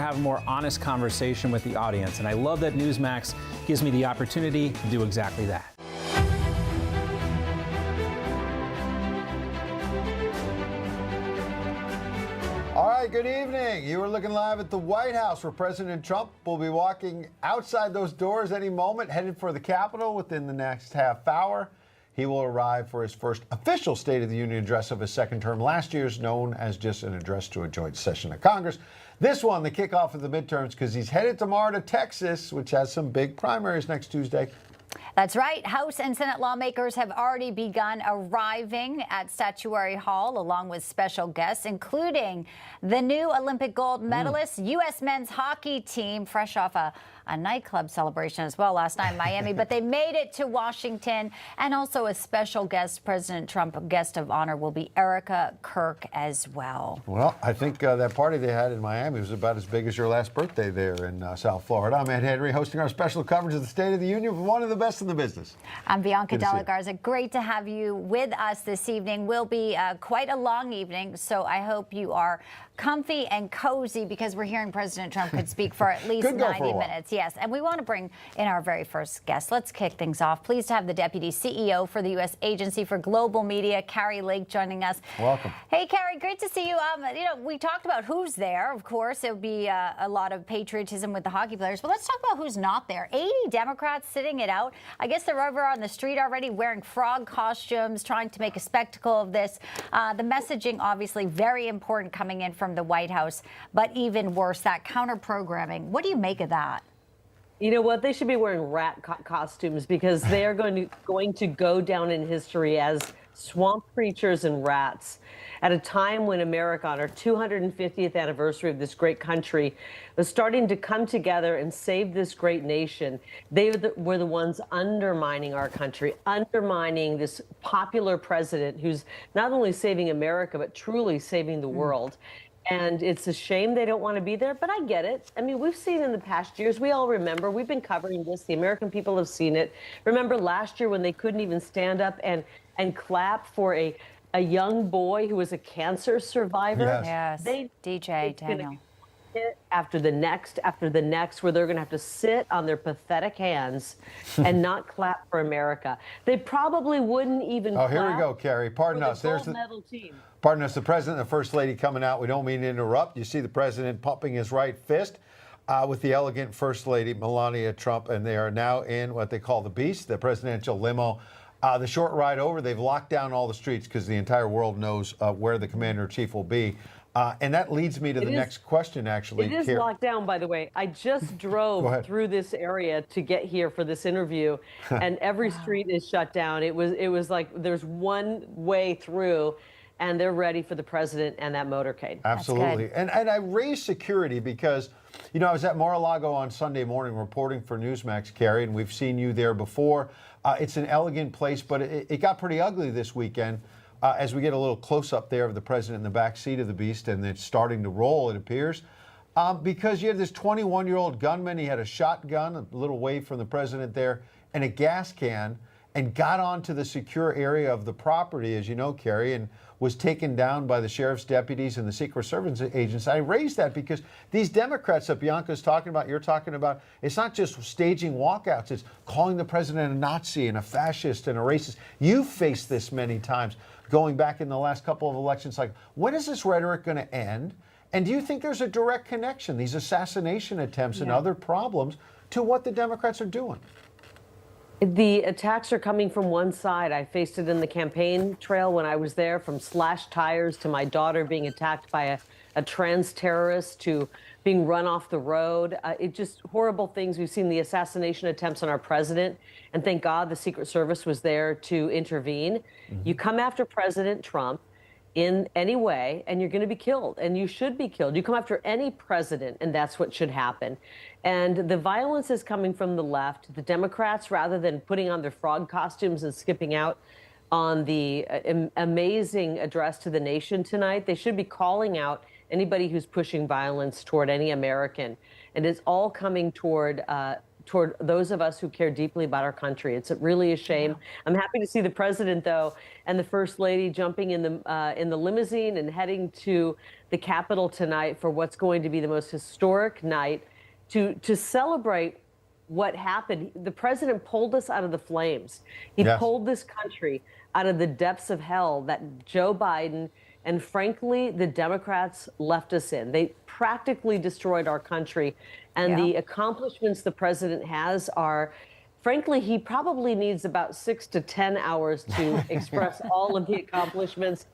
have a more honest conversation with the audience, and I love that Newsmax gives me the opportunity to do exactly that. All right, good evening. You are looking live at the White House, where President Trump will be walking outside those doors any moment, headed for the Capitol within the next half hour. He will arrive for his first official State of the Union address of his second term. Last year's known as just an address to a joint session of Congress. This one, the kickoff of the midterms, because he's headed tomorrow to Texas, which has some big primaries next Tuesday. That's right. House and Senate lawmakers have already begun arriving at Statuary Hall, along with special guests, including the new Olympic gold medalist, U.S. men's hockey team, fresh off a nightclub celebration as well last night in Miami. But they made it to Washington, and also a special guest, President Trump, guest of honor, will be Erica Kirk as well. Well, I think that party they had in Miami was about as big as your last birthday there in South Florida. I'm Ed Henry, hosting our special coverage of the State of the Union with one of the best in the business. I'm Bianca Garza. Great to have you with us this evening. Will be quite a long evening, so I hope you are comfy and cozy, because we're hearing President Trump could speak for at least 90 minutes. Yes, and we want to bring in our very first guest. Let's kick things off. Pleased to have the Deputy CEO for the U.S. Agency for Global Media, Carrie Lake, joining us. Welcome. Hey, Carrie, great to see you. We talked about who's there. Of course, it would be a lot of patriotism with the hockey players, but let's talk about who's not there. 80 Democrats sitting it out. I guess they're over on the street already wearing frog costumes, trying to make a spectacle of this. The messaging, obviously, very important coming in from the White House, but even worse, that counter-programming. What do you make of that? You know what? They should be wearing rat costumes, because they are going to go down in history as swamp creatures and rats at a time when America, on our 250th anniversary of this great country, was starting to come together and save this great nation. They were the ones undermining our country, undermining this popular president who's not only saving America, but truly saving the world. And it's a shame they don't want to be there, but I get it. I mean, we've seen in the past years, we all remember, we've been covering this. The American people have seen it. Remember last year when they couldn't even stand up and clap for a young boy who was a cancer survivor? Yes. DJ Daniel. After the next, where they're going to have to sit on their pathetic hands and not clap for America. They probably wouldn't even clap. Oh, here we go, Carrie. Pardon us. There's the medal team. Pardon us, the President and the First Lady coming out. We don't mean to interrupt. You see the President pumping his right fist with the elegant First Lady, Melania Trump, and they are now in what they call the Beast, the presidential limo. The short ride over, they've locked down all the streets because the entire world knows where the Commander-in-Chief will be. And that leads me to the next question, actually. It is locked down, by the way. I just drove through this area to get here for this interview, and every street is shut down. It was like there's one way through, and they're ready for the president and that motorcade. Absolutely. And I raised security because, you know, I was at Mar-a-Lago on Sunday morning reporting for Newsmax, Carrie, and we've seen you there before. It's an elegant place, but it got pretty ugly this weekend. As we get a little close-up there of the president in the back seat of the Beast, and it's starting to roll, it appears, because you had this 21-year-old gunman. He had a shotgun a little way from the president there and a gas can, and got onto the secure area of the property, as you know, Carrie, and was taken down by the sheriff's deputies and the Secret Service agents. I raised that because these Democrats that Bianca's talking about, you're talking about, it's not just staging walkouts, it's calling the president a Nazi and a fascist and a racist. You've faced this many times going back in the last couple of elections. Like, when is this rhetoric going to end? And do you think there's a direct connection, these assassination attempts and other problems, to what the Democrats are doing? The attacks are coming from one side. I faced it in the campaign trail when I was there, from slashed tires to my daughter being attacked by a trans terrorist to being run off the road. It just horrible things. We've seen the assassination attempts on our president, and thank God the Secret Service was there to intervene. You come after President Trump in any way, and you're going to be killed, and you should be killed. You come after any president, and that's what should happen. And the violence is coming from the left. The Democrats, rather than putting on their frog costumes and skipping out on the amazing address to the nation tonight, they should be calling out anybody who's pushing violence toward any American. And it's all coming toward toward those of us who care deeply about our country. It's really a shame. I'm happy to see the president, though, and the first lady jumping in the limousine and heading to the Capitol tonight for what's going to be the most historic night to celebrate what happened. The president pulled us out of the flames. He pulled this country out of the depths of hell that Joe Biden and, frankly, the Democrats left us in. They practically destroyed our country. And the accomplishments the president has are, frankly, he probably needs about 6 to 10 hours to express all of the accomplishments.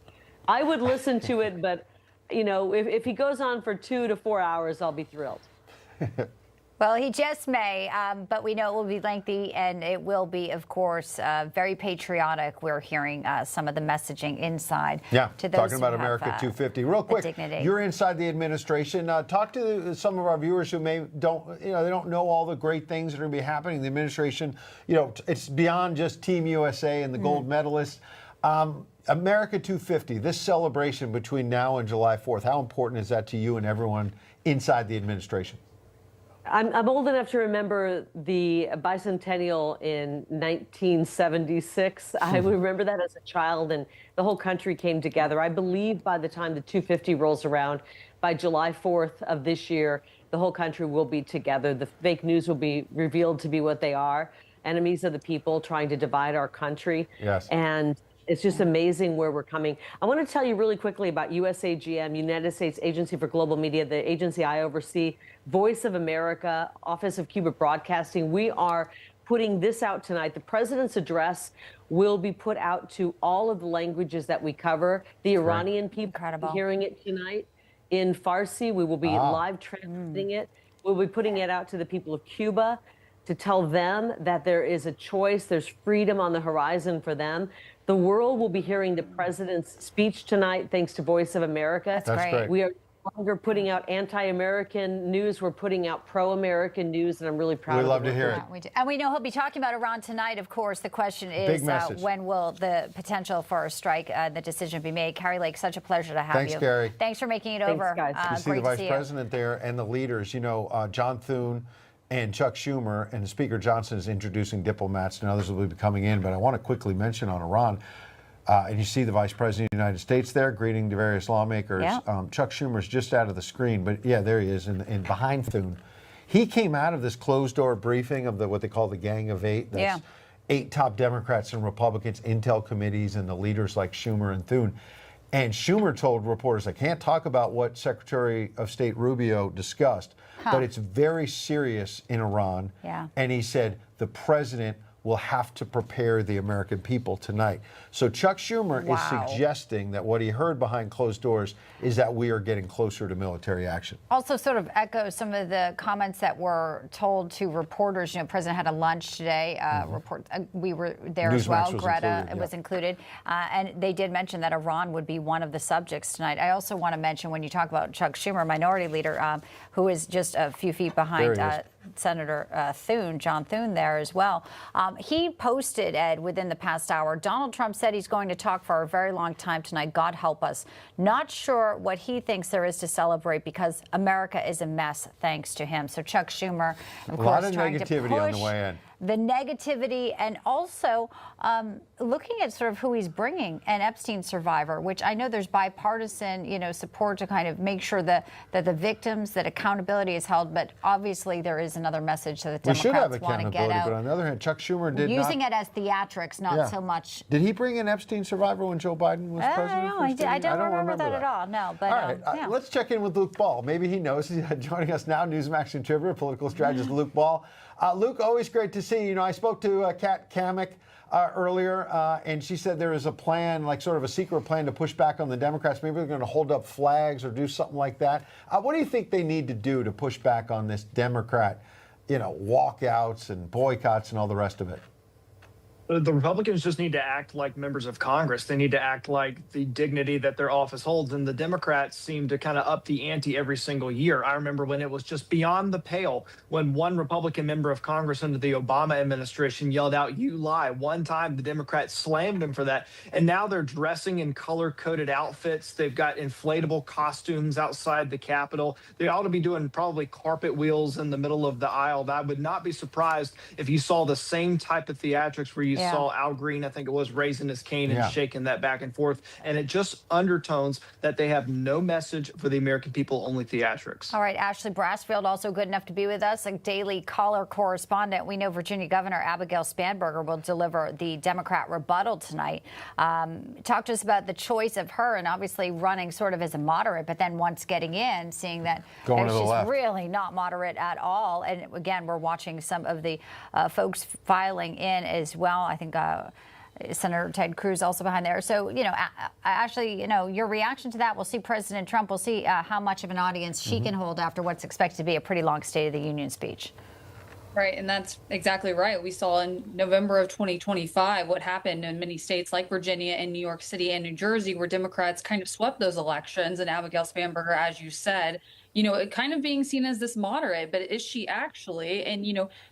I would listen to it, but, you know, if he goes on for 2 to 4 hours, I'll be thrilled. Well, he just may, but we know it will be lengthy, and it will be, of course, very patriotic. We're hearing some of the messaging inside. Yeah, to those talking about who America have, 250. Real quick, dignity. You're inside the administration. Talk to some of our viewers who they don't know all the great things that are going to be happening in the administration. You know, it's beyond just Team USA and the gold medalists. America 250, this celebration between now and July 4th, how important is that to you and everyone inside the administration? I'm old enough to remember the bicentennial in 1976. I remember that as a child, and the whole country came together. I believe by the time the 250 rolls around, by July 4th of this year, the whole country will be together. The fake news will be revealed to be what they are, enemies of the people trying to divide our country. Yes. And it's just amazing where we're coming. I want to tell you really quickly about USAGM, United States Agency for Global Media, the agency I oversee, Voice of America, Office of Cuba Broadcasting. We are putting this out tonight. The president's address will be put out to all of the languages that we cover. The Iranian people are hearing it tonight in Farsi. We will be live translating it. We'll be putting it out to the people of Cuba to tell them that there is a choice, there's freedom on the horizon for them. The world will be hearing the president's speech tonight, thanks to Voice of America. That's great. We are no longer putting out anti-American news. We're putting out pro-American news, and I'm really proud of it. We love to hear it. We do. And we know he'll be talking about Iran tonight, of course. The question is, when will the potential for a strike, the decision be made? Carrie Lake, such a pleasure to have you. Thanks, Carrie. Thanks for making it over. Guys. You see the vice president there and the leaders. You know, John Thune and Chuck Schumer and Speaker Johnson is introducing diplomats, and others will be coming in. But I want to quickly mention on Iran, and you see the Vice President of the United States there greeting the various lawmakers. Yeah. Chuck Schumer's just out of the screen, but yeah, there he is, and behind Thune. He came out of this closed-door briefing of what they call the Gang of Eight. That's 8 top Democrats and Republicans, intel committees, and the leaders like Schumer and Thune. And Schumer told reporters, I can't talk about what Secretary of State Rubio discussed, but it's very serious in Iran. Yeah. And he said the president will have to prepare the American people tonight. So Chuck Schumer is suggesting that what he heard behind closed doors is that we are getting closer to military action. Also sort of echoes some of the comments that were told to reporters. You know, President had a lunch today. We were there as well. Greta was included. And they did mention that Iran would be one of the subjects tonight. I also want to mention, when you talk about Chuck Schumer, minority leader, who is just a few feet behind Senator Thune, John Thune there as well. He posted, Ed, within the past hour, Donald Trump said he's going to talk for a very long time tonight. God help us. Not sure what he thinks there is to celebrate, because America is a mess thanks to him. So Chuck Schumer, of course, trying to push on the way in. The negativity, and also looking at sort of who he's bringing, an Epstein survivor, which I know there's bipartisan, support to kind of make sure that the victims, that accountability is held. But obviously there is another message that the Democrats want to get out. But on the other hand, Chuck Schumer did using it as theatrics, not so much. Did he bring an Epstein survivor when Joe Biden was president? I don't remember that at all. No, but all right, let's check in with Luke Ball. Maybe he knows. He's joining us now, Newsmax contributor, political strategist Luke Ball. Luke, always great to see you. I spoke to Kat Kamek earlier, and she said there is a plan, like sort of a secret plan to push back on the Democrats. Maybe they're going to hold up flags or do something like that. What do you think they need to do to push back on this Democrat, walkouts and boycotts and all the rest of it? The Republicans just need to act like members of Congress. They need to act like the dignity that their office holds. And the Democrats seem to kind of up the ante every single year. I remember when it was just beyond the pale when one Republican member of Congress under the Obama administration yelled out, "You lie." One time the Democrats slammed him for that. And now they're dressing in color-coded outfits. They've got inflatable costumes outside the Capitol. They ought to be doing probably carpet wheels in the middle of the aisle. I would not be surprised if you saw the same type of theatrics where you saw Al Green, I think it was, raising his cane and shaking that back and forth. And it just undertones that they have no message for the American people, only theatrics. All right, Ashley Brassfield, also good enough to be with us, a Daily Caller correspondent. We know Virginia Governor Abigail Spanberger will deliver the Democrat rebuttal tonight. Talk to us about the choice of her, and obviously running sort of as a moderate, but then once getting in, seeing that she's really not moderate at all. And again, we're watching some of the folks filing in as well. I think Senator Ted Cruz also behind there. So, Ashley, your reaction to that, we'll see President Trump. We'll see how much of an audience she can hold after what's expected to be a pretty long State of the Union speech. Right, and that's exactly right. We saw in November of 2025 what happened in many states like Virginia and New York City and New Jersey, where Democrats kind of swept those elections. And Abigail Spanberger, as you said, kind of being seen as this moderate, but is she actually? And,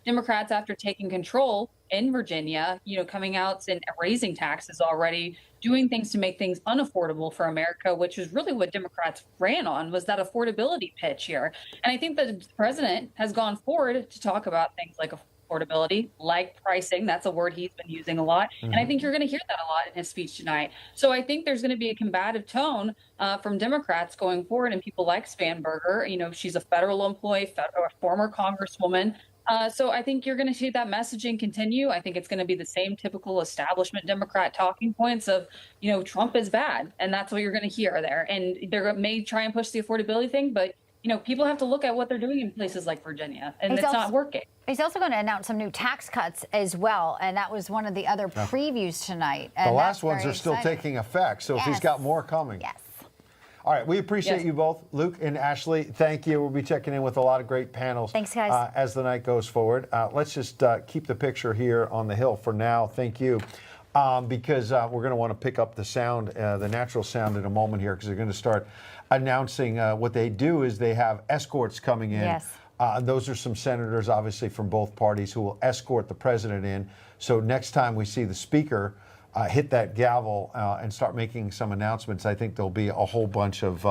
Democrats, after taking control in Virginia, coming out and raising taxes already, doing things to make things unaffordable for America, which is really what Democrats ran on, was that affordability pitch here. And I think the president has gone forward to talk about things like affordability, like pricing. That's a word he's been using a lot. And I think you're going to hear that a lot in his speech tonight. So I think there's going to be a combative tone from Democrats going forward, and people like Spanberger. She's a federal employee, a former congresswoman. So I think you're going to see that messaging continue. I think it's going to be the same typical establishment Democrat talking points of, Trump is bad. And that's what you're going to hear there. And they may try and push the affordability thing, but people have to look at what they're doing in places like Virginia, and it's not working. He's also going to announce some new tax cuts as well, and that was one of the other previews tonight. The last ones are still taking effect, so if he's got more coming. Yes. All right, we appreciate you both, Luke and Ashley. Thank you. We'll be checking in with a lot of great panels. Thanks, guys. As the night goes forward. Let's just keep the picture here on the Hill for now. Thank you. Because we're going to want to pick up the sound, the natural sound in a moment here, because they're going to start announcing what they do is they have escorts coming in. Yes. Those are some senators, obviously, from both parties who will escort the president in. So next time we see the speaker hit that gavel and start making some announcements, I think there'll be a whole bunch of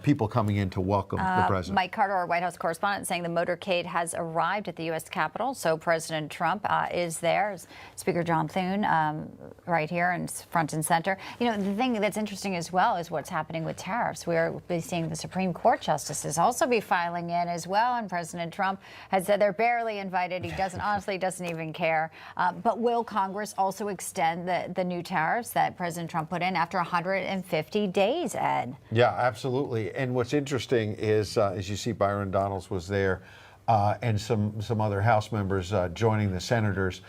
people coming in to welcome the president. Mike Carter, our White House correspondent, saying the motorcade has arrived at the U.S. Capitol. So President Trump is there. Speaker John Thune right here and front and center. The thing that's interesting as well is what's happening with tariffs. We're seeing the Supreme Court justices also be filing in as well. And President Trump has said they're barely invited. He doesn't even care. But will Congress also extend the new tariffs that President Trump put in after 150 days, Ed? Yeah, absolutely. And what's interesting is, as you see, Byron Donalds was there and some other House members joining the senators,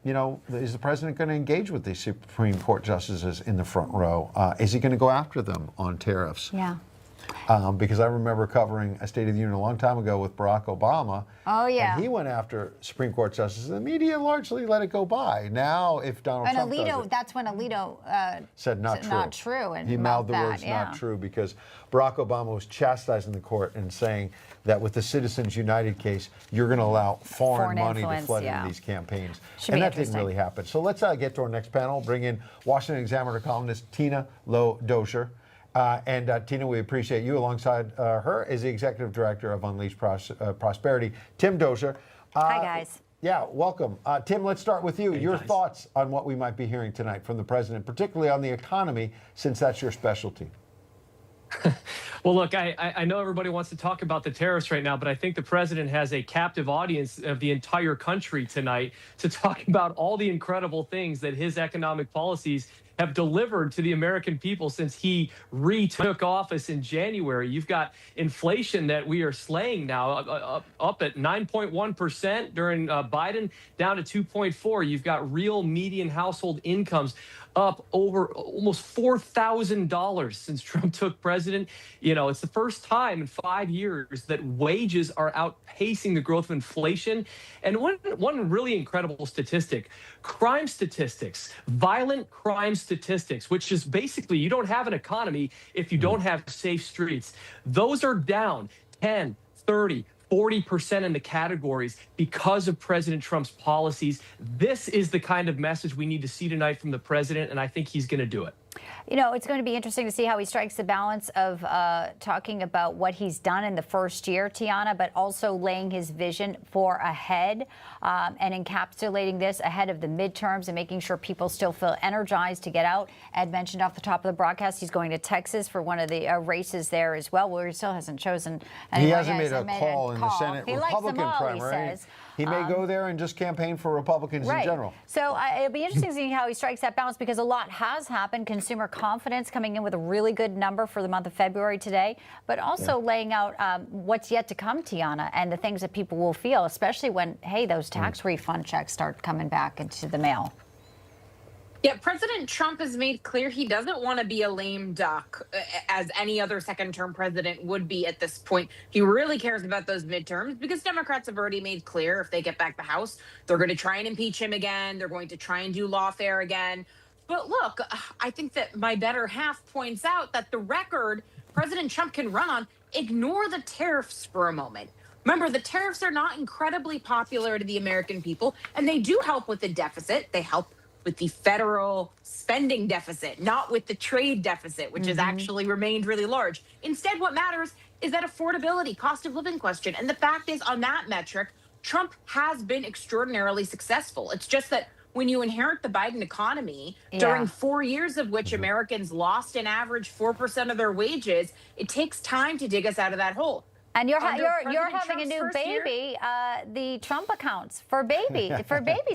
is the president going to engage with these Supreme Court justices in the front row? Is he going to go after them on tariffs? Yeah. Because I remember covering a State of the Union a long time ago with Barack Obama. Oh, yeah. And he went after Supreme Court justices. The media largely let it go by. Now, if Donald Trump does it, that's when Alito said not true. And he mouthed the words not true, because Barack Obama was chastising the court and saying that with the Citizens United case, you're going to allow foreign money to flood into these campaigns. And that didn't really happen. So let's get to our next panel. Bring in Washington Examiner columnist Tina Lowe-Dozier. Tina, we appreciate you. Alongside her is the executive director of Unleashed Prosperity, Tim Dozier. Hi, guys. Yeah, welcome. Tim, let's start with you. Your thoughts on what we might be hearing tonight from the president, particularly on the economy, since that's your specialty. Well, look, I know everybody wants to talk about the tariffs right now, but I think the president has a captive audience of the entire country tonight to talk about all the incredible things that his economic policies have delivered to the American people since he retook office in January. You've got inflation that we are slaying now, up at 9.1% during Biden, down to 2.4. You've got real median household incomes up over almost $4,000 since Trump took president. You know, it's the first time in 5 years that wages are outpacing the growth of inflation. And one really incredible statistic, crime statistics, violent crime statistics, which is basically you don't have an economy if you don't have safe streets. Those are down 10, 30, 40% in the categories because of President Trump's policies. This is the kind of message we need to see tonight from the president, and I think he's going to do it. You know, it's going to be interesting to see how he strikes the balance of talking about what he's done in the first year, Tiana, but also laying his vision for ahead and encapsulating this ahead of the midterms and making sure people still feel energized to get out. Ed mentioned off the top of the broadcast he's going to Texas for one of the races there as well, where he still hasn't chosen anyone. He hasn't made a call in the Senate he Republican likes them all, primary. he says. He may go there and just campaign for Republicans in general. So it'll be interesting to see how he strikes that balance, because a lot has happened. Consumer confidence coming in with a really good number for the month of February today, but also laying out what's yet to come, Tiana, and the things that people will feel, especially when, hey, those tax refund checks start coming back into the mail. Yeah, President Trump has made clear he doesn't want to be a lame duck, as any other second-term president would be at this point. He really cares about those midterms because Democrats have already made clear if they get back the House, they're going to try and impeach him again. They're going to try and do lawfare again. But look, I think that my better half points out that the record President Trump can run on, ignore the tariffs for a moment. Remember, the tariffs are not incredibly popular to the American people, and they do help with the deficit. They help with the federal spending deficit, not with the trade deficit, which has actually remained really large. Instead, what matters is that affordability, cost of living question. And the fact is, on that metric, Trump has been extraordinarily successful. It's just that when you inherit the Biden economy, during 4 years of which Americans lost an average 4% of their wages, it takes time to dig us out of that hole. And you're having a new baby, the Trump accounts for babies,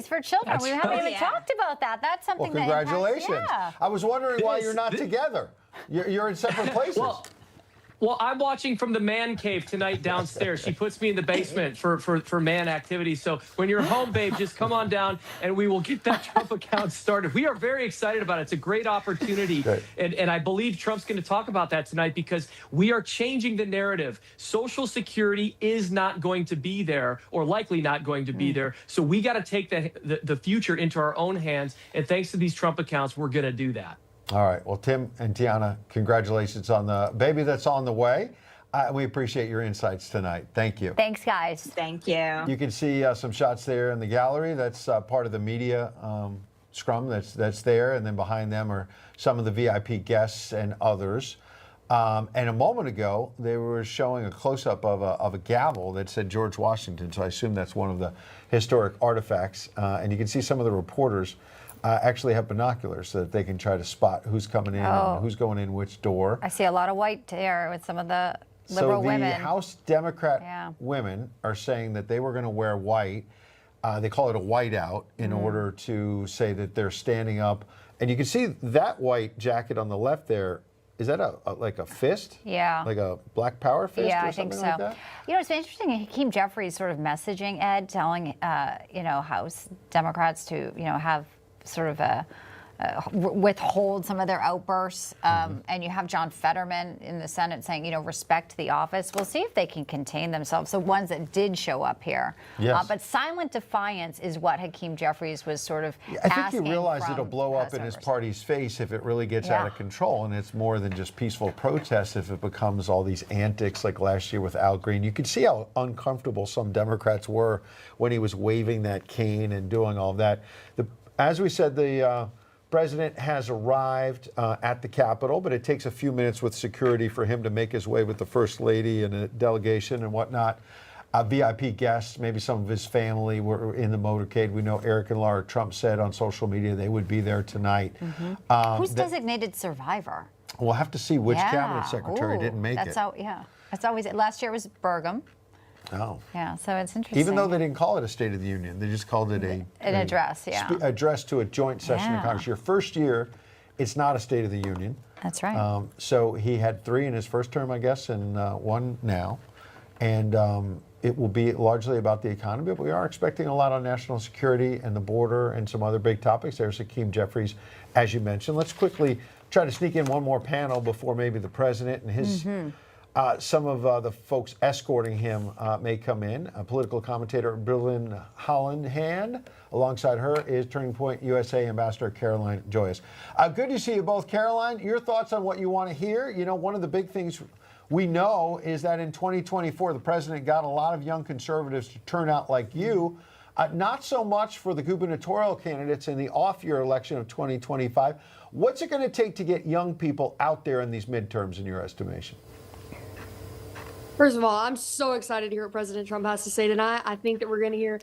for children. We haven't even talked about that. That's something well, congratulations. That impacts, I was wondering why you're not together. You're in separate places. Well, I'm watching from the man cave tonight downstairs. She puts me in the basement for man activities. So when you're home, babe, just come on down and we will get that Trump account started. We are very excited about it. It's a great opportunity. And I believe Trump's going to talk about that tonight because we are changing the narrative. Social Security is not going to be there, or likely not going to be there. So we got to take the future into our own hands. And thanks to these Trump accounts, we're going to do that. All right. Well, Tim and Tiana, congratulations on the baby that's on the way. We appreciate your insights tonight. Thank you. Thanks, guys. Thank you. You can see some shots there in the gallery. That's part of the media scrum that's there. And then behind them are some of the VIP guests and others. And a moment ago, they were showing a close-up of a gavel that said George Washington. So I assume that's one of the historic artifacts. And you can see some of the reporters actually have binoculars so that they can try to spot who's coming in and who's going in which door. I see a lot of white there with some of the liberal women. So the House Democrat women are saying that they were going to wear white. They call it a whiteout in order to say that they're standing up. And you can see that white jacket on the left there. Is that like a fist? Yeah. Like a Black Power fist yeah, or I think something so. like that? You know, it's been interesting, Hakeem Jeffries sort of messaging, Ed, telling, House Democrats to, have sort of withhold some of their outbursts. And you have John Fetterman in the Senate saying, respect the office. We'll see if they can contain themselves. The ones that did show up here. Yes. But silent defiance is what Hakeem Jeffries was sort of I think you realize it'll blow up in his members. party's face if it really gets out of control. And it's more than just peaceful protests if it becomes all these antics like last year with Al Green. You could see how uncomfortable some Democrats were when he was waving that cane and doing all that. As we said, the president has arrived at the Capitol, but it takes a few minutes with security for him to make his way with the First Lady and a delegation and whatnot. VIP guests, maybe some of his family were in the motorcade. We know Eric and Laura Trump said on social media they would be there tonight. Who's designated survivor? We'll have to see which cabinet secretary didn't make it. That's always it. Last year was Burgum. Oh. Yeah, so it's interesting. Even though they didn't call it a State of the Union, they just called it an address, address to a joint session of Congress. Your first year it's not a State of the Union. That's right. So he had 3 in his first term, I guess, and 1 now. And it will be largely about the economy, but we are expecting a lot on national security and the border and some other big topics. There's Hakeem Jeffries, as you mentioned. Let's quickly try to sneak in one more panel before maybe the president and his some of the folks escorting him may come in. Political commentator Berlin Hollandhan. Alongside her is Turning Point USA Ambassador Caroline Joyous. Good to see you both. Caroline, your thoughts on what you want to hear. You know, one of the big things we know is that in 2024, the president got a lot of young conservatives to turn out like you. Not so much for the gubernatorial candidates in the off-year election of 2025. What's it going to take to get young people out there in these midterms, in your estimation? First of all, I'm so excited to hear what President Trump has to say tonight. I think that we're going to hear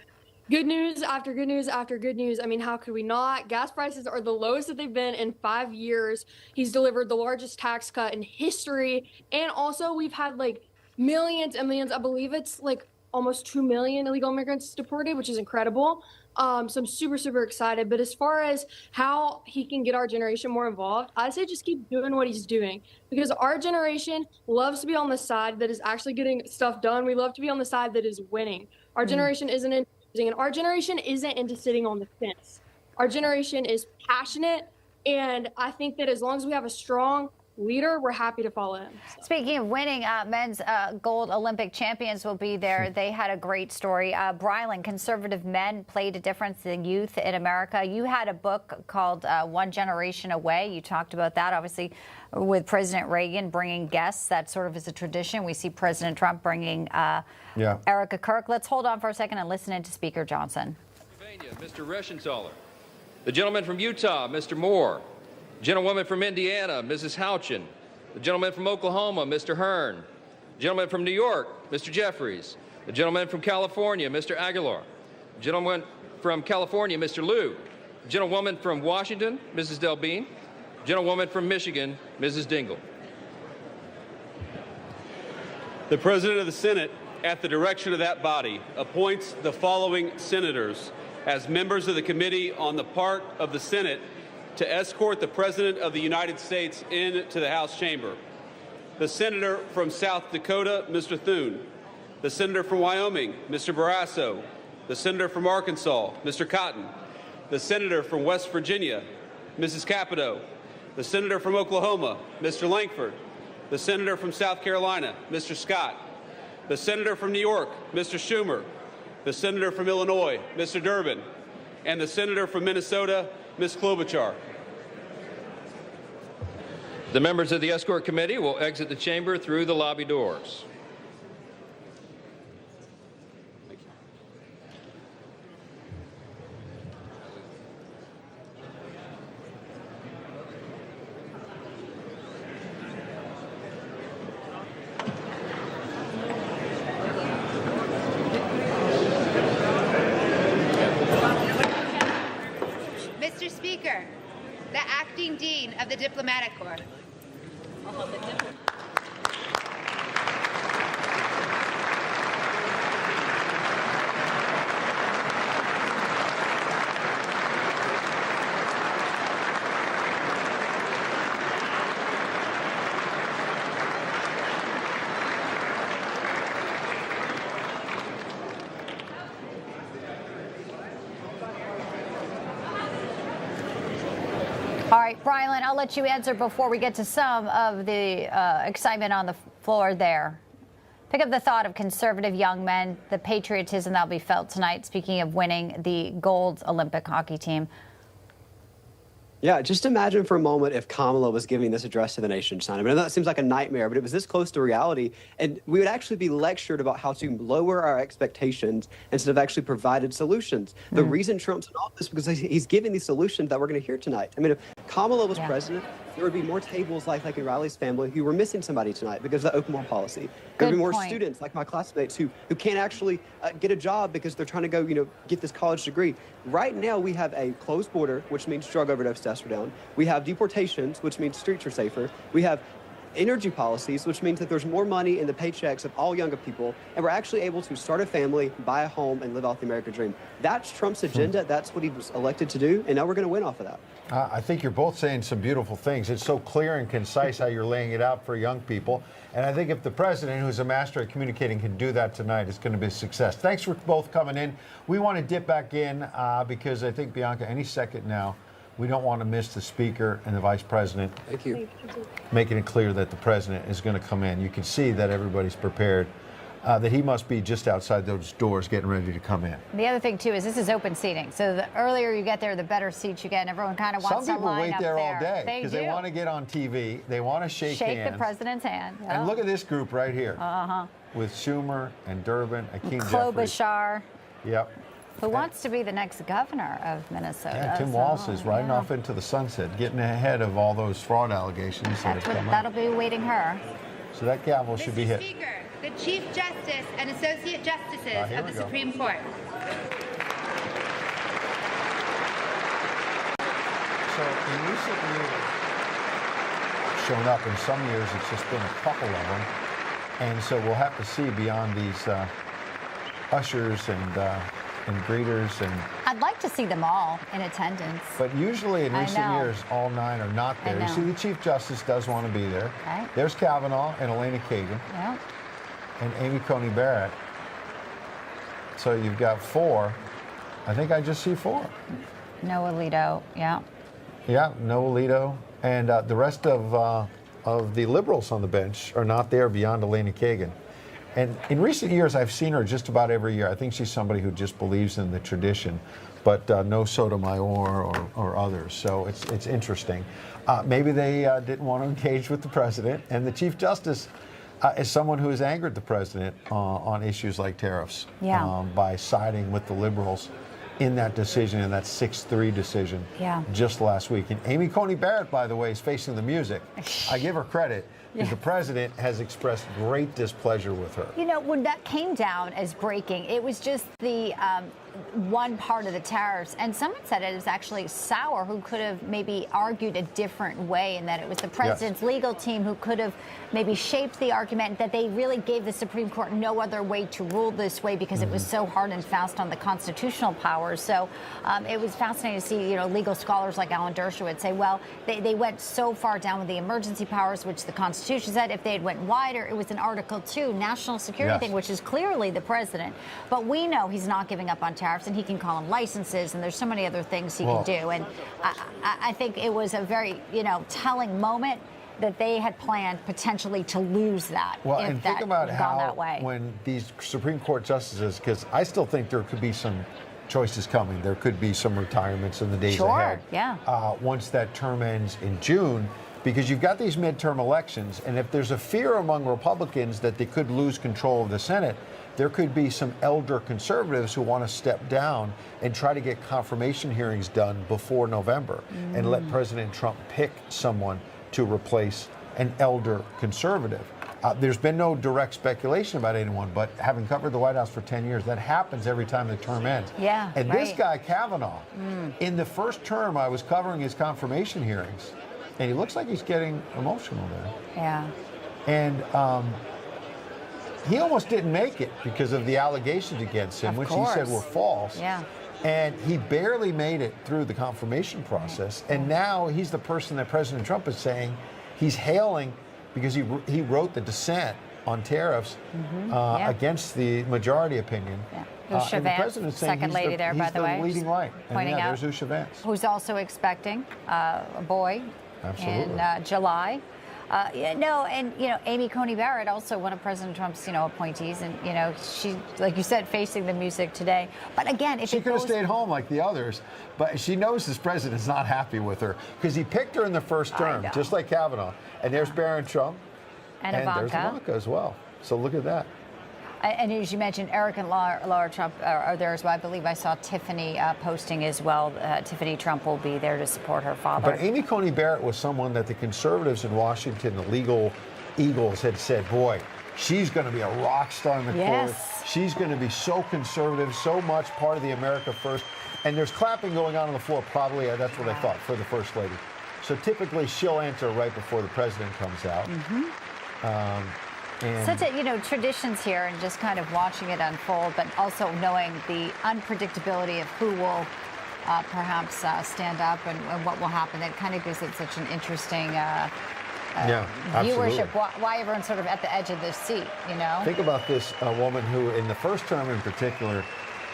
good news after good news after good news. I mean, how could we not? Gas prices are the lowest that they've been in 5 years. He's delivered the largest tax cut in history. And also, we've had like millions and millions. I believe it's like almost 2 million illegal immigrants deported, which is incredible. So I'm super, super excited. But as far as how he can get our generation more involved, I'd say just keep doing what he's doing, because our generation loves to be on the side that is actually getting stuff done. We love to be on the side that is winning. Our generation isn't into losing, and our generation isn't into sitting on the fence. Our generation is passionate, and I think that as long as we have a strong leader, we're happy to follow him. So. Speaking of winning, men's gold Olympic champions will be there. They had a great story. Brylan, conservative men played a difference in youth in America. You had a book called One Generation Away. You talked about that, obviously, with President Reagan bringing guests. That sort of is a tradition. We see President Trump bringing Erica Kirk. Let's hold on for a second and listen in to Speaker Johnson. Pennsylvania, Mr. Reschenthaler. The gentleman from Utah, Mr. Moore. Gentlewoman from Indiana, Mrs. Houchin. The gentleman from Oklahoma, Mr. Hearn. The gentleman from New York, Mr. Jeffries. The gentleman from California, Mr. Aguilar. The gentleman from California, Mr. Liu. The gentlewoman from Washington, Mrs. Delbene. The gentlewoman from Michigan, Mrs. Dingell. The President of the Senate, at the direction of that body, appoints the following senators as members of the Committee on the part of the Senate to escort the President of the United States into the House chamber. The Senator from South Dakota, Mr. Thune. The Senator from Wyoming, Mr. Barrasso. The Senator from Arkansas, Mr. Cotton. The Senator from West Virginia, Mrs. Capito. The Senator from Oklahoma, Mr. Lankford. The Senator from South Carolina, Mr. Scott. The Senator from New York, Mr. Schumer. The Senator from Illinois, Mr. Durbin. And the Senator from Minnesota, Ms. Klobuchar. The members of the escort committee will exit the chamber through the lobby doors. Mr. Speaker, the Acting Dean of the Diplomatic Corps. All right, Brylan, I'll let you answer before we get to some of the excitement on the floor there. Pick up the thought of conservative young men, the patriotism that will be felt tonight, speaking of winning the gold Olympic hockey team. Yeah, just imagine for a moment if Kamala was giving this address to the nation tonight. I mean, that seems like a nightmare, but it was this close to reality. And we would actually be lectured about how to lower our expectations instead of actually provided solutions. The reason Trump's in office is because he's giving these solutions that we're going to hear tonight. I mean, if Kamala was president, there would be more tables like in Riley's family who were missing somebody tonight because of the open door policy. There would be more students like my classmates who can't actually get a job because they're trying to go, get this college degree. Right now, we have a closed border, which means drug overdose deaths are down. We have deportations, which means streets are safer. We have energy policies, which means that there's more money in the paychecks of all younger people, and we're actually able to start a family, buy a home, and live out the American dream. That's Trump's agenda. That's what he was elected to do, and now we're going to win off of that. I think you're both saying some beautiful things. It's so clear and concise how you're laying it out for young people. And I think if the president, who's a master at communicating, can do that tonight, it's going to be a success. Thanks for both coming in. We want to dip back in because I think, Bianca, any second now, we don't want to miss the speaker and the vice president. Thank you. Making it clear that the president is going to come in. You can see that everybody's prepared, that he must be just outside those doors getting ready to come in. The other thing, too, is this is open seating. So the earlier you get there, the better seats you get. And everyone kind of wants to line up there. Some people wait there all day because they want to get on TV. They want to shake hands. Shake the president's hand. Yeah. And look at this group right here. With Schumer and Durbin, Akeem Klobuchar. Yep. Who wants to be the next governor of Minnesota? Yeah, Tim Walz is riding off into the sunset, getting ahead of all those fraud allegations. That'll be awaiting her. So that gavel should be hit. Mr. Speaker, the Chief Justice and Associate Justices of the Supreme Court. So in recent years, shown up. In some years, it's just been a couple of them. And so we'll have to see beyond these ushers and greeters. And I'd like to see them all in attendance. But usually in recent years, all 9 are not there. You see, the Chief Justice does want to be there. Right. There's Kavanaugh and Elena Kagan. Yeah. And Amy Coney Barrett. So you've got 4. I think I just see 4. No Alito, yeah. Yeah, no Alito. And the rest of the liberals on the bench are not there beyond Elena Kagan. And in recent years, I've seen her just about every year. I think she's somebody who just believes in the tradition, but no Sotomayor or others. So it's interesting. Maybe they didn't want to engage with the president. And the Chief Justice is someone who has angered the president on issues like tariffs by siding with the liberals in that decision, in that 6-3 decision just last week. And Amy Coney Barrett, by the way, is facing the music. I give her credit. Because the president has expressed great displeasure with her. You know, when that came down as breaking, it was just the one part of the tariffs. And someone said it was actually Sauer who could have maybe argued a different way, and that it was the president's legal team who could have maybe shaped the argument, that they really gave the Supreme Court no other way to rule this way because it was so hard and fast on the constitutional powers. So it was fascinating to see, you know, legal scholars like Alan Dershowitz say, well, they went so far down with the emergency powers, which the Constitution said if they had went wider, it was an Article 2 national security thing, which is clearly the president. But we know he's not giving up on tariffs, and he can call them licenses, and there's so many other things he can do. And I think it was a very, you know, telling moment that they had planned potentially to lose that. Well, if and that think about had gone how that way. When these Supreme Court justices, because I still think there could be some choices coming. There could be some retirements in the days ahead. Once that term ends in June, because you've got these midterm elections, and if there's a fear among Republicans that they could lose control of the Senate, there could be some elder conservatives who want to step down and try to get confirmation hearings done before November and let President Trump pick someone to replace an elder conservative. There's been no direct speculation about anyone, but having covered the White House for 10 years, that happens every time the term ends. And this guy, Kavanaugh, in the first term, I was covering his confirmation hearings, and he looks like he's getting emotional there. And he almost didn't make it because of the allegations against him, which he said were false. And he barely made it through the confirmation process. And now he's the person that President Trump is saying he's hailing because he wrote the dissent on tariffs against the majority opinion. And the president's saying second lady there, by the way, leading light. Pointing out, there's Usha Vance, who's also expecting a boy in July. Amy Coney Barrett, also one of President Trump's, appointees, and she, like you said, facing the music today. But again, if she could have stayed home like the others, but she knows this president's not happy with her because he picked her in the first term, just like Kavanaugh. And there's Barron Trump, and Ivanka. There's Ivanka as well. So look at that. And as you mentioned, Eric and Laura Trump are there as well. I believe I saw Tiffany posting as well. Tiffany Trump will be there to support her father. But Amy Coney Barrett was someone that the conservatives in Washington, the legal eagles, had said, boy, she's going to be a rock star in the court. She's going to be so conservative, so much part of the America First. And there's clapping going on the floor, probably, that's what I thought, for the First Lady. So typically she'll enter right before the president comes out. And Such a, traditions here and just kind of watching it unfold, but also knowing the unpredictability of who will perhaps stand up and what will happen. It kind of gives it such an interesting viewership, why everyone's sort of at the edge of this seat, Think about this woman who, in the first term in particular,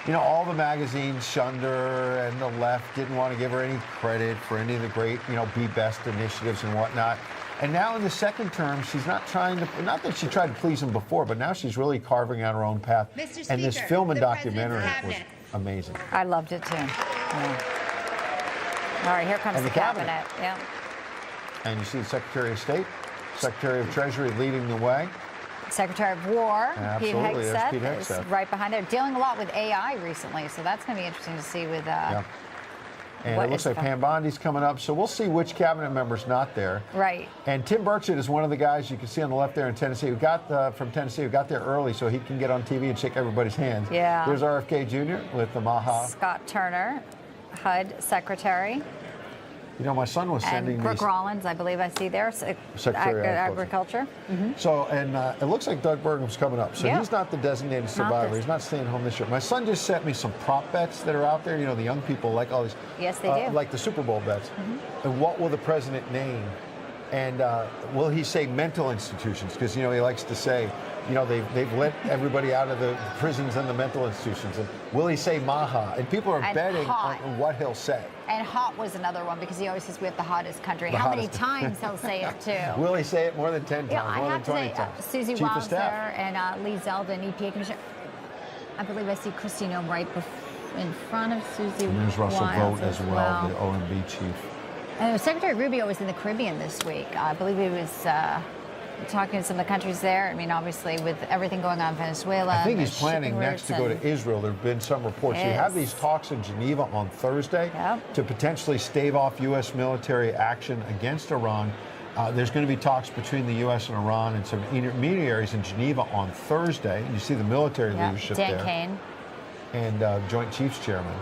all the magazines shunned her, and the left didn't want to give her any credit for any of the great, Be Best initiatives and whatnot. And now in the second term, she's not that she tried to please him before, but now she's really carving out her own path. Mr. And this Speaker, film and the documentary President's was amazing. I loved it too. Yeah. All right, here comes And the the cabinet. Yeah. And you see the Secretary of State, Secretary of Treasury leading the way. Secretary of War, Absolutely, there's Pete Pete Hegseth, is Hegseth. right behind there, dealing a lot with AI recently, so that's going to be interesting to see with. And what it looks is like Pam Bondi's coming up, so we'll see which cabinet member's not there. Right. And Tim Burchett is one of the guys you can see on the left there in Tennessee who got from Tennessee who got there early so he can get on TV and shake everybody's hands. Yeah. There's RFK Jr. with the Maha. Scott Turner, HUD Secretary. My son was sending And Brooke these. Rollins, I believe I see there, Secretary of Agriculture. So, and it looks like Doug Burgum's coming up. So Yeah. he's not the designated survivor. this. He's not staying home this year. My son just sent me some prop bets that are out there. The young people like all these. Yes, they do. Like the Super Bowl bets. And what will the president name? And will he say mental institutions? Because, he likes to say, they've let everybody out of the prisons and the mental institutions. And will he say Maha? And people are betting on what he'll say. And hot was another one because he always says we have the hottest country. The How many hottest. times he'll say it too? Will he say it more than 10 times, I more have than to 20 say, times? Susie Chief of Wiles Staff. there and Lee Zeldin, EPA Commissioner. I believe I see Kristi Noem right in front of Susie And there's Russell Wiles Vogt as well, the OMB chief. And Secretary Rubio was in the Caribbean this week. I believe he was talking to some of the countries there. I mean, obviously, with everything going on in Venezuela. I think the he's planning shipping next to go routes to Israel. There have been some reports. You have these talks in Geneva on Thursday to potentially stave off U.S. military action against Iran. There's going to be talks between the U.S. and Iran and some intermediaries in Geneva on Thursday. You see the military leadership Dan there. Kane. And Joint Chiefs Chairman.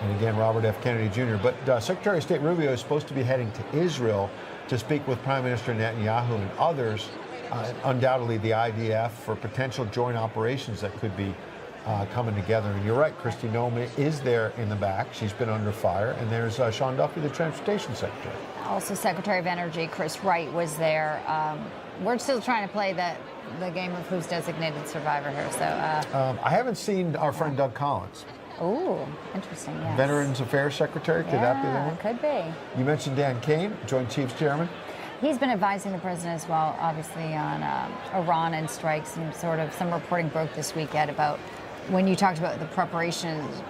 And again, Robert F. Kennedy Jr. But Secretary of State Rubio is supposed to be heading to Israel to speak with Prime Minister Netanyahu and others, undoubtedly the IDF, for potential joint operations that could be coming together. And you're right, Kristi Noem is there in the back. She's been under fire. And there's Sean Duffy, the Transportation Secretary. Also, Secretary of Energy Chris Wright was there. We're still trying to play the game of who's designated survivor here. So I haven't seen our friend Doug Collins. Oh, interesting. Yes. Veterans Affairs Secretary. Could that be the one? Could be. You mentioned Dan Kane, Joint Chiefs Chairman. He's been advising the president as well, obviously, on Iran and strikes, and some reporting broke this week, Ed, about when you talked about the preparations.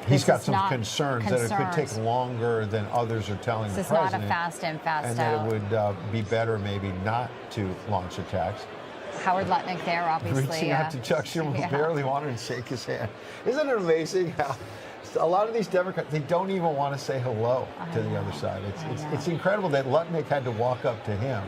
He's got some concerns that it could take longer than others are telling the president. It's not a fast in, fast and out. that it would be better maybe not to launch attacks. Howard Lutnick there, obviously. Reaching out to Chuck Schumer, who barely wanted to shake his hand. Isn't it amazing how a lot of these Democrats, they don't even want to say hello to the other side. It's incredible that Lutnick had to walk up to him.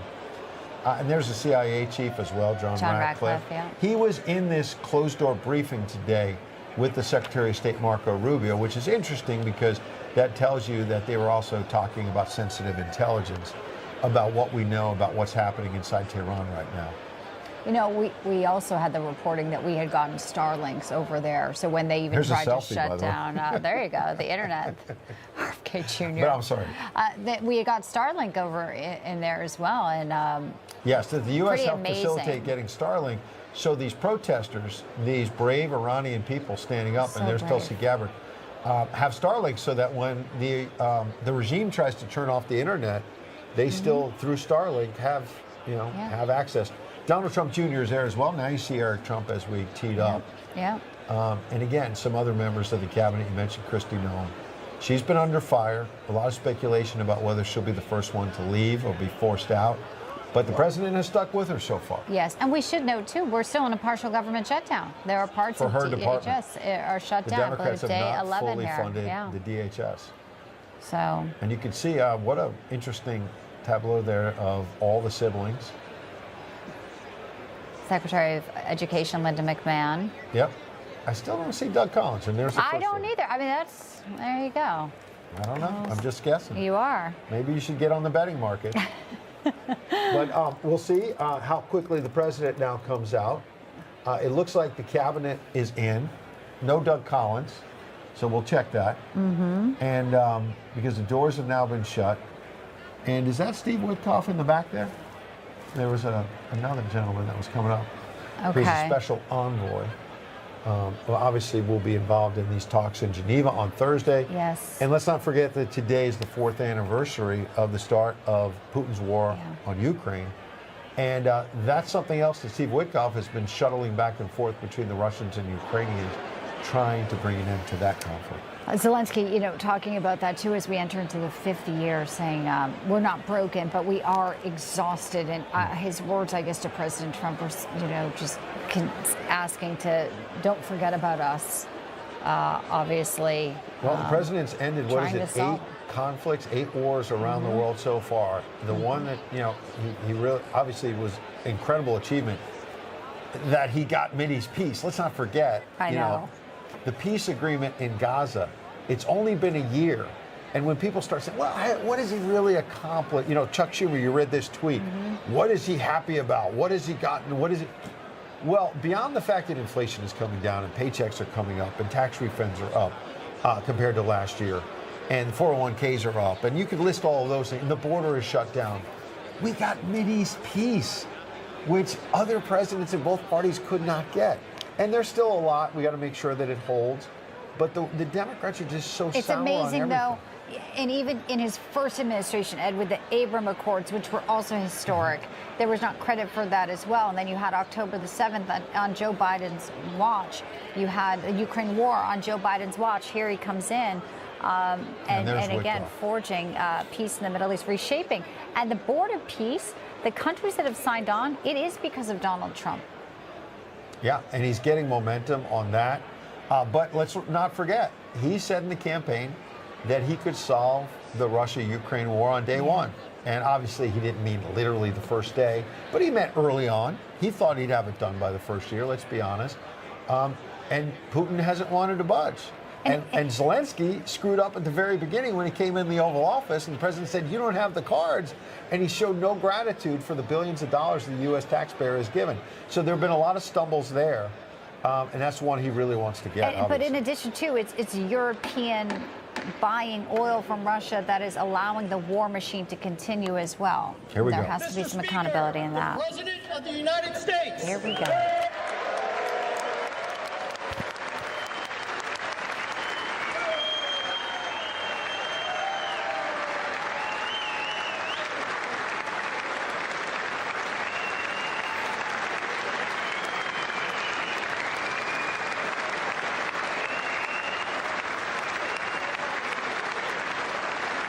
And there's a CIA chief as well, John Ratcliffe. He was in this closed-door briefing today with the Secretary of State, Marco Rubio, which is interesting because that tells you that they were also talking about sensitive intelligence, about what we know about what's happening inside Tehran right now. We also had the reporting that we had gotten Starlinks over there. So when they even tried to shut down, there you go, the internet, RFK Jr. But I'm sorry. That we had got Starlink over in there as well, and yes, the U.S. helped facilitate getting Starlink. So these protesters, these brave Iranian people standing up, and there's Tulsi Gabbard, have Starlink so that when the regime tries to turn off the internet, they still through Starlink have access. Donald Trump Jr. is there as well. Now you see Eric Trump as we teed up. Yeah. And again, some other members of the cabinet. You mentioned Kristi Noem. She's been under fire. A lot of speculation about whether she'll be the first one to leave or be forced out. But the president has stuck with her so far. Yes, and we should note, too, we're still in a partial government shutdown. There are parts of DHS are shut down. The Democrats have day not 11 fully here. funded the DHS. So. And you can see what an interesting tableau there of all the siblings. Secretary of Education Linda McMahon. Yep. I still don't see Doug Collins, and there's the I don't either. I mean, there you go. I don't know. I'm just guessing. You are. Maybe you should get on the betting market. But we'll see how quickly the president now comes out. It looks like the cabinet is in. No Doug Collins, so we'll check that. And because the doors have now been shut. And is that Steve Witkoff in the back there? There was another gentleman that was coming up. Okay. Who's a special envoy. Well, obviously, we'll be involved in these talks in Geneva on Thursday. Yes. And let's not forget that today is the 4th anniversary of the start of Putin's war on Ukraine. And that's something else that Steve Witkoff has been shuttling back and forth between the Russians and Ukrainians, trying to bring an end to that conflict. Zelensky, talking about that too as we enter into the 5th year, saying we're not broken, but we are exhausted. And his words, I guess, to President Trump were, just asking to don't forget about us. Obviously. Well, the president's ended, what is it, 8 conflicts, 8 wars around the world so far. The one that, he really, obviously was incredible achievement that he got Mideast peace. Let's not forget, I know. The peace agreement in Gaza, it's only been a year. And when people start saying, well, what has he really accomplished? Chuck Schumer, you read this tweet. What is he happy about? What has he gotten? What is it? Well, beyond the fact that inflation is coming down and paychecks are coming up and tax refunds are up compared to last year, and 401ks are up, and you could list all of those things. The border is shut down. We got Mideast peace, which other presidents in both parties could not get. And there's still a lot. We got to make sure that it holds. But the Democrats are just so sour on everything. It's amazing, though. And even in his first administration, Ed, with the Abraham Accords, which were also historic, there was not credit for that as well. And then you had October the 7th on Joe Biden's watch. You had the Ukraine war on Joe Biden's watch. Here he comes in. And again, forging peace in the Middle East, reshaping. And the Board of Peace, the countries that have signed on, it is because of Donald Trump. Yeah, and he's getting momentum on that. But let's not forget, he said in the campaign that he could solve the Russia-Ukraine war on day one. And obviously he didn't mean literally the first day, but he meant early on. He thought he'd have it done by the first year, let's be honest. And Putin hasn't wanted to budge. And Zelensky screwed up at the very beginning when he came in the Oval Office, and the president said, you don't have the cards. And he showed no gratitude for the billions of dollars the U.S. taxpayer has given. So there have been a lot of stumbles there. And that's one he really wants to get. But in addition to, it's European buying oil from Russia that is allowing the war machine to continue as well. Here we go. There has to be some accountability in that. President of the United States. Here we go.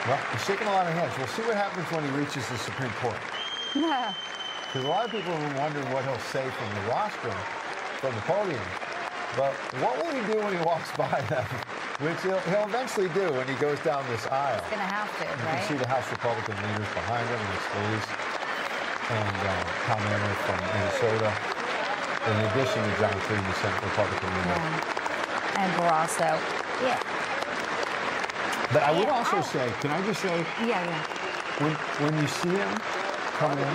Well, he's shaking a lot of hands. We'll see what happens when he reaches the Supreme Court. Yeah. Because a lot of people have been wondering what he'll say from the rostrum, from the podium. But what will he do when he walks by them? Which he'll eventually do when he goes down this aisle. He's going to have to, You right? can see the House Republican leaders behind him, and Scalise and Tom Emmer from Minnesota, in addition to John Thune, the Senate Republican leader. And Barrasso. Yeah. But I would also say, can I just say, Yeah. when you see him come in,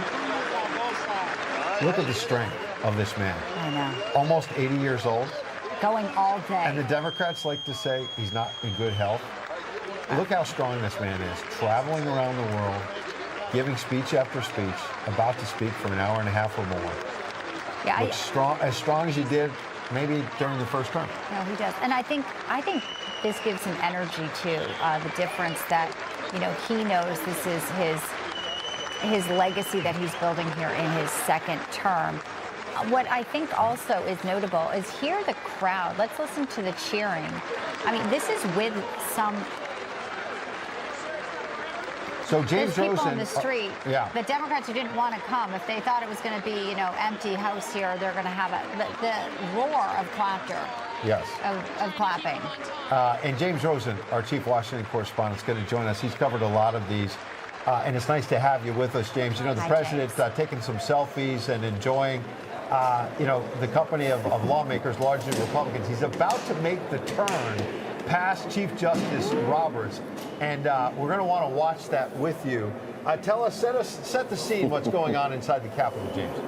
look at the strength of this man. I know. Almost 80 years old. Going all day. And the Democrats like to say he's not in good health. Look how strong this man is, traveling around the world, giving speech after speech, about to speak for an hour and a half or more. Yeah, Looks strong, as strong as he did maybe during the first term. No, he does. And I think this gives him energy too. The difference that, he knows this is his legacy that he's building here in his second term. What I think also is notable is hear the crowd. Let's listen to the cheering. I mean, this is with some. So James There's people Rosen, on the street. Yeah. The Democrats who didn't want to come, if they thought it was going to be, empty house here, they're going to have the roar of laughter. Yes. Of clapping. And James Rosen, our chief Washington correspondent, is going to join us. He's covered a lot of these. And it's nice to have you with us, James. The president's taking some selfies and enjoying, the company of lawmakers, largely Republicans. He's about to make the turn past Chief Justice Roberts, and we're going to want to watch that with you. Tell us, set the scene. What's going on inside the Capitol, James?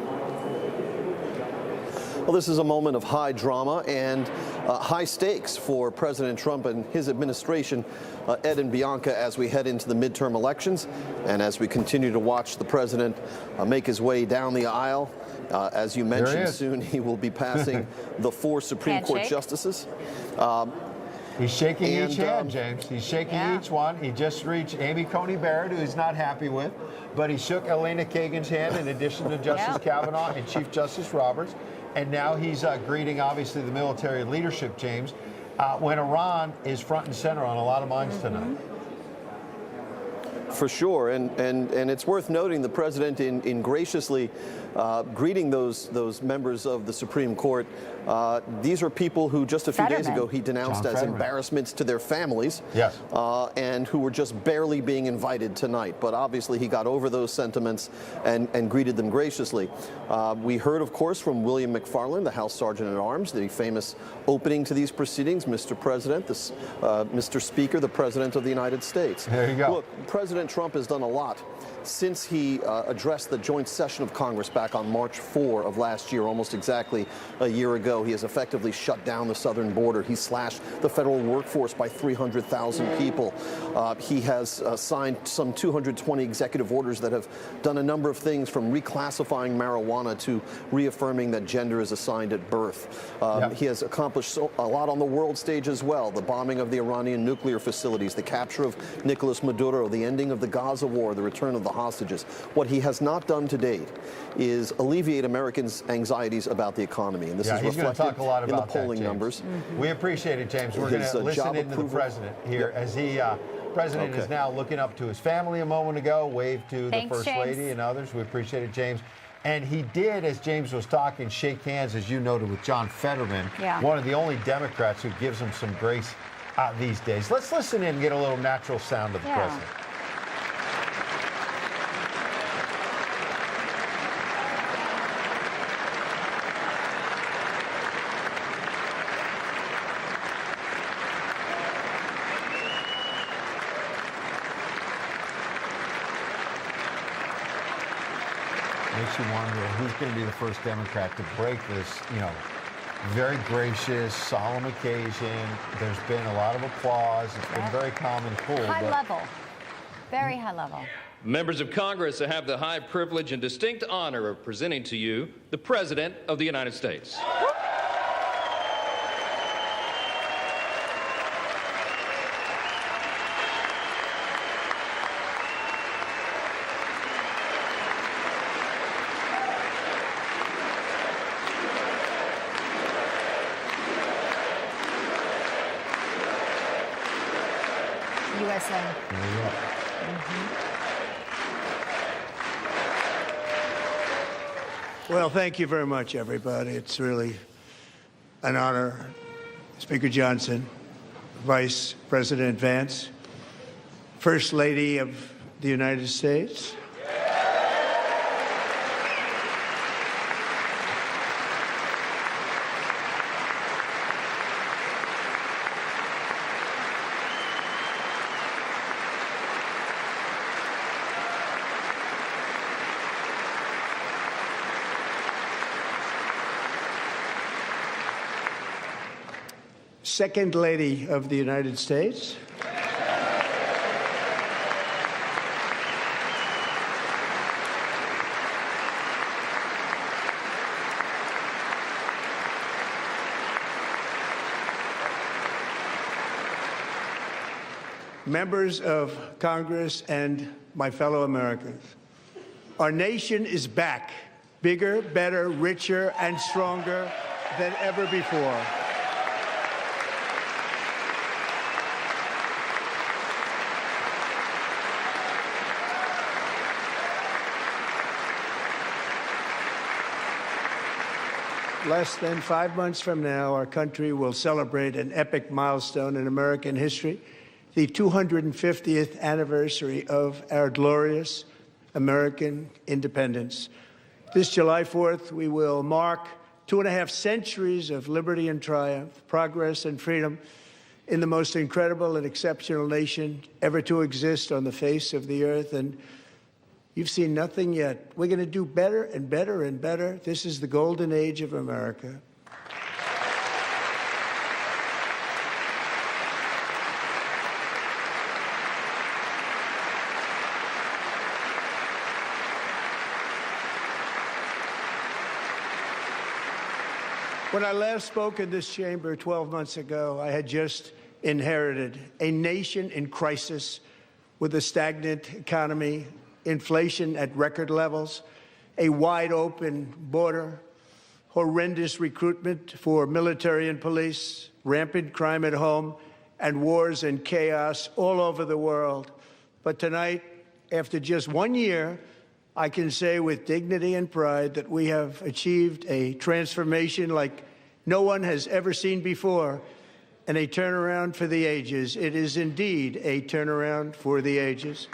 Well, this is a moment of high drama and high stakes for President Trump and his administration, Ed and Bianca, as we head into the midterm elections and as we continue to watch the president make his way down the aisle. As you mentioned, soon he will be passing the 4 Supreme Court justices. He's shaking each hand, James. He's shaking each one. He just reached Amy Coney Barrett, who he's not happy with, but he shook Elena Kagan's hand in addition to Justice Kavanaugh and Chief Justice Roberts. And now he's greeting, obviously, the military leadership, James, when Iran is front and center on a lot of minds tonight. For sure, and it's worth noting the president in graciously greeting those members of the Supreme Court. These are people who just a few days ago he denounced as embarrassments to their families, and who were just barely being invited tonight. But obviously he got over those sentiments and greeted them graciously. We heard, of course, from William McFarland, the House Sergeant at Arms, the famous opening to these proceedings. Mr. President, Mr. Speaker, the President of the United States. There you go. Look, President Trump has done a lot since he addressed the joint session of Congress back on March 4 of last year, almost exactly a year ago. He has effectively shut down the southern border. He slashed the federal workforce by 300,000 people. He has signed some 220 executive orders that have done a number of things, from reclassifying marijuana to reaffirming that gender is assigned at birth. He has accomplished a lot on the world stage as well. The bombing of the Iranian nuclear facilities, the capture of Nicolas Maduro, the ending of the Gaza war, the return of the hostages. What he has not done to date is alleviate Americans' anxieties about the economy. And this is reflected in the polling numbers. We appreciate it, James. We're going to listen into the president here as he, president is now looking up to his family a moment ago, waved to the First Lady and others. We appreciate it, James. And he did, as James was talking, shake hands, as you noted, with John Fetterman, one of the only Democrats who gives him some grace these days. Let's listen in and get a little natural sound of the president. Makes you wonder who's going to be the first Democrat to break this, very gracious, solemn occasion. There's been a lot of applause. It's been very calm and cool. High level. Very high level. Members of Congress, I have the high privilege and distinct honor of presenting to you the President of the United States. USA. Well, thank you very much, everybody. It's really an honor. Speaker Johnson, Vice President Vance, First Lady of the United States. Second Lady of the United States. Members of Congress and my fellow Americans, our nation is back, bigger, better, richer, and stronger than ever before. Less than 5 months from now, our country will celebrate an epic milestone in American history, the 250th anniversary of our glorious American independence. This July 4th, we will mark 2.5 centuries of liberty and triumph, progress and freedom, in the most incredible and exceptional nation ever to exist on the face of the earth. And you've seen nothing yet. We're going to do better and better and better. This is the golden age of America. When I last spoke in this chamber 12 months ago, I had just inherited a nation in crisis with a stagnant economy, inflation at record levels, a wide open border, horrendous recruitment for military and police, rampant crime at home, and wars and chaos all over the world. But tonight, after just 1 year, I can say with dignity and pride that we have achieved a transformation like no one has ever seen before, and a turnaround for the ages. It is indeed a turnaround for the ages.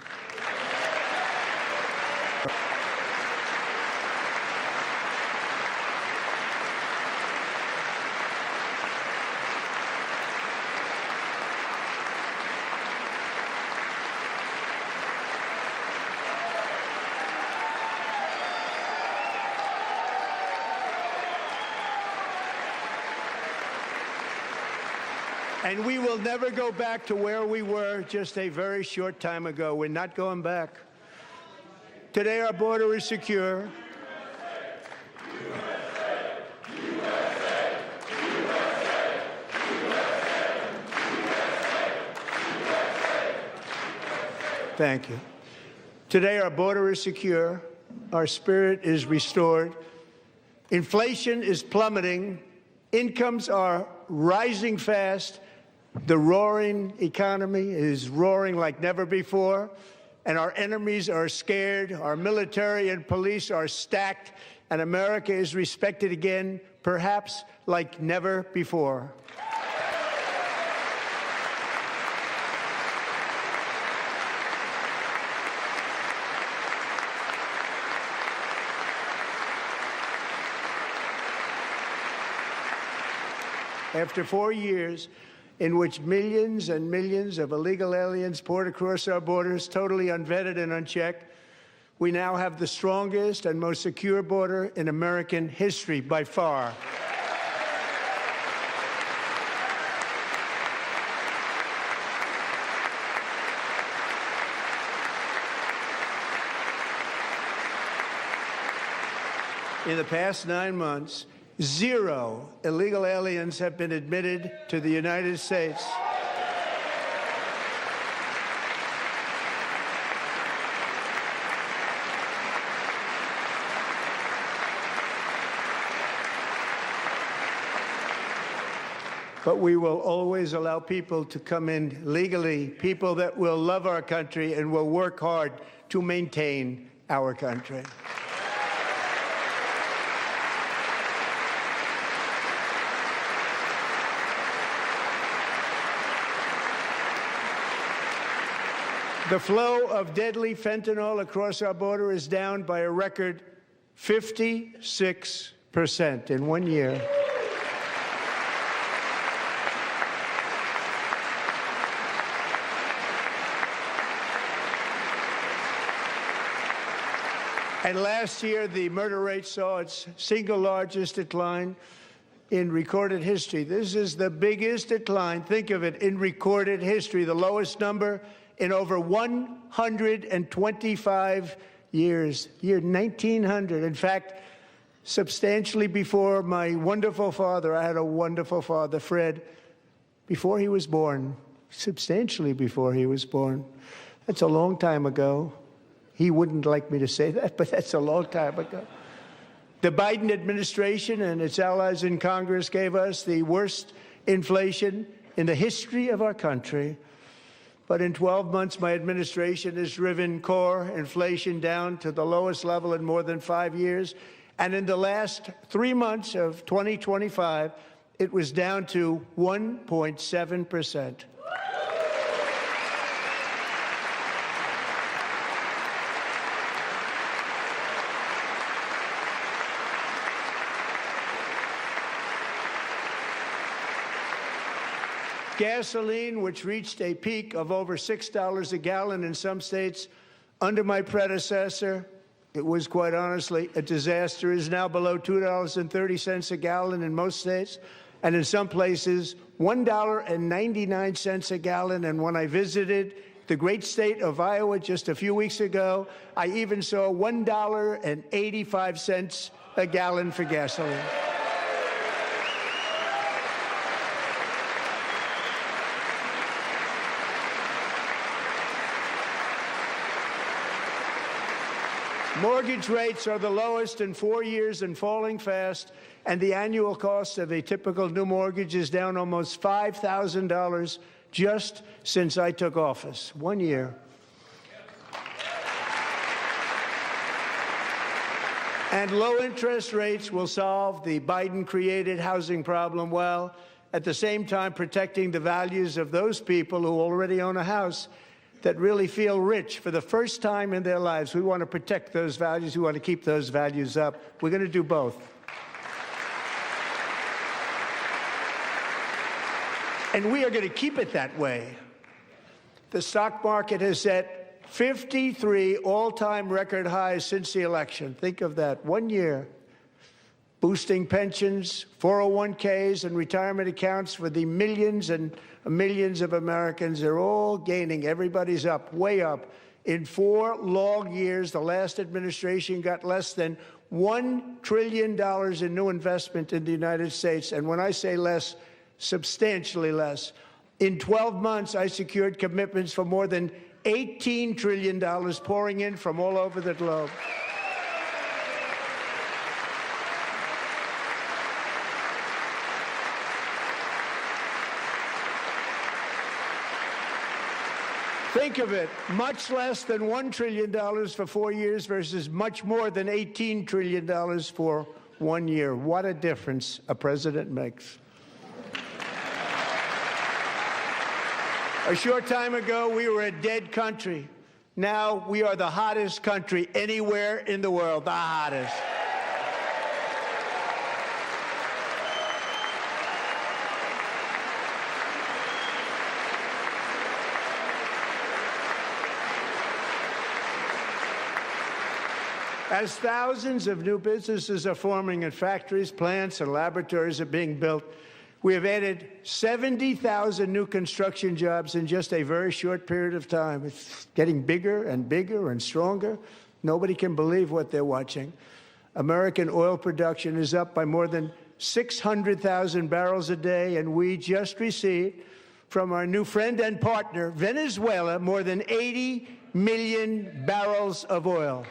And we will never go back to where we were just a very short time ago. We're not going back. Today, our border is secure. Thank you. Today, our border is secure. Our spirit is restored. Inflation is plummeting. Incomes are rising fast. The roaring economy is roaring like never before, and our enemies are scared. Our military and police are stacked, and America is respected again, perhaps like never before. After 4 years in which millions and millions of illegal aliens poured across our borders, totally unvetted and unchecked, we now have the strongest and most secure border in American history by far. In the past 9 months, 0 illegal aliens have been admitted to the United States. But we will always allow people to come in legally, people that will love our country and will work hard to maintain our country. The flow of deadly fentanyl across our border is down by a record 56% in 1 year. And last year, the murder rate saw its single largest decline in recorded history. This is the biggest decline, think of it, in recorded history, the lowest number in over 125 years, year 1900. In fact, substantially before my wonderful father, I had a wonderful father, Fred, before he was born, substantially before he was born. That's a long time ago. He wouldn't like me to say that, but that's a long time ago. The Biden administration and its allies in Congress gave us the worst inflation in the history of our country. But in 12 months, my administration has driven core inflation down to the lowest level in more than 5 years. And in the last 3 months of 2025, it was down to 1.7%. Gasoline, which reached a peak of over $6 a gallon in some states under my predecessor, it was quite honestly a disaster, is now below $2.30 a gallon in most states, and in some places, $1.99 a gallon. And when I visited the great state of Iowa just a few weeks ago, I even saw $1.85 a gallon for gasoline. Mortgage rates are the lowest in 4 years and falling fast, and the annual cost of a typical new mortgage is down almost $5,000 just since I took office. 1 year. And low interest rates will solve the Biden-created housing problem while at the same time protecting the values of those people who already own a house that really feel rich for the first time in their lives. We want to protect those values. We want to keep those values up. We're going to do both. And we are going to keep it that way. The stock market has set 53 all-time record highs since the election. Think of that, 1 year. Boosting pensions, 401ks, and retirement accounts for the millions and millions of Americans. They're all gaining. Everybody's up, way up. In 4 long years, the last administration got less than $1 trillion in new investment in the United States. And when I say less, substantially less. In 12 months, I secured commitments for more than $18 trillion pouring in from all over the globe. Think of it, much less than $1 trillion for 4 years versus much more than $18 trillion for 1 year. What a difference a president makes. A short time ago, we were a dead country. Now we are the hottest country anywhere in the world, the hottest. As thousands of new businesses are forming and factories, plants, and laboratories are being built, we have added 70,000 new construction jobs in just a very short period of time. It's getting bigger and bigger and stronger. Nobody can believe what they're watching. American oil production is up by more than 600,000 barrels a day, and we just received from our new friend and partner, Venezuela, more than 80 million barrels of oil.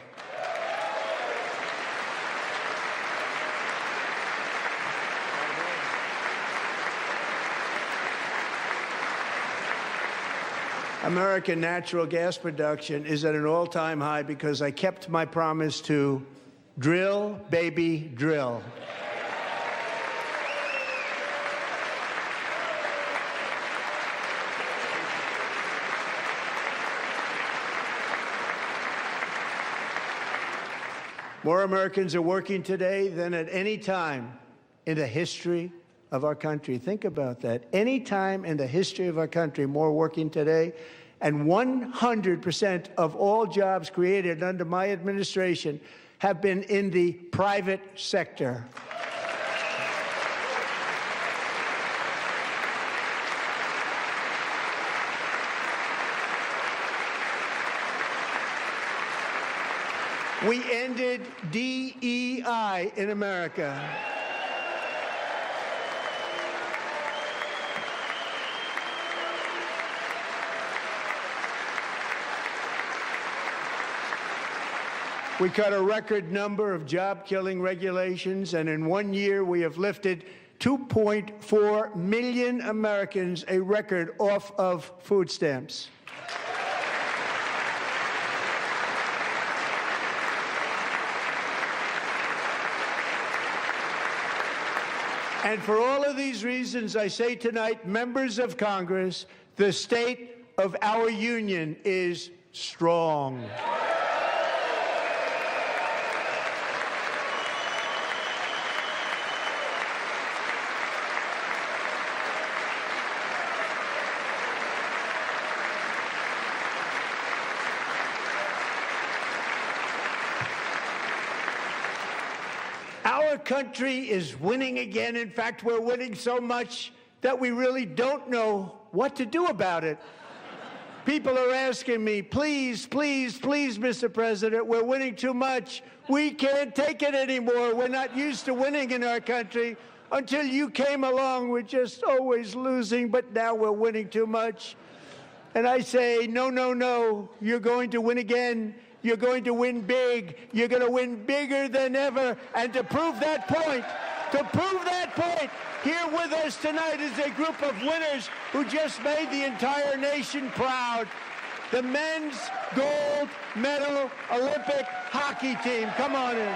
American natural gas production is at an all-time high because I kept my promise to drill, baby, drill. More Americans are working today than at any time in the history of our country. Think about that. Any time in the history of our country, more working today, and 100% of all jobs created under my administration have been in the private sector. We ended DEI in America. We cut a record number of job-killing regulations, and in 1 year we have lifted 2.4 million Americans, a record, off of food stamps. And for all of these reasons, I say tonight, members of Congress, the state of our union is strong. Our country is winning again. In fact, we're winning so much that we really don't know what to do about it. People are asking me, please, please, please, Mr. President, we're winning too much. We can't take it anymore. We're not used to winning in our country. Until you came along, we're just always losing, but now we're winning too much. And I say, no, no, no, you're going to win again. You're going to win big. You're going to win bigger than ever. And to prove that point, here with us tonight is a group of winners who just made the entire nation proud. The men's gold medal Olympic hockey team. Come on in.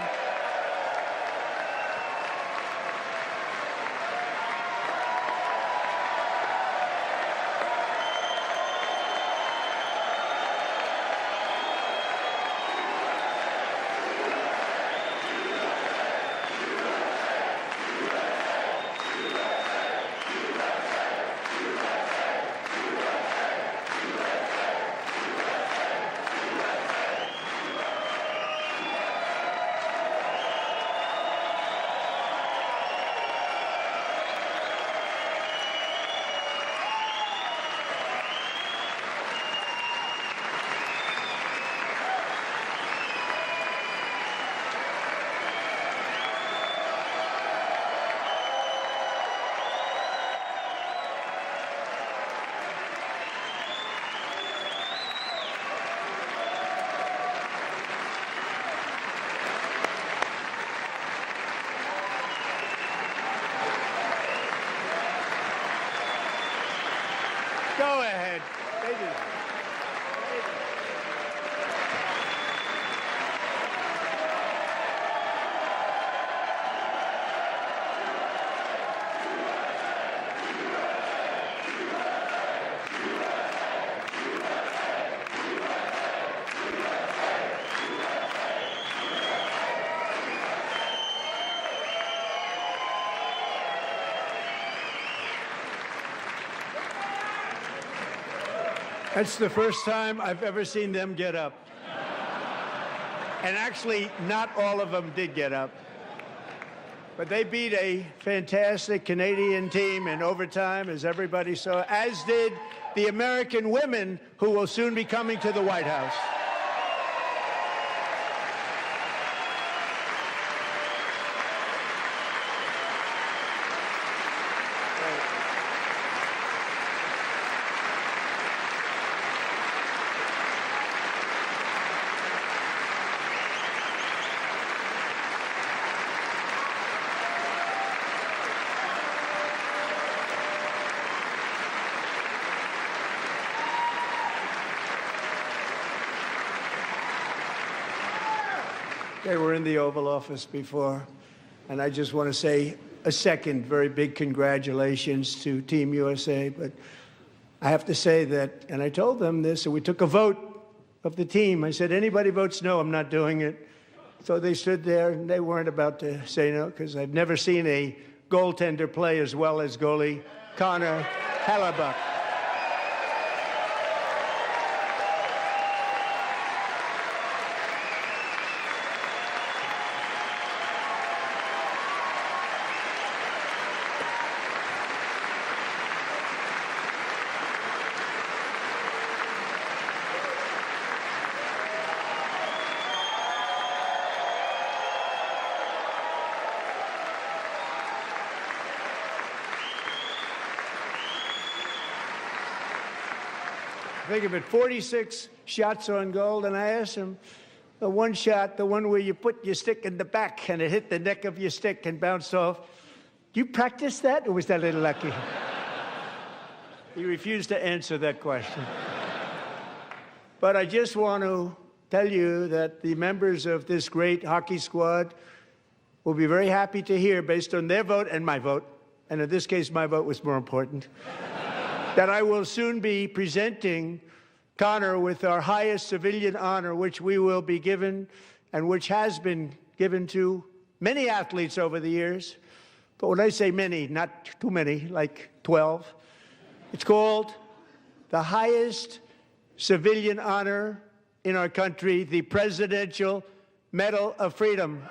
Go ahead. That's the first time I've ever seen them get up. And actually, not all of them did get up. But they beat a fantastic Canadian team in overtime, as everybody saw, as did the American women who will soon be coming to the White House. They were in the Oval Office before, and I just want to say a second very big congratulations to Team USA. But I have to say that, and I told them this, and we took a vote of the team. I said, anybody votes no, I'm not doing it. So they stood there, and they weren't about to say no, because I've never seen a goaltender play as well as goalie Connor Hellebuck. Think of it, 46 shots on goal, and I asked him, the one shot, the one where you put your stick in the back and it hit the neck of your stick and bounced off, do you practice that, or was that a little lucky? He refused to answer that question. But I just want to tell you that the members of this great hockey squad will be very happy to hear, based on their vote and my vote, and in this case my vote was more important, that I will soon be presenting Connor with our highest civilian honor, which we will be given and which has been given to many athletes over the years. But when I say many, not too many, like 12, it's called the highest civilian honor in our country, the Presidential Medal of Freedom.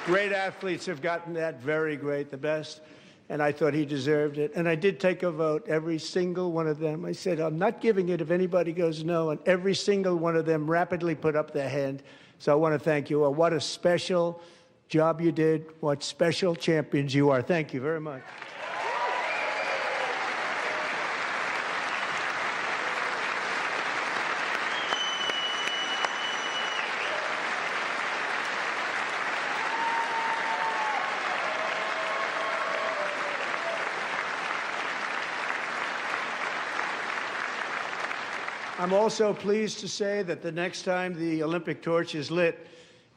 Great athletes have gotten that, very great, the best. And I thought he deserved it. And I did take a vote, every single one of them. I said, I'm not giving it if anybody goes no. And every single one of them rapidly put up their hand. So I want to thank you. What a special job you did. What special champions you are. Thank you very much. I'm also pleased to say that the next time the Olympic torch is lit,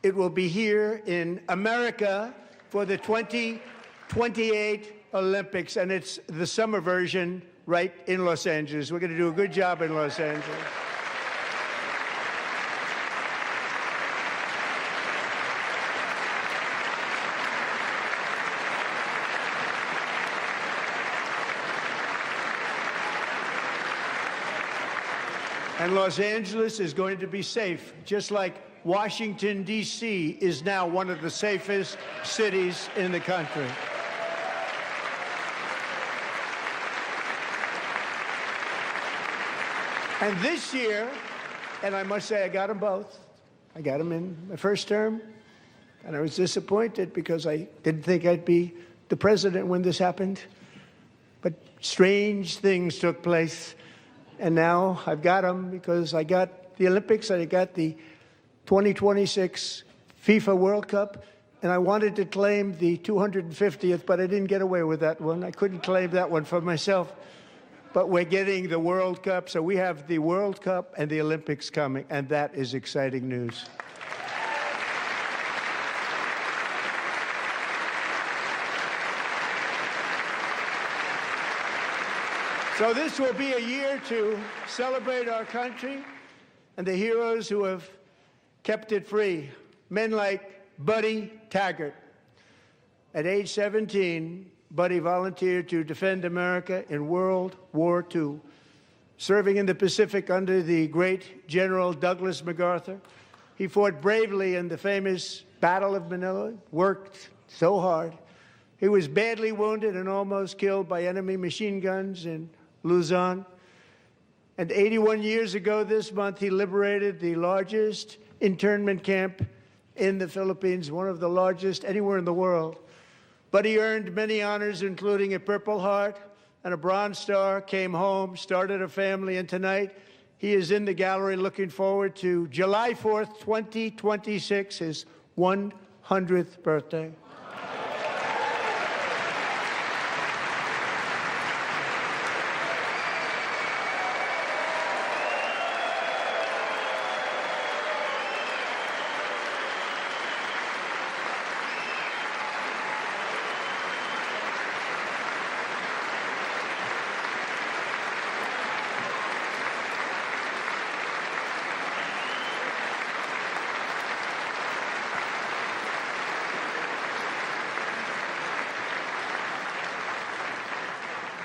it will be here in America for the 2028 Olympics, and it's the summer version right in Los Angeles. We're going to do a good job in Los Angeles. And Los Angeles is going to be safe, just like Washington, D.C. is now one of the safest cities in the country. And this year, and I must say I got them both. I got them in my first term, and I was disappointed because I didn't think I'd be the president when this happened. But strange things took place. And now I've got them because I got the Olympics, I got the 2026 FIFA World Cup, and I wanted to claim the 250th, but I didn't get away with that one. I couldn't claim that one for myself. But we're getting the World Cup, so we have the World Cup and the Olympics coming, and that is exciting news. So this will be a year to celebrate our country and the heroes who have kept it free. Men like Buddy Taggart. At age 17, Buddy volunteered to defend America in World War II, serving in the Pacific under the great General Douglas MacArthur. He fought bravely in the famous Battle of Manila, worked so hard. He was badly wounded and almost killed by enemy machine guns in Luzon. And 81 years ago this month, he liberated the largest internment camp in the Philippines, one of the largest anywhere in the world. But he earned many honors, including a Purple Heart and a Bronze Star, came home, started a family, and tonight he is in the gallery looking forward to July 4th, 2026, his 100th birthday.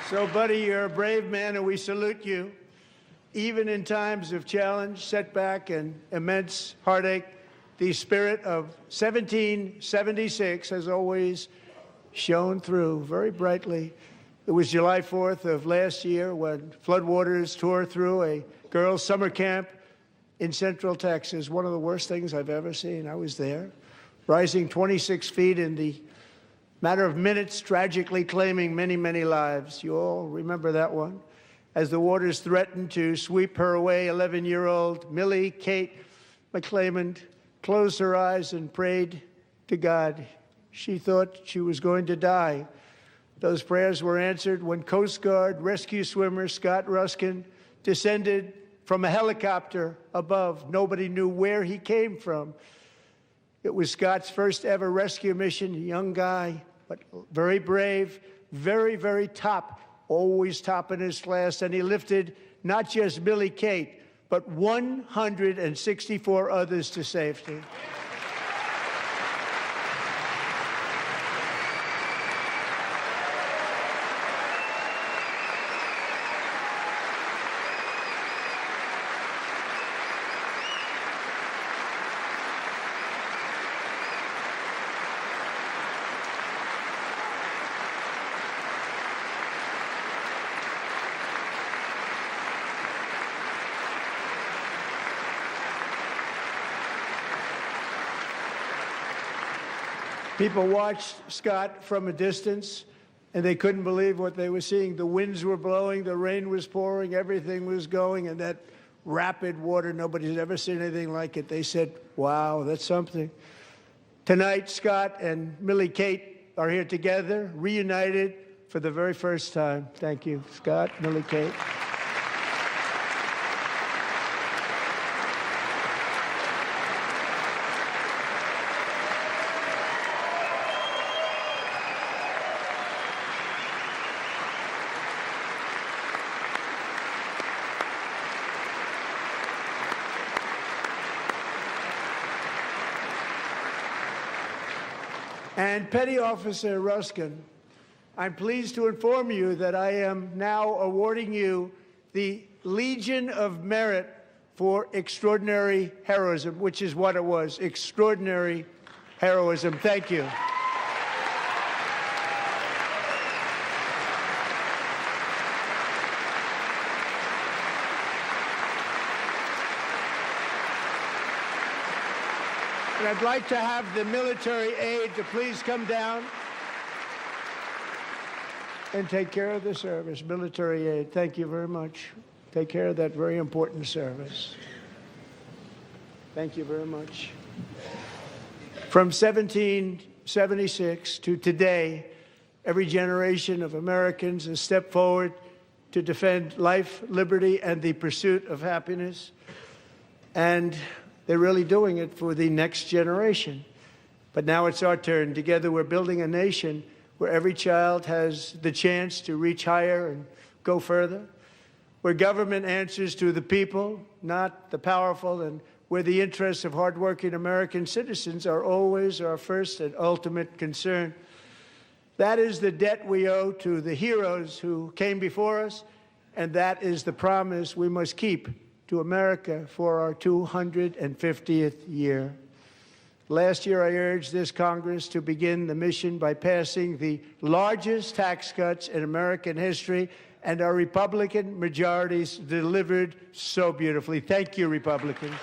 So, Buddy, you're a brave man, and we salute you. Even in times of challenge, setback, and immense heartache, the spirit of 1776 has always shone through very brightly. It was July 4th of last year when floodwaters tore through a girls' summer camp in Central Texas, one of the worst things I've ever seen. I was there, rising 26 feet in the matter of minutes, tragically claiming many, many lives. You all remember that one. As the waters threatened to sweep her away, 11-year-old Millie Kate McClelland closed her eyes and prayed to God. She thought she was going to die. Those prayers were answered when Coast Guard rescue swimmer Scott Ruskin descended from a helicopter above. Nobody knew where he came from. It was Scott's first ever rescue mission, a young guy, but very brave, very, very top, always top in his class. And he lifted not just Millie Kate, but 164 others to safety. People watched Scott from a distance, and they couldn't believe what they were seeing. The winds were blowing, the rain was pouring, everything was going, and that rapid water, nobody's ever seen anything like it. They said, wow, that's something. Tonight, Scott and Millie Kate are here together, reunited for the very first time. Thank you, Scott, Millie Kate. And Petty Officer Ruskin, I'm pleased to inform you that I am now awarding you the Legion of Merit for extraordinary heroism, which is what it was, extraordinary heroism. Thank you. And I'd like to have the military aide to please come down and take care of the service. Military aide, thank you very much. Take care of that very important service. Thank you very much. From 1776 to today, every generation of Americans has stepped forward to defend life, liberty, and the pursuit of happiness. And they're really doing it for the next generation. But now it's our turn. Together we're building a nation where every child has the chance to reach higher and go further, where government answers to the people, not the powerful, and where the interests of hardworking American citizens are always our first and ultimate concern. That is the debt we owe to the heroes who came before us, and that is the promise we must keep to America for our 250th year. Last year, I urged this Congress to begin the mission by passing the largest tax cuts in American history, and our Republican majorities delivered so beautifully. Thank you, Republicans.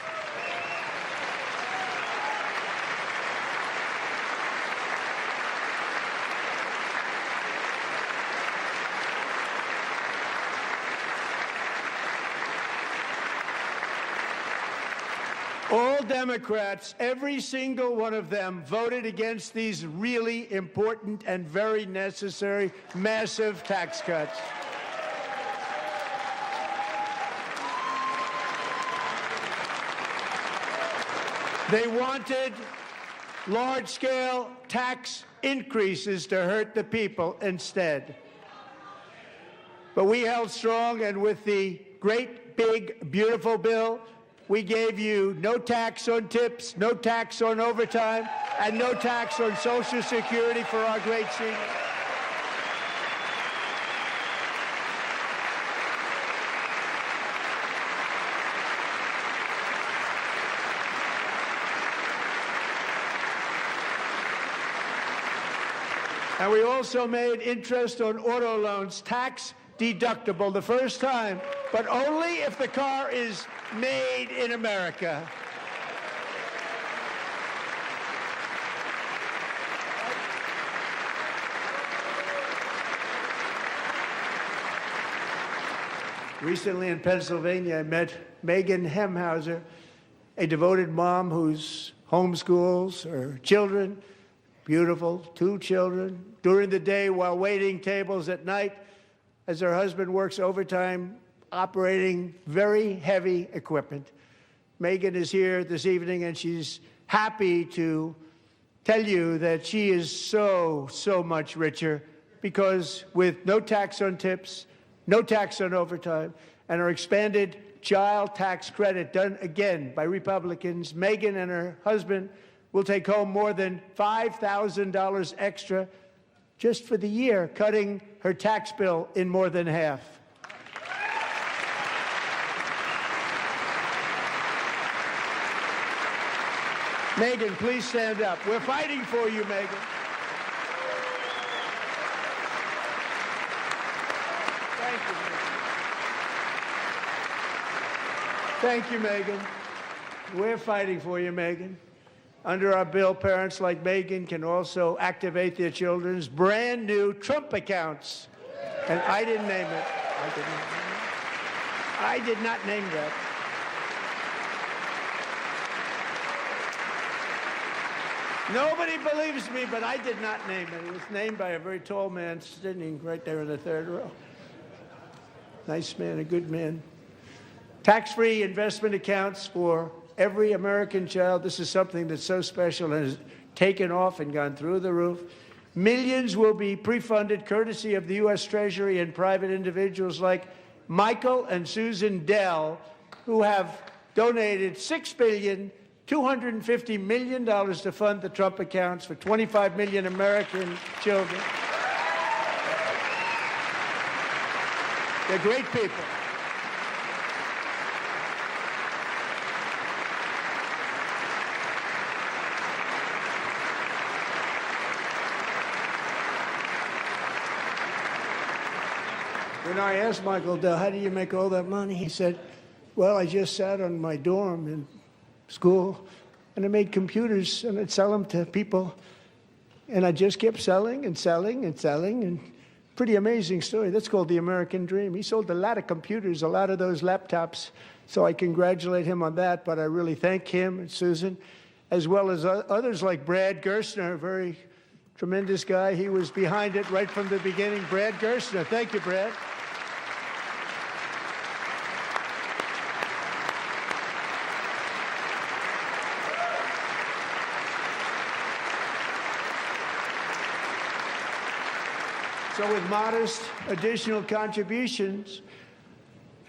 All Democrats, every single one of them, voted against these really important and very necessary massive tax cuts. They wanted large-scale tax increases to hurt the people instead. But we held strong, and with the great, big, beautiful bill, we gave you no tax on tips, no tax on overtime, and no tax on Social Security for our great seniors. And we also made interest on auto loans tax deductible the first time, but only if the car is made in America. Recently in Pennsylvania, I met Megan Hemhauser, a devoted mom who's homeschools her children, beautiful, 2 children, during the day while waiting tables at night as her husband works overtime operating very heavy equipment. Megan is here this evening, and she's happy to tell you that she is so much richer because with no tax on tips, no tax on overtime, and our expanded child tax credit done again by Republicans, Megan and her husband will take home more than $5,000 extra just for the year, cutting her tax bill in more than half. Megan, please stand up. We're fighting for you, Megan. Thank you, Megan. Thank you, Megan. We're fighting for you, Megan. Under our bill, parents like Megan can also activate their children's brand new Trump accounts. And I didn't name it. I did not name that. Nobody believes me, but I did not name it. It was named by a very tall man sitting right there in the third row. Nice man, a good man. Tax-free investment accounts for every American child. This is something that's so special and has taken off and gone through the roof. Millions will be pre-funded courtesy of the U.S. Treasury and private individuals like Michael and Susan Dell, who have donated $6.25 billion to fund the Trump accounts for 25 million American children. They're great people. When I asked Michael Dell, how do you make all that money? He said, well, I just sat on my dorm in school, and I made computers, and I'd sell them to people. And I just kept selling and selling and selling, and pretty amazing story. That's called the American dream. He sold a lot of computers, a lot of those laptops, so I congratulate him on that, but I really thank him and Susan, as well as others like Brad Gerstner, a very tremendous guy. He was behind it right from the beginning. Brad Gerstner. Thank you, Brad. So with modest additional contributions,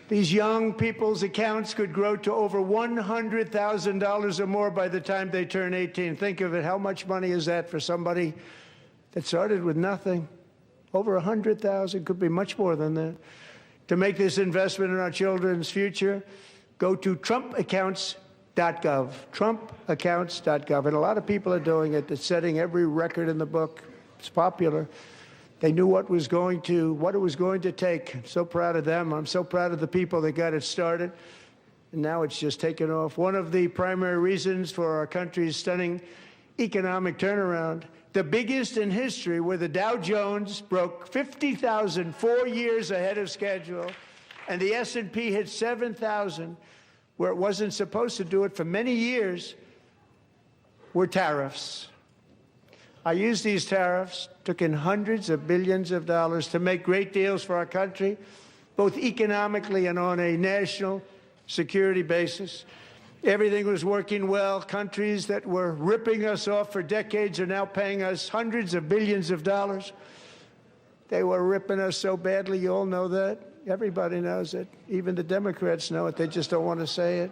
these young people's accounts could grow to over $100,000 or more by the time they turn 18. Think of it, how much money is that for somebody that started with nothing? Over 100,000, could be much more than that. To make this investment in our children's future, go to trumpaccounts.gov, trumpaccounts.gov. And a lot of people are doing it. It's setting every record in the book. It's popular. They knew what it was going to take. I'm so proud of them. I'm so proud of the people that got it started. And now it's just taken off. One of the primary reasons for our country's stunning economic turnaround, the biggest in history, where the Dow Jones broke 50,000 4 years ahead of schedule, and the S&P hit 7,000, where it wasn't supposed to do it for many years, were tariffs. I used these tariffs, took in hundreds of billions of dollars to make great deals for our country, both economically and on a national security basis. Everything was working well. Countries that were ripping us off for decades are now paying us hundreds of billions of dollars. They were ripping us so badly, you all know that. Everybody knows it. Even the Democrats know it. They just don't want to say it.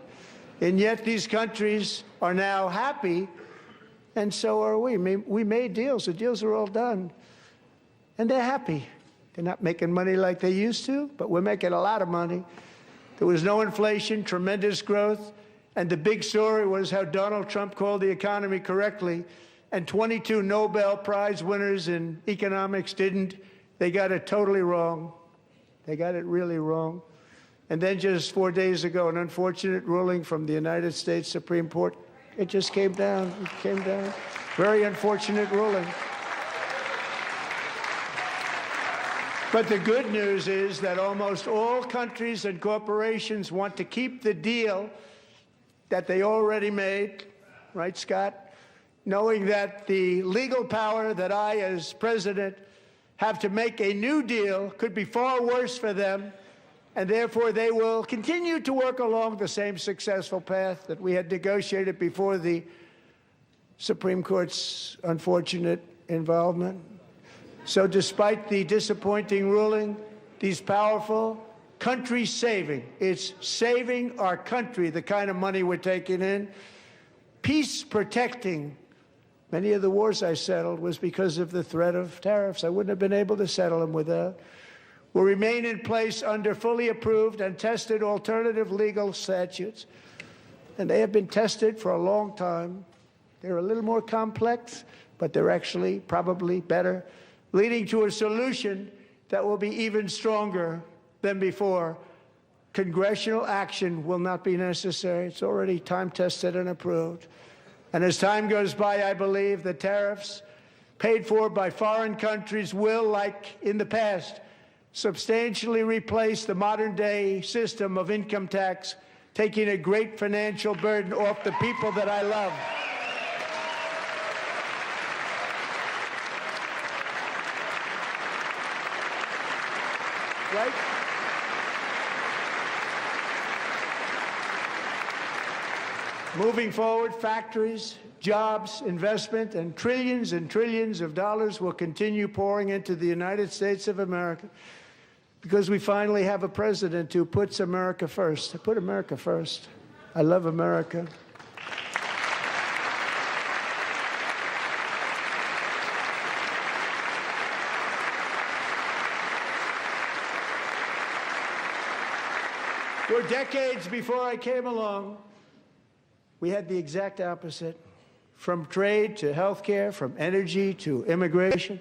And yet these countries are now happy, and so are we. We made deals. The deals are all done. And they're happy. They're not making money like they used to, but we're making a lot of money. There was no inflation, tremendous growth, and the big story was how Donald Trump called the economy correctly, and 22 Nobel Prize winners in economics didn't. They got it totally wrong. They got it really wrong. And then just 4 days ago, an unfortunate ruling from the United States Supreme Court. It just came down. It came down. Very unfortunate ruling. But the good news is that almost all countries and corporations want to keep the deal that they already made, right, Scott? Knowing that the legal power that I, as president, have to make a new deal could be far worse for them, and therefore they will continue to work along the same successful path that we had negotiated before the Supreme Court's unfortunate involvement. So despite the disappointing ruling, these powerful, country-saving, it's saving our country, the kind of money we're taking in, peace-protecting. Many of the wars I settled was because of the threat of tariffs. I wouldn't have been able to settle them without. Will remain in place under fully approved and tested alternative legal statutes. And they have been tested for a long time. They're a little more complex, but they're actually probably better, leading to a solution that will be even stronger than before. Congressional action will not be necessary. It's already time-tested and approved. And as time goes by, I believe the tariffs paid for by foreign countries will, like in the past, substantially replace the modern-day system of income tax, taking a great financial burden off the people that I love. Right? Moving forward, factories, jobs, investment, and trillions of dollars will continue pouring into the United States of America because we finally have a president who puts America first. I put America first. I love America. For decades before I came along, we had the exact opposite. From trade to healthcare, from energy to immigration,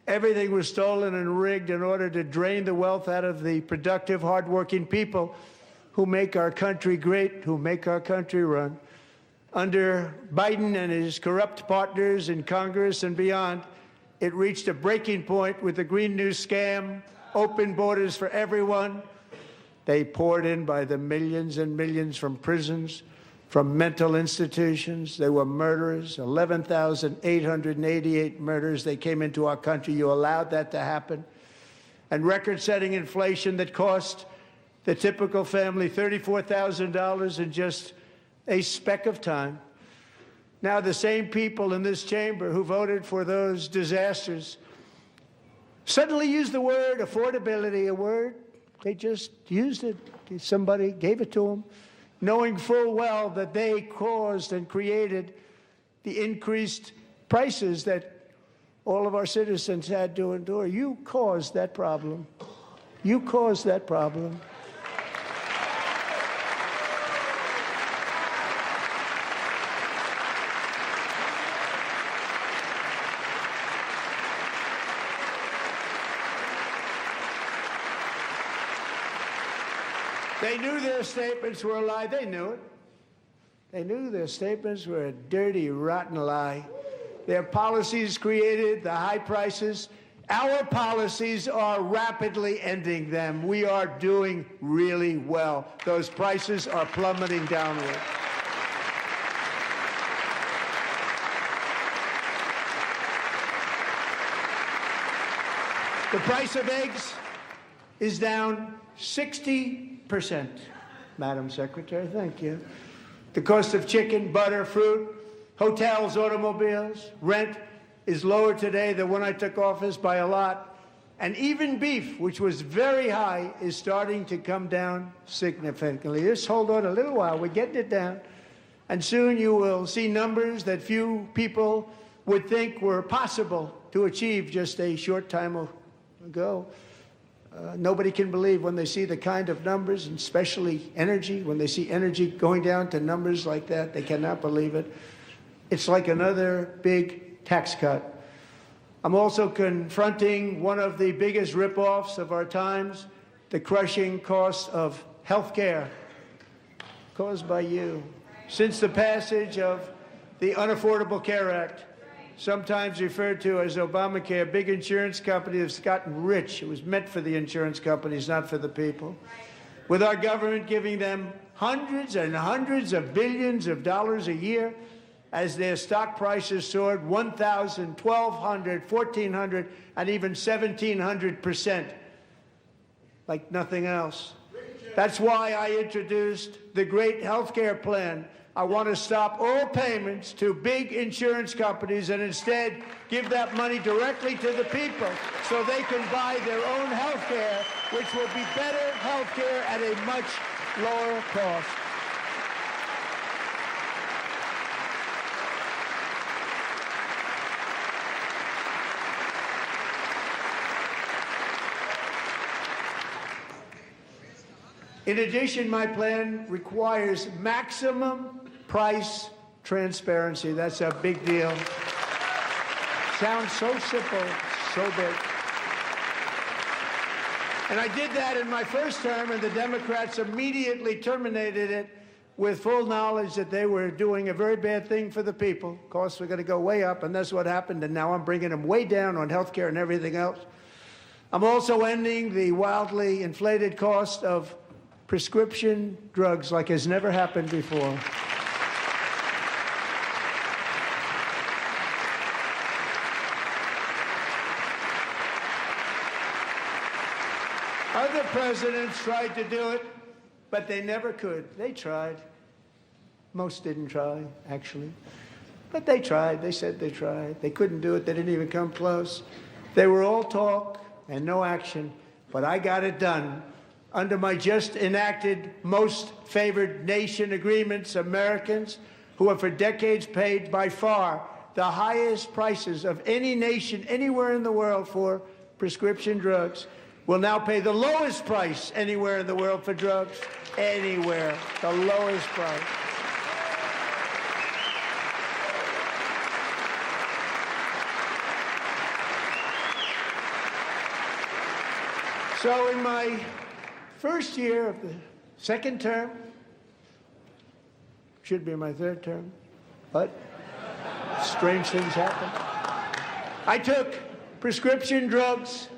everything was stolen and rigged in order to drain the wealth out of the productive, hardworking people who make our country great, who make our country run. Under Biden and his corrupt partners in Congress and beyond, it reached a breaking point with the Green New scam, open borders for everyone. They poured in by the millions and millions from prisons, from mental institutions. They were murderers, 11,888 murders. They came into our country. You allowed that to happen. And record-setting inflation that cost the typical family $34,000 in just a speck of time. Now the same people in this chamber who voted for those disasters suddenly use the word affordability, a word. They just used it. Somebody gave it to them, knowing full well that they caused and created the increased prices that all of our citizens had to endure. You caused that problem. You caused that problem. They knew their statements were a lie. They knew it. They knew their statements were a dirty, rotten lie. Their policies created the high prices. Our policies are rapidly ending them. We are doing really well. Those prices are plummeting downward. The price of eggs is down 60%, Madam Secretary, thank you. The cost of chicken, butter, fruit, hotels, automobiles, rent is lower today than when I took office by a lot. And even beef, which was very high, is starting to come down significantly. Just hold on a little while, we're getting it down. And soon you will see numbers that few people would think were possible to achieve just a short time ago. Nobody can believe when they see the kind of numbers, and especially energy, when they see energy going down to numbers like that, they cannot believe it. It's like another big tax cut. I'm also confronting one of the biggest ripoffs of our times, the crushing cost of health care caused by you. Since the passage of the Unaffordable Care Act, sometimes referred to as Obamacare, big insurance company has gotten rich. It was meant for the insurance companies, not for the people. With our government giving them hundreds and hundreds of billions of dollars a year as their stock prices soared 1,000, 1,200, 1,400, and even 1,700%, like nothing else. That's why I introduced the great health care plan. I want to stop all payments to big insurance companies and instead give that money directly to the people so they can buy their own health care, which will be better health care at a much lower cost. In addition, my plan requires maximum price transparency. That's a big deal. Sounds so simple, so big. And I did that in my first term, and the Democrats immediately terminated it with full knowledge that they were doing a very bad thing for the people. Costs were going to go way up, and that's what happened, and now I'm bringing them way down on health care and everything else. I'm also ending the wildly inflated cost of prescription drugs like has never happened before. Other presidents tried to do it, but they never could. They tried. Most didn't try, actually. But they tried. They said they tried. They couldn't do it. They didn't even come close. They were all talk and no action. But I got it done. Under my just enacted most favored nation agreements, Americans who have for decades paid by far the highest prices of any nation anywhere in the world for prescription drugs will now pay the lowest price anywhere in the world for drugs. Anywhere. The lowest price. So in my first year of the second term, should be my third term, but strange things happen. I took prescription drugs,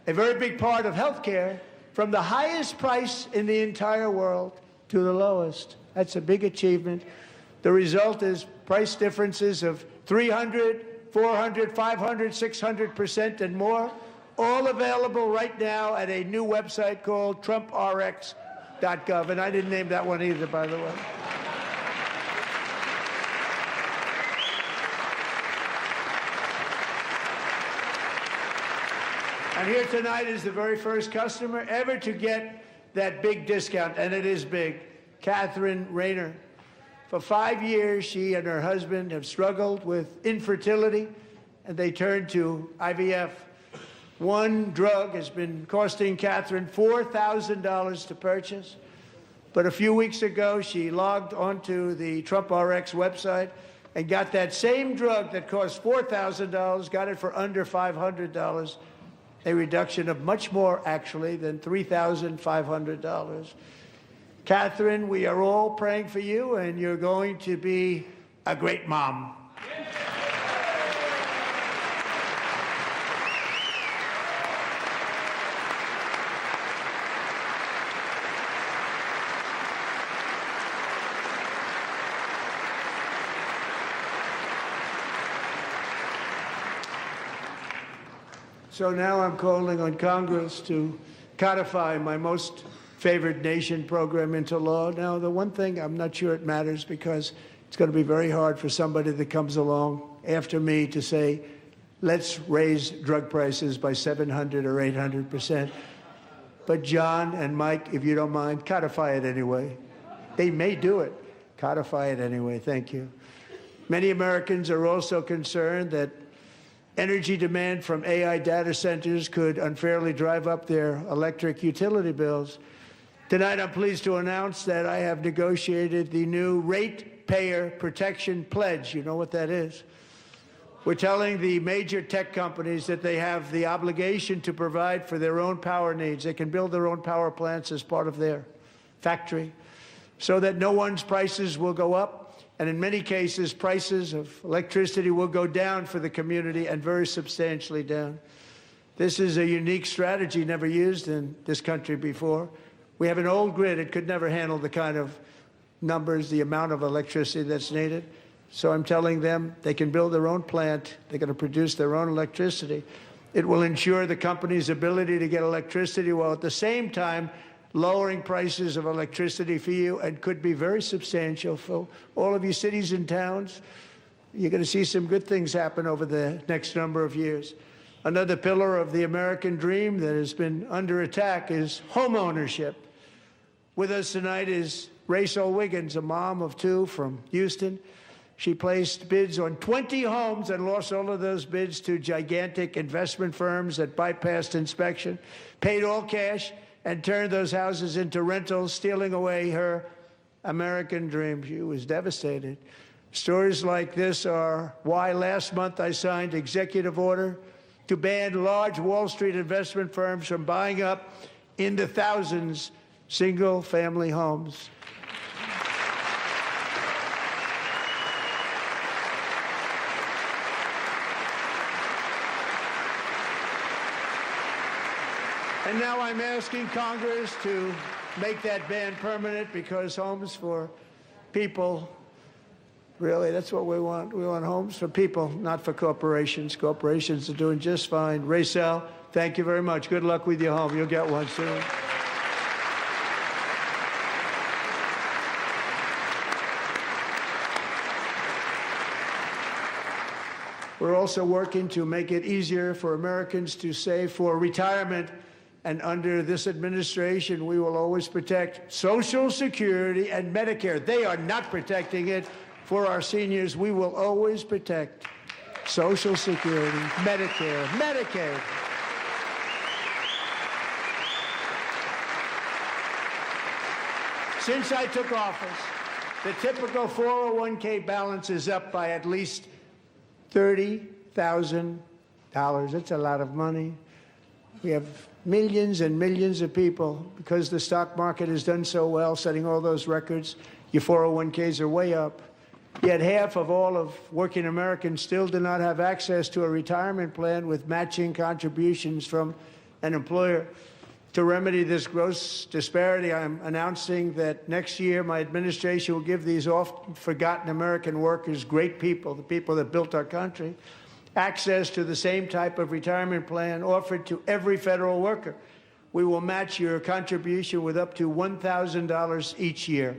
a very big part of health care, from the highest price in the entire world to the lowest. That's a big achievement. The result is price differences of 300, 400, 500, 600% and more, all available right now at a new website called TrumpRx.gov. And I didn't name that one either, by the way. And here tonight is the very first customer ever to get that big discount, and it is big, Catherine Rayner. For 5 years, she and her husband have struggled with infertility, and they turned to IVF. One drug has been costing Catherine $4,000 to purchase, but a few weeks ago, she logged onto the TrumpRx website and got that same drug that cost $4,000, got it for under $500. A reduction of much more, actually, than $3,500. Catherine, we are all praying for you, and you're going to be a great mom. So now I'm calling on Congress to codify my most favored nation program into law. Now, the one thing, I'm not sure it matters because it's going to be very hard for somebody that comes along after me to say, let's raise drug prices by 700 or 800%. But John and Mike, if you don't mind, codify it anyway. They may do it. Codify it anyway. Thank you. Many Americans are also concerned that energy demand from AI data centers could unfairly drive up their electric utility bills. Tonight, I'm pleased to announce that I have negotiated the new Ratepayer Protection Pledge. You know what that is? We're telling the major tech companies that they have the obligation to provide for their own power needs. They can build their own power plants as part of their factory so that no one's prices will go up. And in many cases, prices of electricity will go down for the community and very substantially down. This is a unique strategy never used in this country before. We have an old grid. It could never handle the kind of numbers, the amount of electricity that's needed. So I'm telling them they can build their own plant. They're going to produce their own electricity. It will ensure the company's ability to get electricity while at the same time lowering prices of electricity for you, and could be very substantial for all of you cities and towns. You're going to see some good things happen over the next number of years. Another pillar of the American dream that has been under attack is home ownership. With us tonight is Rachel Wiggins, a mom of two from Houston. She placed bids on 20 homes and lost all of those bids to gigantic investment firms that bypassed inspection, paid all cash, and turned those houses into rentals, stealing away her American dream. She was devastated. Stories like this are why last month I signed executive order to ban large Wall Street investment firms from buying up in the thousands single-family homes. And now I'm asking Congress to make that ban permanent, because homes for people, really, that's what we want. We want homes for people, not for corporations. Corporations are doing just fine. Raysel, thank you very much. Good luck with your home. You'll get one soon. We're also working to make it easier for Americans to save for retirement. And under this administration, we will always protect Social Security and Medicare. They are not protecting it for our seniors. We will always protect Social Security, Medicare, Medicaid. Since I took office, the typical 401k balance is up by at least $30,000. That's a lot of money. We have millions and millions of people, because the stock market has done so well, setting all those records. Your 401ks are way up. Yet half of all of working Americans still do not have access to a retirement plan with matching contributions from an employer. To remedy this gross disparity, I'm announcing that next year my administration will give these oft-forgotten American workers, great people, the people that built our country, access to the same type of retirement plan offered to every federal worker. We will match your contribution with up to $1,000 each year.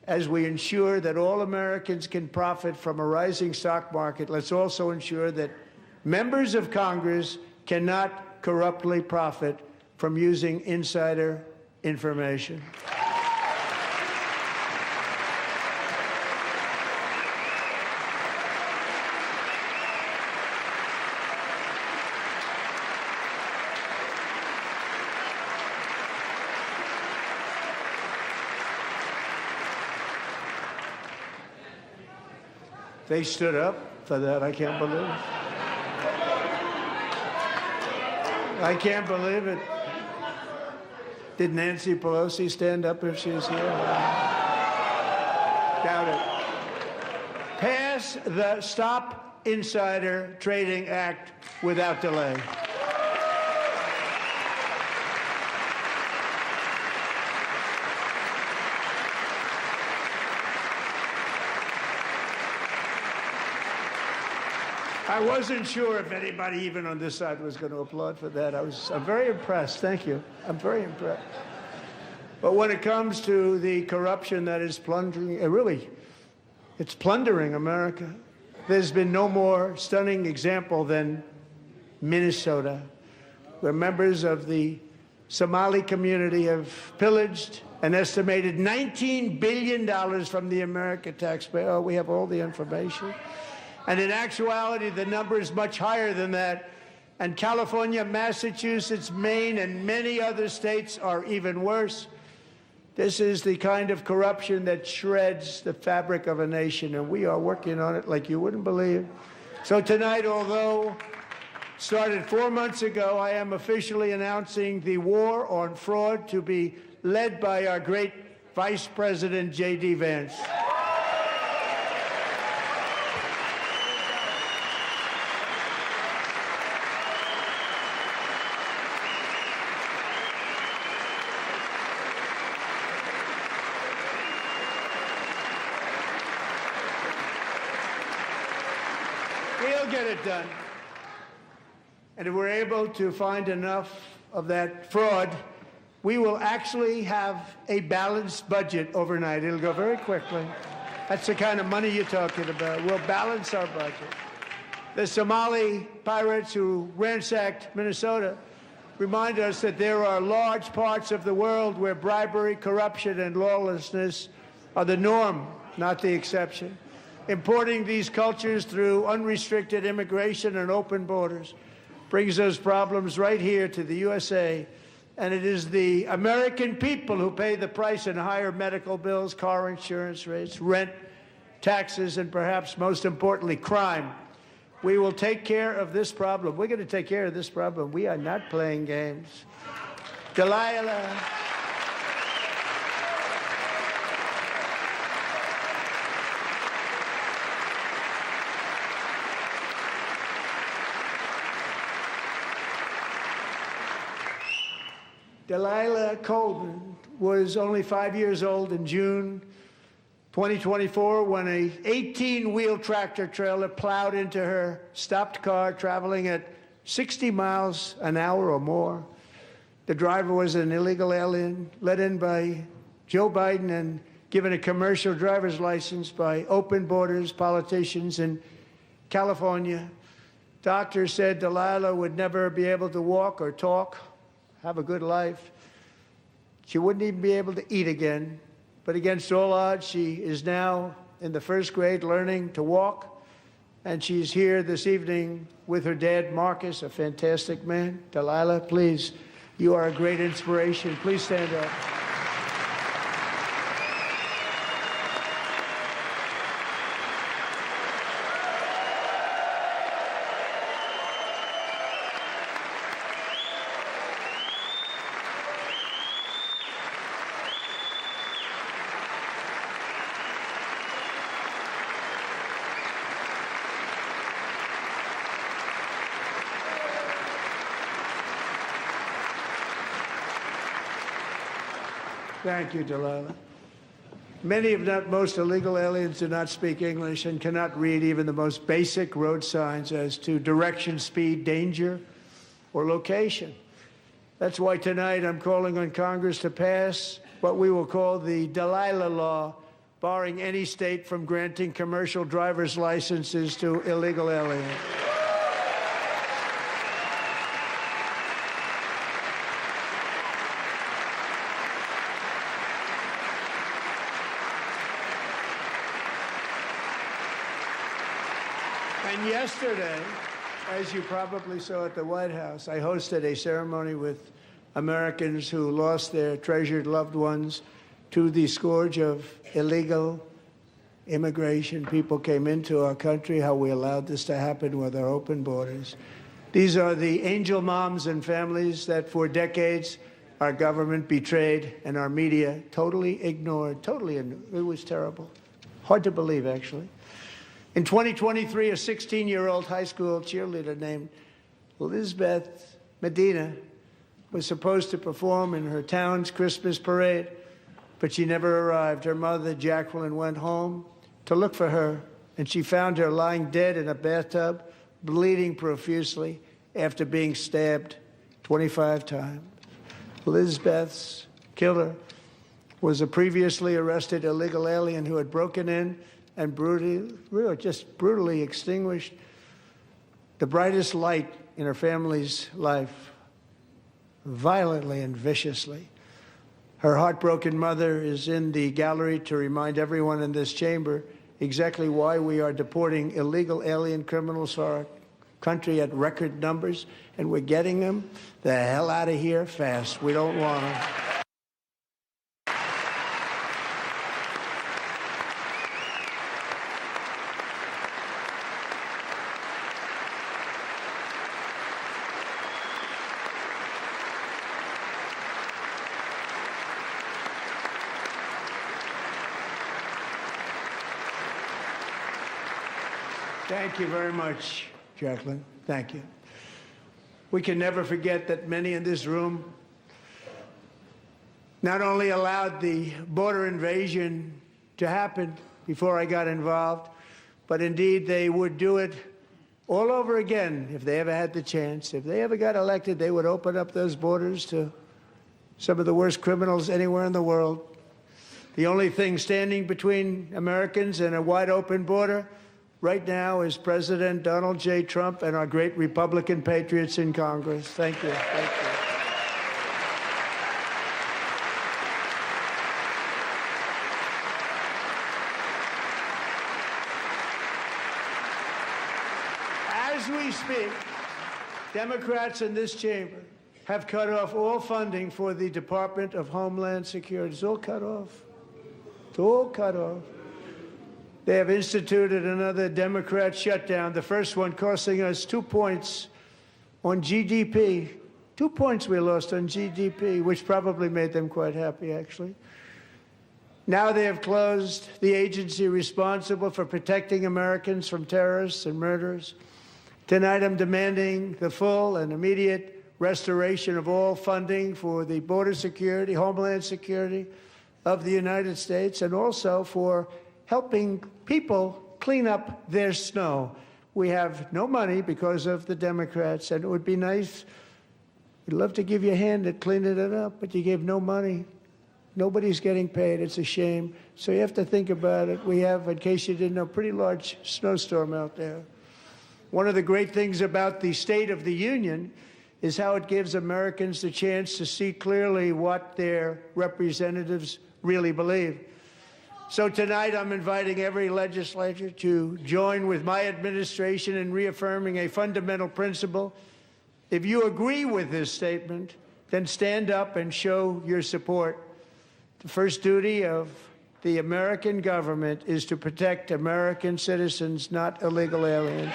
As we ensure that all Americans can profit from a rising stock market, let's also ensure that members of Congress cannot corruptly profit from using insider information. They stood up for that. I can't believe it. I can't believe it. Did Nancy Pelosi stand up if she was here? Doubt it. Pass the Stop Insider Trading Act without delay. I wasn't sure if anybody, even on this side, was going to applaud for that. I'm very impressed. Thank you. I'm very impressed. But when it comes to the corruption that is plundering, it's plundering America. There's been no more stunning example than Minnesota, where members of the Somali community have pillaged an estimated $19 billion from the American taxpayer. Oh, we have all the information. And in actuality, the number is much higher than that. And California, Massachusetts, Maine, and many other states are even worse. This is the kind of corruption that shreds the fabric of a nation, and we are working on it like you wouldn't believe. So tonight, although started 4 months ago, I am officially announcing the war on fraud to be led by our great Vice President, J.D. Vance. Get it done. And if we're able to find enough of that fraud, we will actually have a balanced budget overnight. It'll go very quickly. That's the kind of money you're talking about. We'll balance our budget. The Somali pirates who ransacked Minnesota remind us that there are large parts of the world where bribery, corruption, and lawlessness are the norm, not the exception. Importing these cultures through unrestricted immigration and open borders brings those problems right here to the USA. And it is the American people who pay the price in higher medical bills, car insurance rates, rent, taxes, and perhaps most importantly, crime. We will take care of this problem. We're going to take care of this problem. We are not playing games. Delilah. Delilah Coleman was only 5 years old in June 2024 when a 18-wheel tractor trailer plowed into her stopped car traveling at 60 miles an hour or more. The driver was an illegal alien let in by Joe Biden and given a commercial driver's license by open borders politicians in California. Doctors said Delilah would never be able to walk or talk, have a good life. She wouldn't even be able to eat again. But against all odds, she is now in the first grade learning to walk. And she's here this evening with her dad, Marcus, a fantastic man. Delilah, please, you are a great inspiration. Please stand up. Thank you, Delilah. Many, if not most, illegal aliens do not speak English and cannot read even the most basic road signs as to direction, speed, danger, or location. That's why tonight I'm calling on Congress to pass what we will call the Delilah Law, barring any state from granting commercial driver's licenses to illegal aliens. And yesterday, as you probably saw at the White House, I hosted a ceremony with Americans who lost their treasured loved ones to the scourge of illegal immigration. People came into our country, how we allowed this to happen with our open borders. These are the angel moms and families that for decades our government betrayed and our media totally ignored. It was terrible. Hard to believe, actually. In 2023, a 16-year-old high school cheerleader named Elizabeth Medina was supposed to perform in her town's Christmas parade, but she never arrived. Her mother, Jacqueline, went home to look for her, and she found her lying dead in a bathtub, bleeding profusely after being stabbed 25 times. Elizabeth's killer was a previously arrested illegal alien who had broken in and brutally extinguished the brightest light in her family's life, violently and viciously. Her heartbroken mother is in the gallery to remind everyone in this chamber exactly why we are deporting illegal alien criminals to our country at record numbers, and we're getting them the hell out of here fast. We don't want them. Thank you very much, Jacqueline. Thank you. We can never forget that many in this room not only allowed the border invasion to happen before I got involved, but indeed they would do it all over again if they ever had the chance. If they ever got elected, they would open up those borders to some of the worst criminals anywhere in the world. The only thing standing between Americans and a wide open border right now is President Donald J. Trump and our great Republican patriots in Congress. Thank you. Thank you. As we speak, Democrats in this chamber have cut off all funding for the Department of Homeland Security. It's all cut off. It's all cut off. They have instituted another Democrat shutdown, the first one costing us 2 points on GDP. 2 points we lost on GDP, which probably made them quite happy, actually. Now they have closed the agency responsible for protecting Americans from terrorists and murderers. Tonight I'm demanding the full and immediate restoration of all funding for the border security, homeland security of the United States, and also for helping people clean up their snow. We have no money because of the Democrats, and it would be nice. We'd love to give you a hand at cleaning it up, but you gave no money. Nobody's getting paid. It's a shame. So you have to think about it. We have, in case you didn't know, a pretty large snowstorm out there. One of the great things about the State of the Union is how it gives Americans the chance to see clearly what their representatives really believe. So tonight I'm inviting every legislator to join with my administration in reaffirming a fundamental principle. If you agree with this statement, then stand up and show your support. The first duty of the American government is to protect American citizens, not illegal aliens.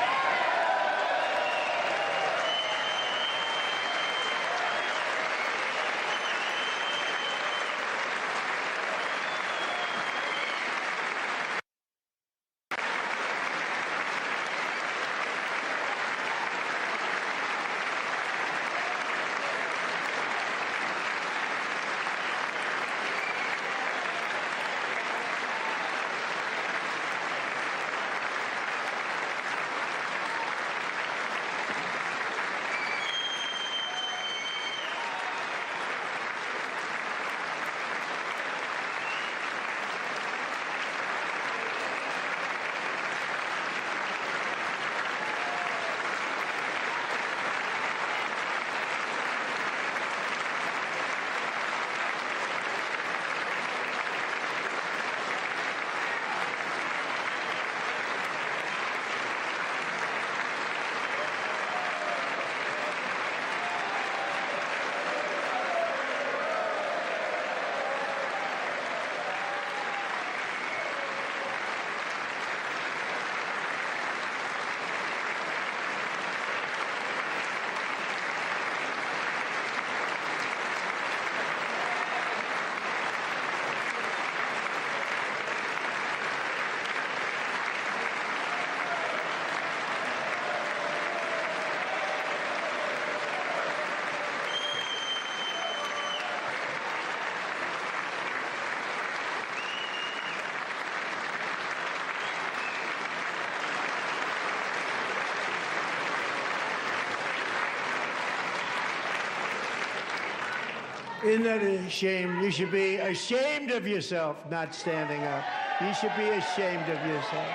Isn't that a shame? You should be ashamed of yourself not standing up. You should be ashamed of yourself.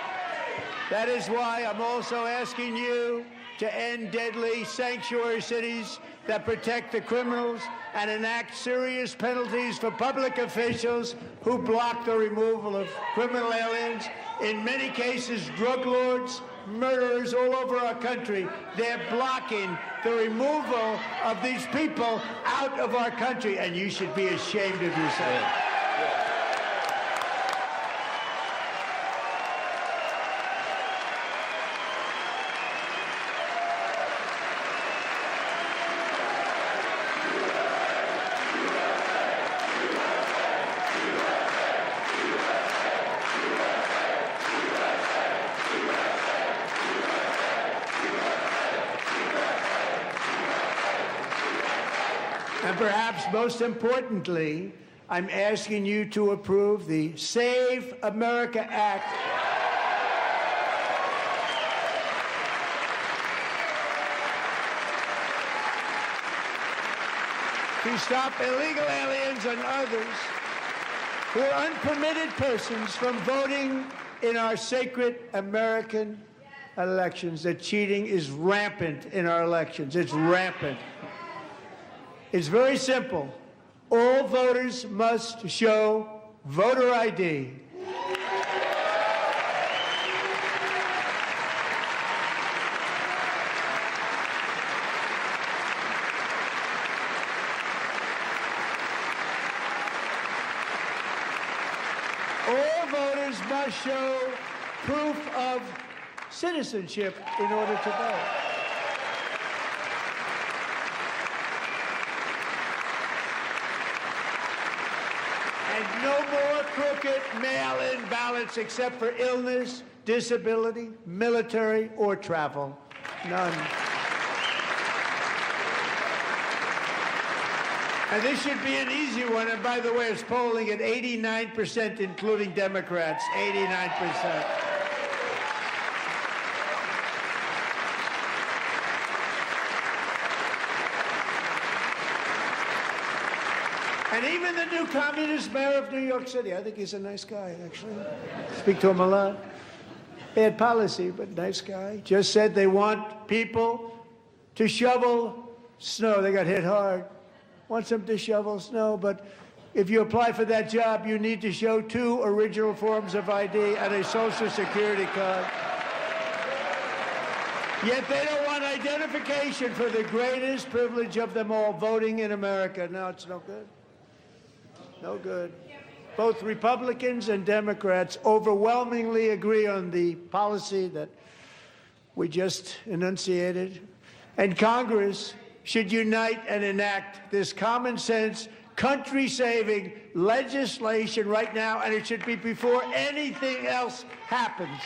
That is why I'm also asking you to end deadly sanctuary cities that protect the criminals and enact serious penalties for public officials who block the removal of criminal aliens. In many cases, drug lords, murderers all over our country, they're blocking the removal of these people out of our country, and you should be ashamed of yourself. And perhaps most importantly, I'm asking you to approve the Save America Act. To stop illegal aliens and others who are unpermitted persons from voting in our sacred American elections. The cheating is rampant in our elections. It's rampant. It's very simple. All voters must show voter ID. All voters must show proof of citizenship in order to vote. And no more crooked mail-in ballots except for illness, disability, military, or travel. None. And this should be an easy one. And by the way, it's polling at 89%, including Democrats. 89%. And even the new communist mayor of New York City, I think he's a nice guy, actually. Speak to him a lot. Bad policy, but nice guy. Just said they want people to shovel snow. They got hit hard. Wants them to shovel snow, but if you apply for that job, you need to show 2 original forms of ID and a Social Security card. Yet they don't want identification for the greatest privilege of them all, voting in America. No, it's no good. No good. Both Republicans and Democrats overwhelmingly agree on the policy that we just enunciated. And Congress should unite and enact this common sense, country-saving legislation right now, and it should be before anything else happens.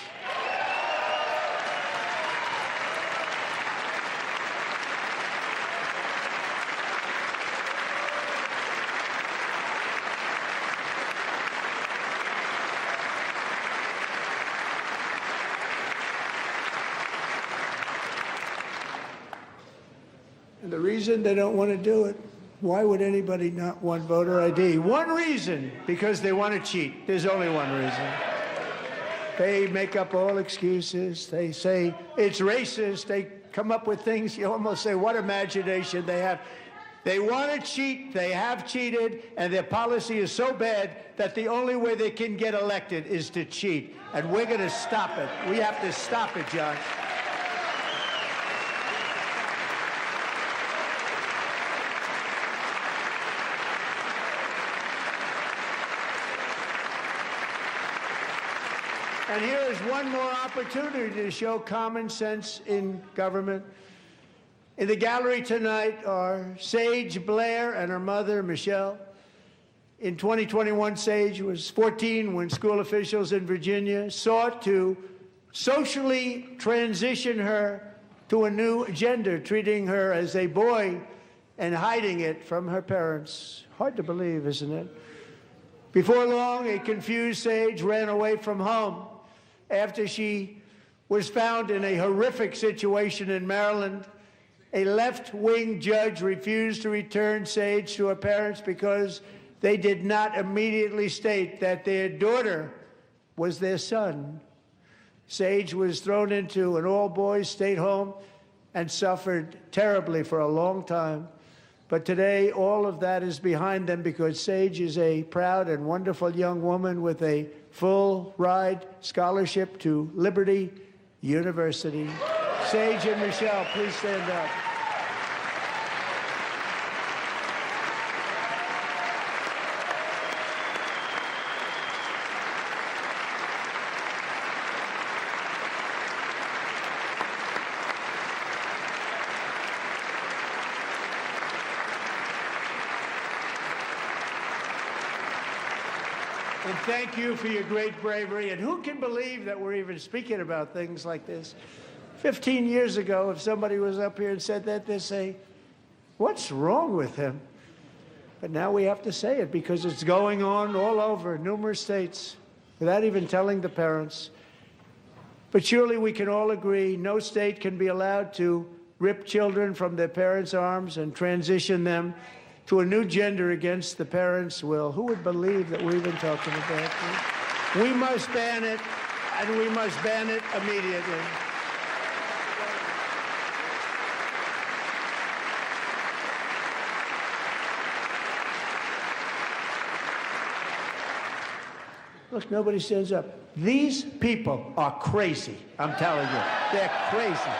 And the reason they don't want to do it, why would anybody not want voter ID? One reason, because they want to cheat. There's only one reason. They make up all excuses. They say it's racist. They come up with things you almost say, what imagination they have. They want to cheat. They have cheated. And their policy is so bad that the only way they can get elected is to cheat. And we're going to stop it. We have to stop it, John. And here is one more opportunity to show common sense in government. In the gallery tonight are Sage Blair and her mother, Michelle. In 2021, Sage was 14 when school officials in Virginia sought to socially transition her to a new gender, treating her as a boy and hiding it from her parents. Hard to believe, isn't it? Before long, a confused Sage ran away from home after she was found in a horrific situation in Maryland. A left-wing judge refused to return Sage to her parents because they did not immediately state that their daughter was their son. Sage was thrown into an all-boys state home and suffered terribly for a long time. But today, all of that is behind them because Sage is a proud and wonderful young woman with a full-ride scholarship to Liberty University. Sage and Michelle, please stand up. And thank you for your great bravery. And who can believe that we're even speaking about things like this? 15 years ago, if somebody was up here and said that, they'd say, what's wrong with him? But now we have to say it because it's going on all over numerous states without even telling the parents. But surely we can all agree no state can be allowed to rip children from their parents' arms and transition them to a new gender against the parents' will. Who would believe that we're even talking about this? We must ban it, and we must ban it immediately. Look, nobody stands up. These people are crazy, I'm telling you. They're crazy.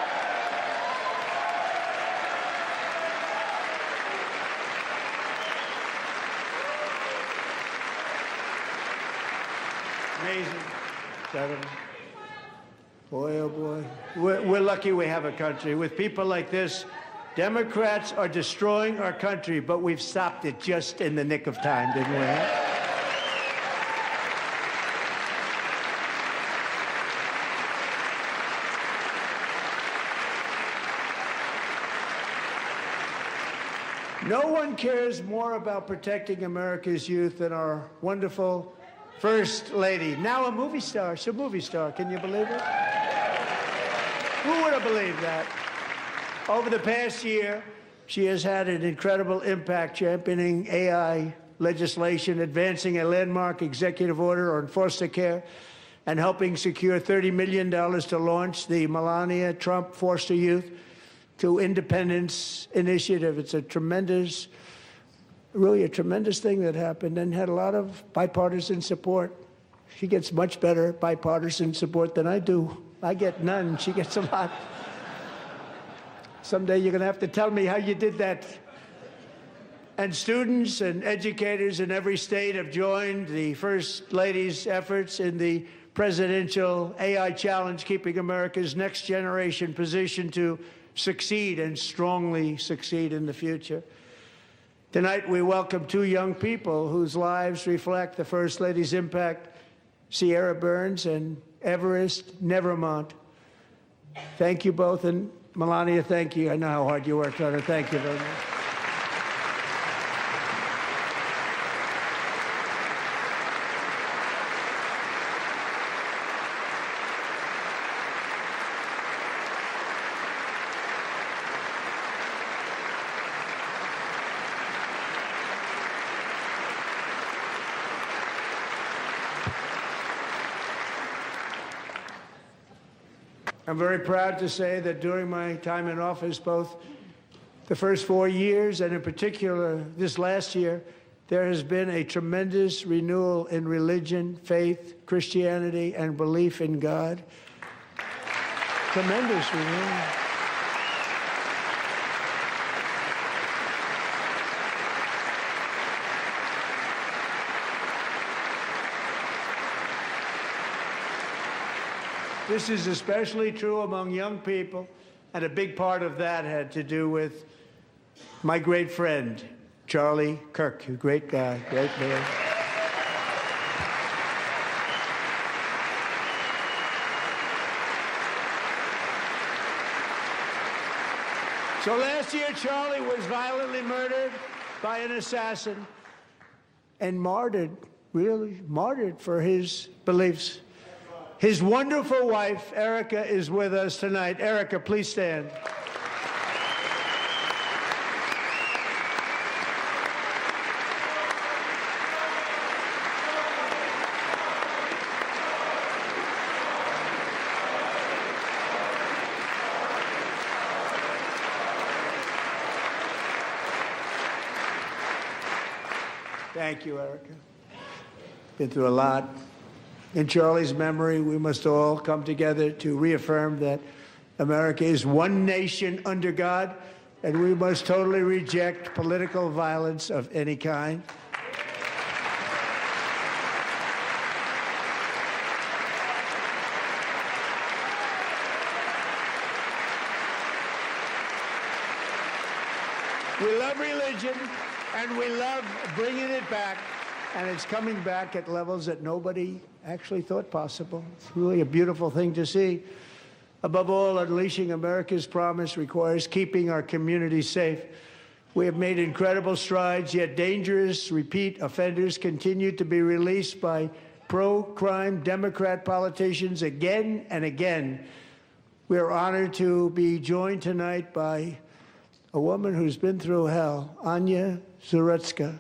Amazing. Incredible. Boy, oh boy. We're lucky we have a country. With people like this, Democrats are destroying our country, but we've stopped it just in the nick of time, didn't we? No one cares more about protecting America's youth than our wonderful First Lady, now a movie star. She's a movie star. Can you believe it? Who would have believed that? Over the past year, she has had an incredible impact championing AI legislation, advancing a landmark executive order on foster care, and helping secure $30 million to launch the Melania Trump Foster Youth to Independence Initiative. It's a tremendous, really a tremendous thing that happened and had a lot of bipartisan support. She gets much better bipartisan support than I do. I get none. She gets a lot. Someday you're going to have to tell me how you did that. And students and educators in every state have joined the First Lady's efforts in the presidential AI challenge, keeping America's next generation positioned to succeed and strongly succeed in the future. Tonight, we welcome two young people whose lives reflect the First Lady's impact, Sierra Burns and Everest Nevermont. Thank you both, and Melania, thank you. I know how hard you worked on it. Thank you very much. I'm very proud to say that during my time in office, both the first 4 years and in particular this last year, there has been a tremendous renewal in religion, faith, Christianity, and belief in God. Tremendous renewal. This is especially true among young people, and a big part of that had to do with my great friend, Charlie Kirk, a great guy, great man. So last year, Charlie was violently murdered by an assassin and martyred, really martyred for his beliefs. His wonderful wife, Erica, is with us tonight. Erica, please stand. Thank you, Erica. Been through a lot. In Charlie's memory, we must all come together to reaffirm that America is one nation under God, and we must totally reject political violence of any kind. We love religion, and we love bringing it back, and it's coming back at levels that nobody actually thought possible. It's really a beautiful thing to see. Above all, unleashing America's promise requires keeping our communities safe. We have made incredible strides, yet dangerous repeat offenders continue to be released by pro-crime Democrat politicians again and again. We are honored to be joined tonight by a woman who's been through hell, Anya Zarutska.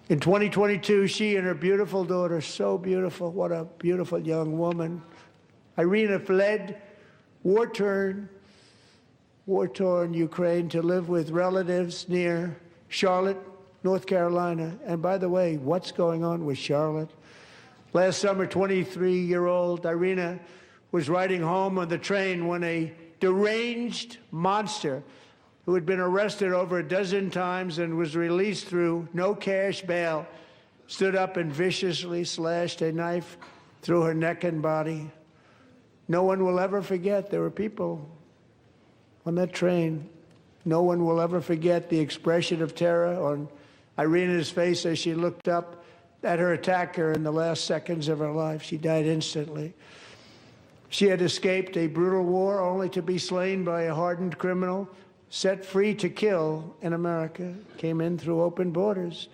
In 2022, she and her beautiful daughter, so beautiful, what a beautiful young woman, Irina, fled war-torn Ukraine to live with relatives near Charlotte, North Carolina. And by the way, what's going on with Charlotte? Last summer, 23-year-old Irina was riding home on the train when a deranged monster who had been arrested over a dozen times and was released through no cash bail, stood up and viciously slashed a knife through her neck and body. No one will ever forget. There were people on that train. No one will ever forget the expression of terror on Irina's face as she looked up at her attacker in the last seconds of her life. She died instantly. She had escaped a brutal war only to be slain by a hardened criminal set free to kill in America came in through open borders.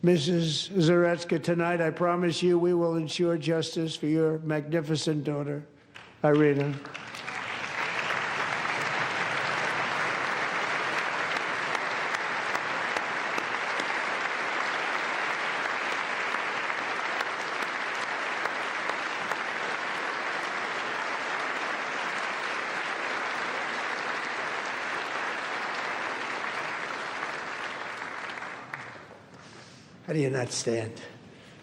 Mrs. Zaretsky, tonight I promise you we will ensure justice for your magnificent daughter, Irina. How do you not stand?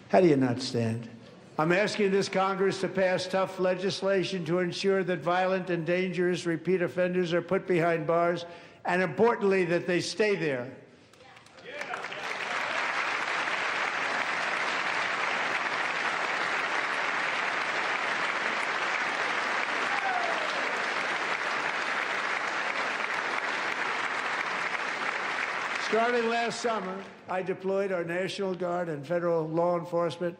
How do you not stand? I'm asking this Congress to pass tough legislation to ensure that violent and dangerous repeat offenders are put behind bars, and importantly, that they stay there. Starting last summer, I deployed our National Guard and federal law enforcement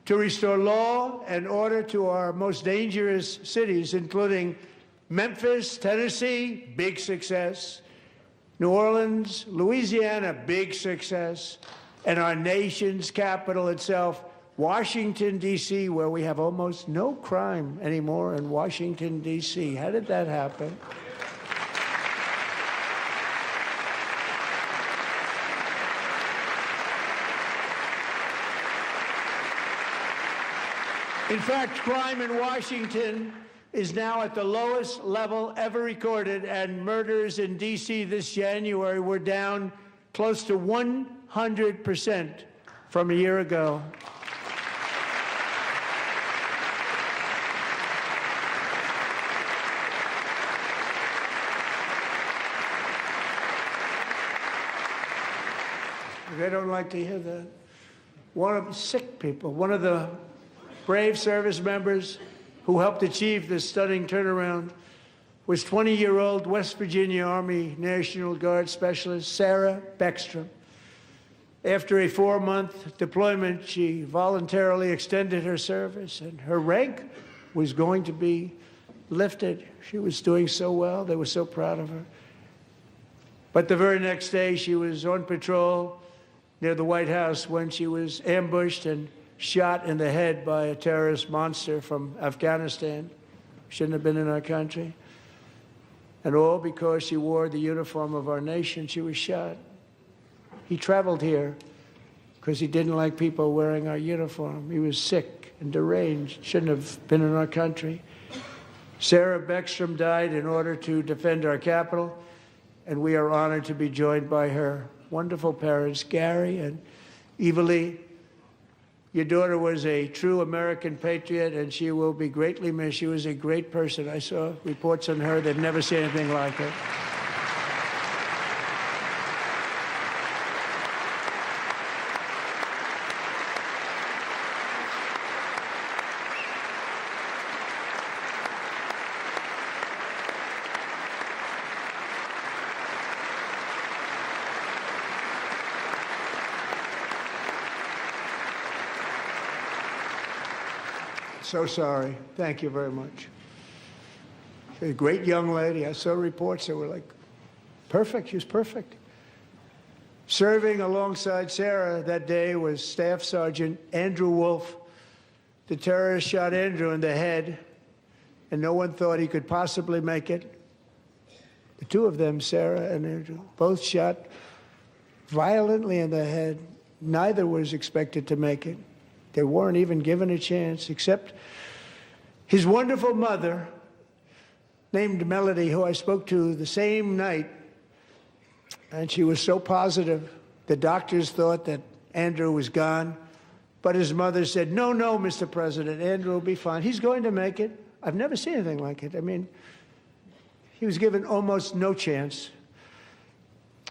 to restore law and order to our most dangerous cities, including Memphis, Tennessee, big success, New Orleans, Louisiana, big success, and our nation's capital itself, Washington, D.C., where we have almost no crime anymore in Washington, D.C. How did that happen? In fact, crime in Washington is now at the lowest level ever recorded, and murders in D.C. this January were down close to 100% from a year ago. They don't like to hear that. One of the sick people, one of the brave service members who helped achieve this stunning turnaround was 20-year-old West Virginia Army National Guard Specialist Sarah Beckstrom. After a 4-month deployment, she voluntarily extended her service, and her rank was going to be lifted. She was doing so well. They were so proud of her. But the very next day, she was on patrol near the White House when she was ambushed and shot in the head by a terrorist monster from Afghanistan. Shouldn't have been in our country. And all because she wore the uniform of our nation. She was shot. He traveled here because he didn't like people wearing our uniform. He was sick and deranged. Shouldn't have been in our country. Sarah Beckstrom died in order to defend our capital, and we are honored to be joined by her wonderful parents, Gary and Evalie. Your daughter was a true American patriot, and she will be greatly missed. She was a great person. I saw reports on her. They've never seen anything like her. So sorry. Thank you very much. She's a great young lady. I saw reports that were like, perfect. She was perfect. Serving alongside Sarah that day was Staff Sergeant Andrew Wolf. The terrorist shot Andrew in the head, and no one thought he could possibly make it. The two of them, Sarah and Andrew, both shot violently in the head. Neither was expected to make it. They weren't even given a chance, except his wonderful mother, named Melody, who I spoke to the same night, and she was so positive. The doctors thought that Andrew was gone, but his mother said, no, Mr. President, Andrew will be fine. He's going to make it. I've never seen anything like it. I mean, he was given almost no chance.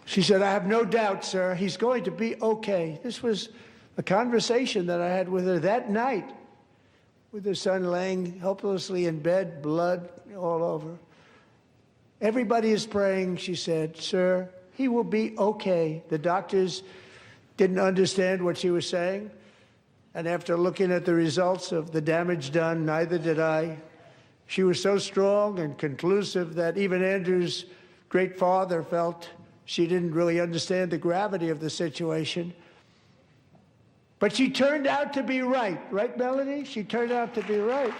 She said, I have no doubt, sir, he's going to be okay. This was a conversation that I had with her that night, with her son laying helplessly in bed, blood all over. Everybody is praying, she said, sir, he will be okay. The doctors didn't understand what she was saying, and after looking at the results of the damage done, neither did I. She was so strong and conclusive that even Andrew's great father felt she didn't really understand the gravity of the situation. But she turned out to be right. Right, Melanie? She turned out to be right.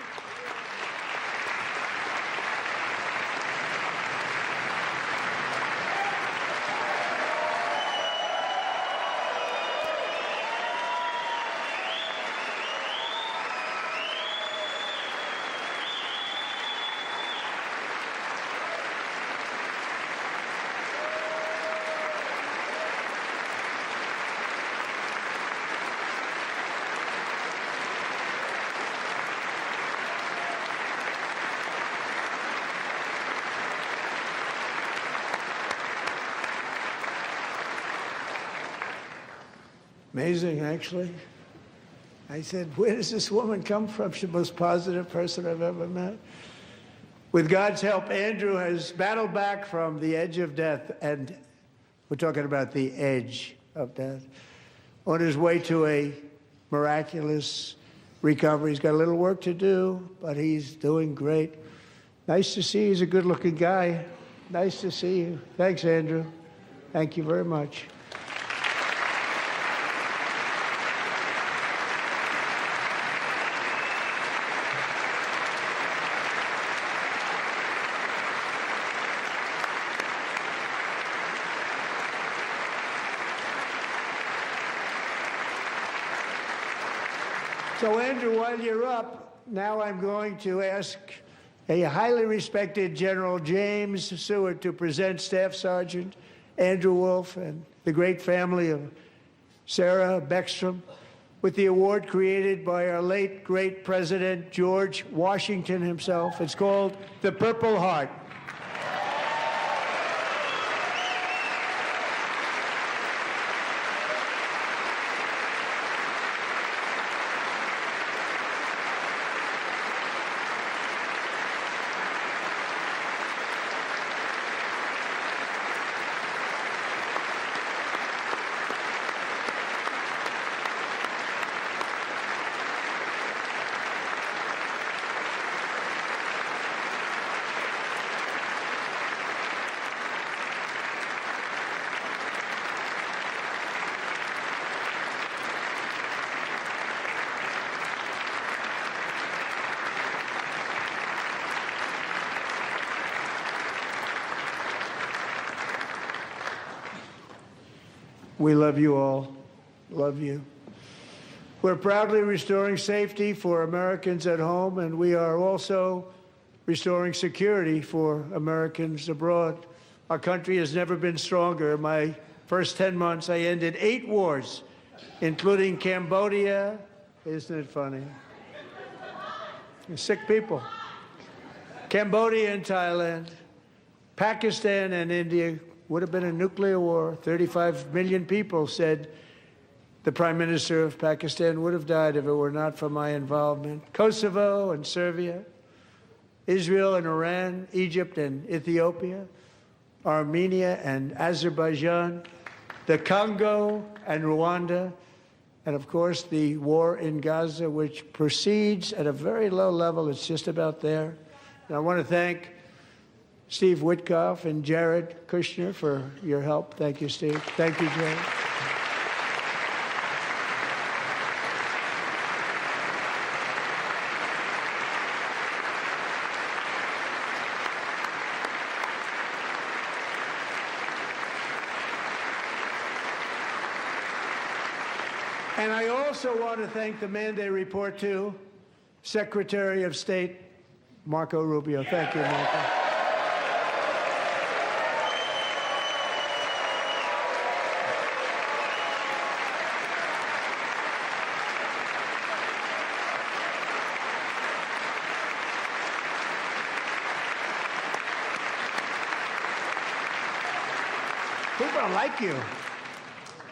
Amazing, actually. I said, where does this woman come from? She's the most positive person I've ever met. With God's help, Andrew has battled back from the edge of death, and we're talking about the edge of death, on his way to a miraculous recovery. He's got a little work to do, but he's doing great. Nice to see you. He's a good-looking guy. Nice to see you. Thanks, Andrew. Thank you very much. So, Andrew, while you're up, now I'm going to ask a highly respected General James Seward to present Staff Sergeant Andrew Wolf and the great family of Sarah Beckstrom with the award created by our late, great President George Washington himself. It's called the Purple Heart. We love you all. Love you. We're proudly restoring safety for Americans at home, and we are also restoring security for Americans abroad. Our country has never been stronger. In my first 10 months, I ended 8 wars, including Cambodia. Isn't it funny? Sick people. Cambodia and Thailand, Pakistan and India. Would have been a nuclear war. 35 million people said the Prime Minister of Pakistan would have died if it were not for my involvement. Kosovo and Serbia, Israel and Iran, Egypt and Ethiopia, Armenia and Azerbaijan, the Congo and Rwanda, and of course the war in Gaza, which proceeds at a very low level. It's just about there. And I want to thank Steve Witkoff and Jared Kushner for your help. Thank you, Steve. Thank you, Jared. And I also want to thank the man they report to, Secretary of State Marco Rubio. Thank you, Marco. People don't like you.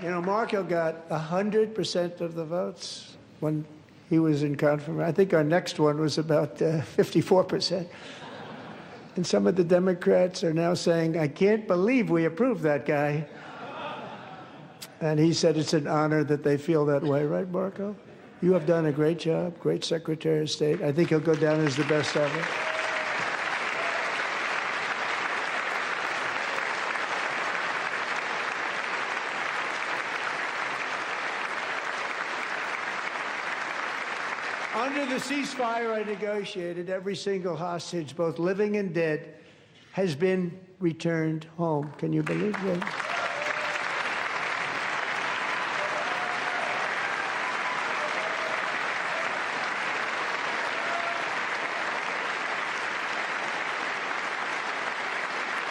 You know, Marco got 100% of the votes when he was in confirmation. I think our next one was about 54%. And some of the Democrats are now saying, I can't believe we approved that guy. And he said it's an honor that they feel that way, right, Marco? You have done a great job, great Secretary of State. I think he'll go down as the best ever. the ceasefire I negotiated, every single hostage, both living and dead, has been returned home. Can you believe that?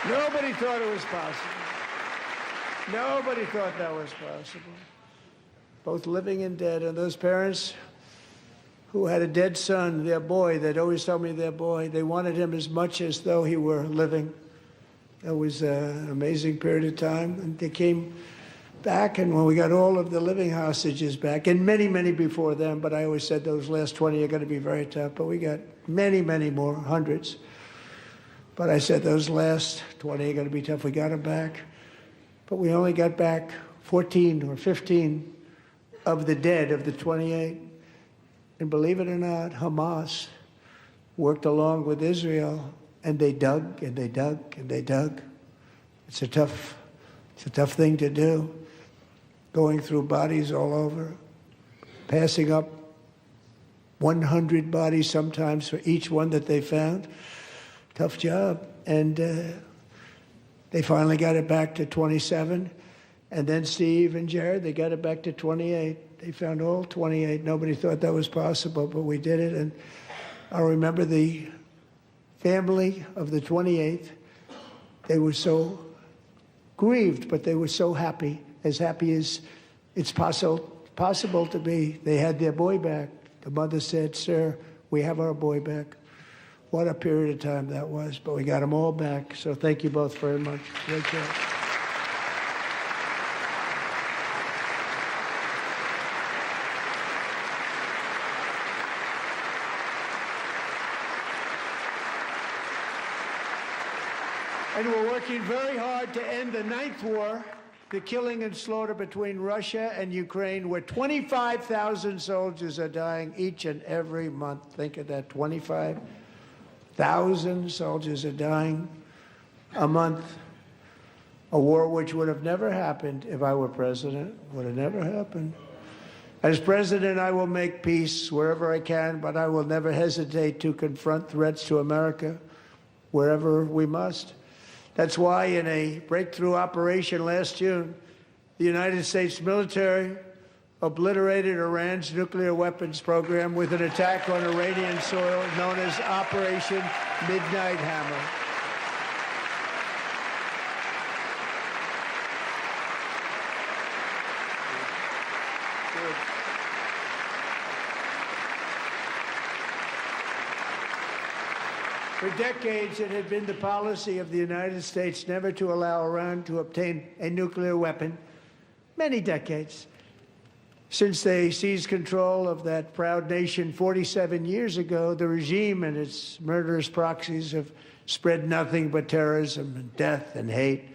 Nobody thought it was possible. Nobody thought that was possible. Both living and dead. And those parents who had a dead son, their boy, they'd always tell me their boy, they wanted him as much as though he were living. That was an amazing period of time. And they came back, and when we got all of the living hostages back, and many, many before them, but I always said those last 20 are going to be very tough, but we got many, many more, hundreds. But I said those last 20 are going to be tough. We got them back. But we only got back 14 or 15 of the dead of the 28. And believe it or not, Hamas worked along with Israel, and they dug and they dug and they dug. It's a tough thing to do, going through bodies all over, passing up 100 bodies sometimes for each one that they found. Tough job. And they finally got it back to 27. And then Steve and Jared, they got it back to 28. They found all 28. Nobody thought that was possible, but we did it. And I remember the family of the 28th. They were so grieved, but they were so happy as it's possible to be. They had their boy back. The mother said, "Sir, we have our boy back." What a period of time that was, but we got them all back. So thank you both very much. Great job. And we're working very hard to end the 9th war, the killing and slaughter between Russia and Ukraine, where 25,000 soldiers are dying each and every month. Think of that, 25,000 soldiers are dying a month. A war which would have never happened if I were president, would have never happened. As president, I will make peace wherever I can, but I will never hesitate to confront threats to America wherever we must. That's why in a breakthrough operation last June, the United States military obliterated Iran's nuclear weapons program with an attack on Iranian soil known as Operation Midnight Hammer. For decades, it had been the policy of the United States never to allow Iran to obtain a nuclear weapon. Many decades. Since they seized control of that proud nation 47 years ago, the regime and its murderous proxies have spread nothing but terrorism and death and hate.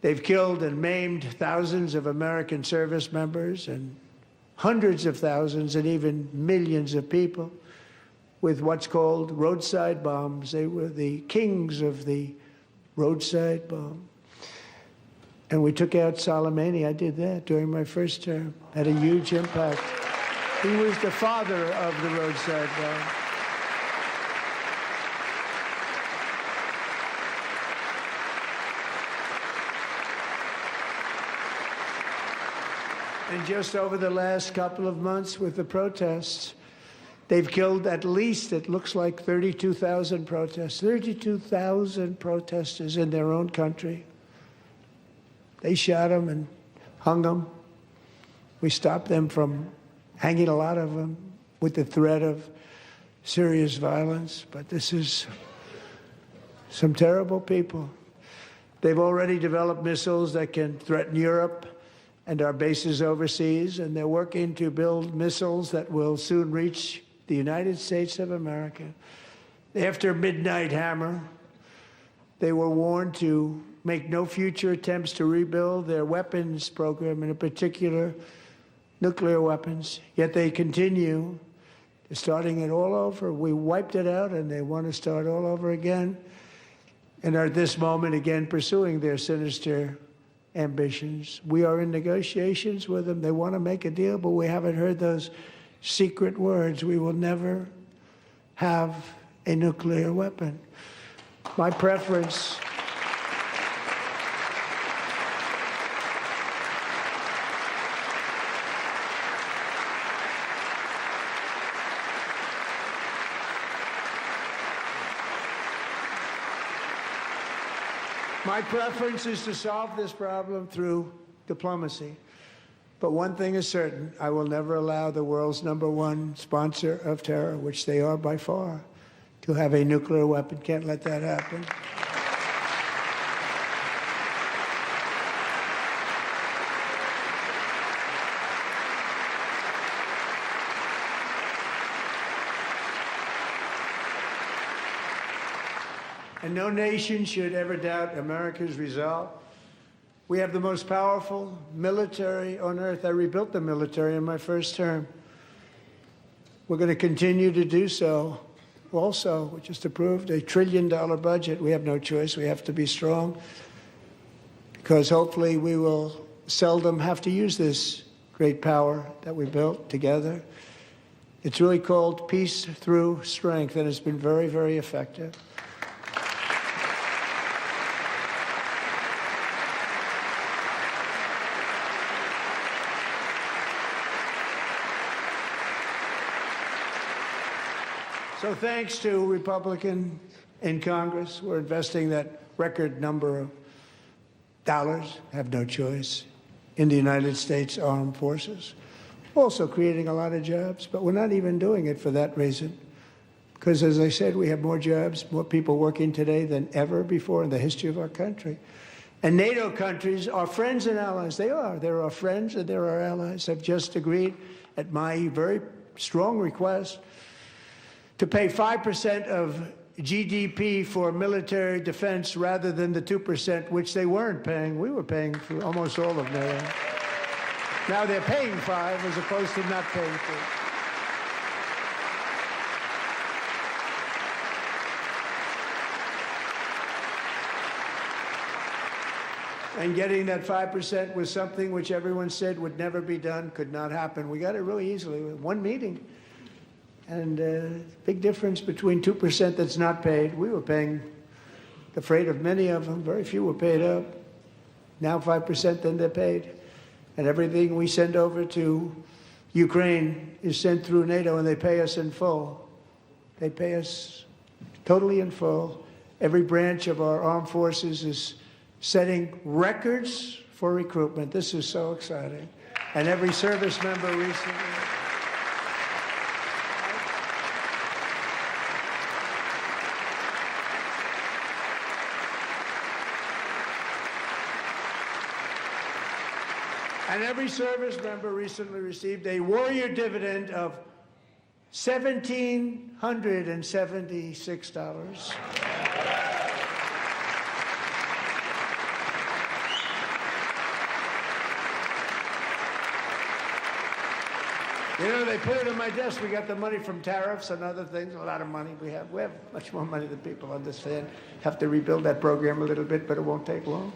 They've killed and maimed thousands of American service members and hundreds of thousands and even millions of people with what's called roadside bombs. They were the kings of the roadside bomb. And we took out Soleimani. I did that during my first term. Had a huge impact. He was the father of the roadside bomb. And just over the last couple of months with the protests, they've killed at least, it looks like, 32,000 protesters. 32,000 protesters in their own country. They shot them and hung them. We stopped them from hanging a lot of them with the threat of serious violence. But this is some terrible people. They've already developed missiles that can threaten Europe and our bases overseas, and they're working to build missiles that will soon reach the United States of America. After Midnight Hammer, they were warned to make no future attempts to rebuild their weapons program, and in particular, nuclear weapons. Yet they continue, starting it all over. We wiped it out, and they want to start all over again, and are at this moment again pursuing their sinister ambitions. We are in negotiations with them. They want to make a deal, but we haven't heard those secret words. We will never have a nuclear weapon. My preference is to solve this problem through diplomacy. But one thing is certain, I will never allow the world's #1 sponsor of terror, which they are by far, to have a nuclear weapon. Can't let that happen. And no nation should ever doubt America's resolve. We have the most powerful military on earth. I rebuilt the military in my first term. We're going to continue to do so. Also, we just approved a $1 trillion budget. We have no choice. We have to be strong because hopefully we will seldom have to use this great power that we built together. It's really called peace through strength, and it's been very, very effective. So thanks to Republicans in Congress, we're investing that record number of dollars, have no choice, in the United States Armed Forces. Also creating a lot of jobs, but we're not even doing it for that reason. Because as I said, we have more jobs, more people working today than ever before in the history of our country. And NATO countries are friends and allies. They are. They're our friends and they're our allies. Have just agreed at my very strong request to pay 5% of GDP for military defense rather than the 2%, which they weren't paying. We were paying for almost all of NATO. Now they're paying 5 as opposed to not paying 4. And getting that 5% was something which everyone said would never be done, could not happen. We got it really easily with one meeting. And big difference between 2% that's not paid. We were paying the freight of many of them. Very few were paid up. Now 5%, then they're paid. And everything we send over to Ukraine is sent through NATO, and they pay us in full. They pay us totally in full. Every branch of our armed forces is setting records for recruitment. This is so exciting. And every service member recently. And every service member recently received a warrior dividend of $1,776. You know, they put it on my desk. We got the money from tariffs and other things, a lot of money we have. We have much more money than people understand. Have to rebuild that program a little bit, but it won't take long.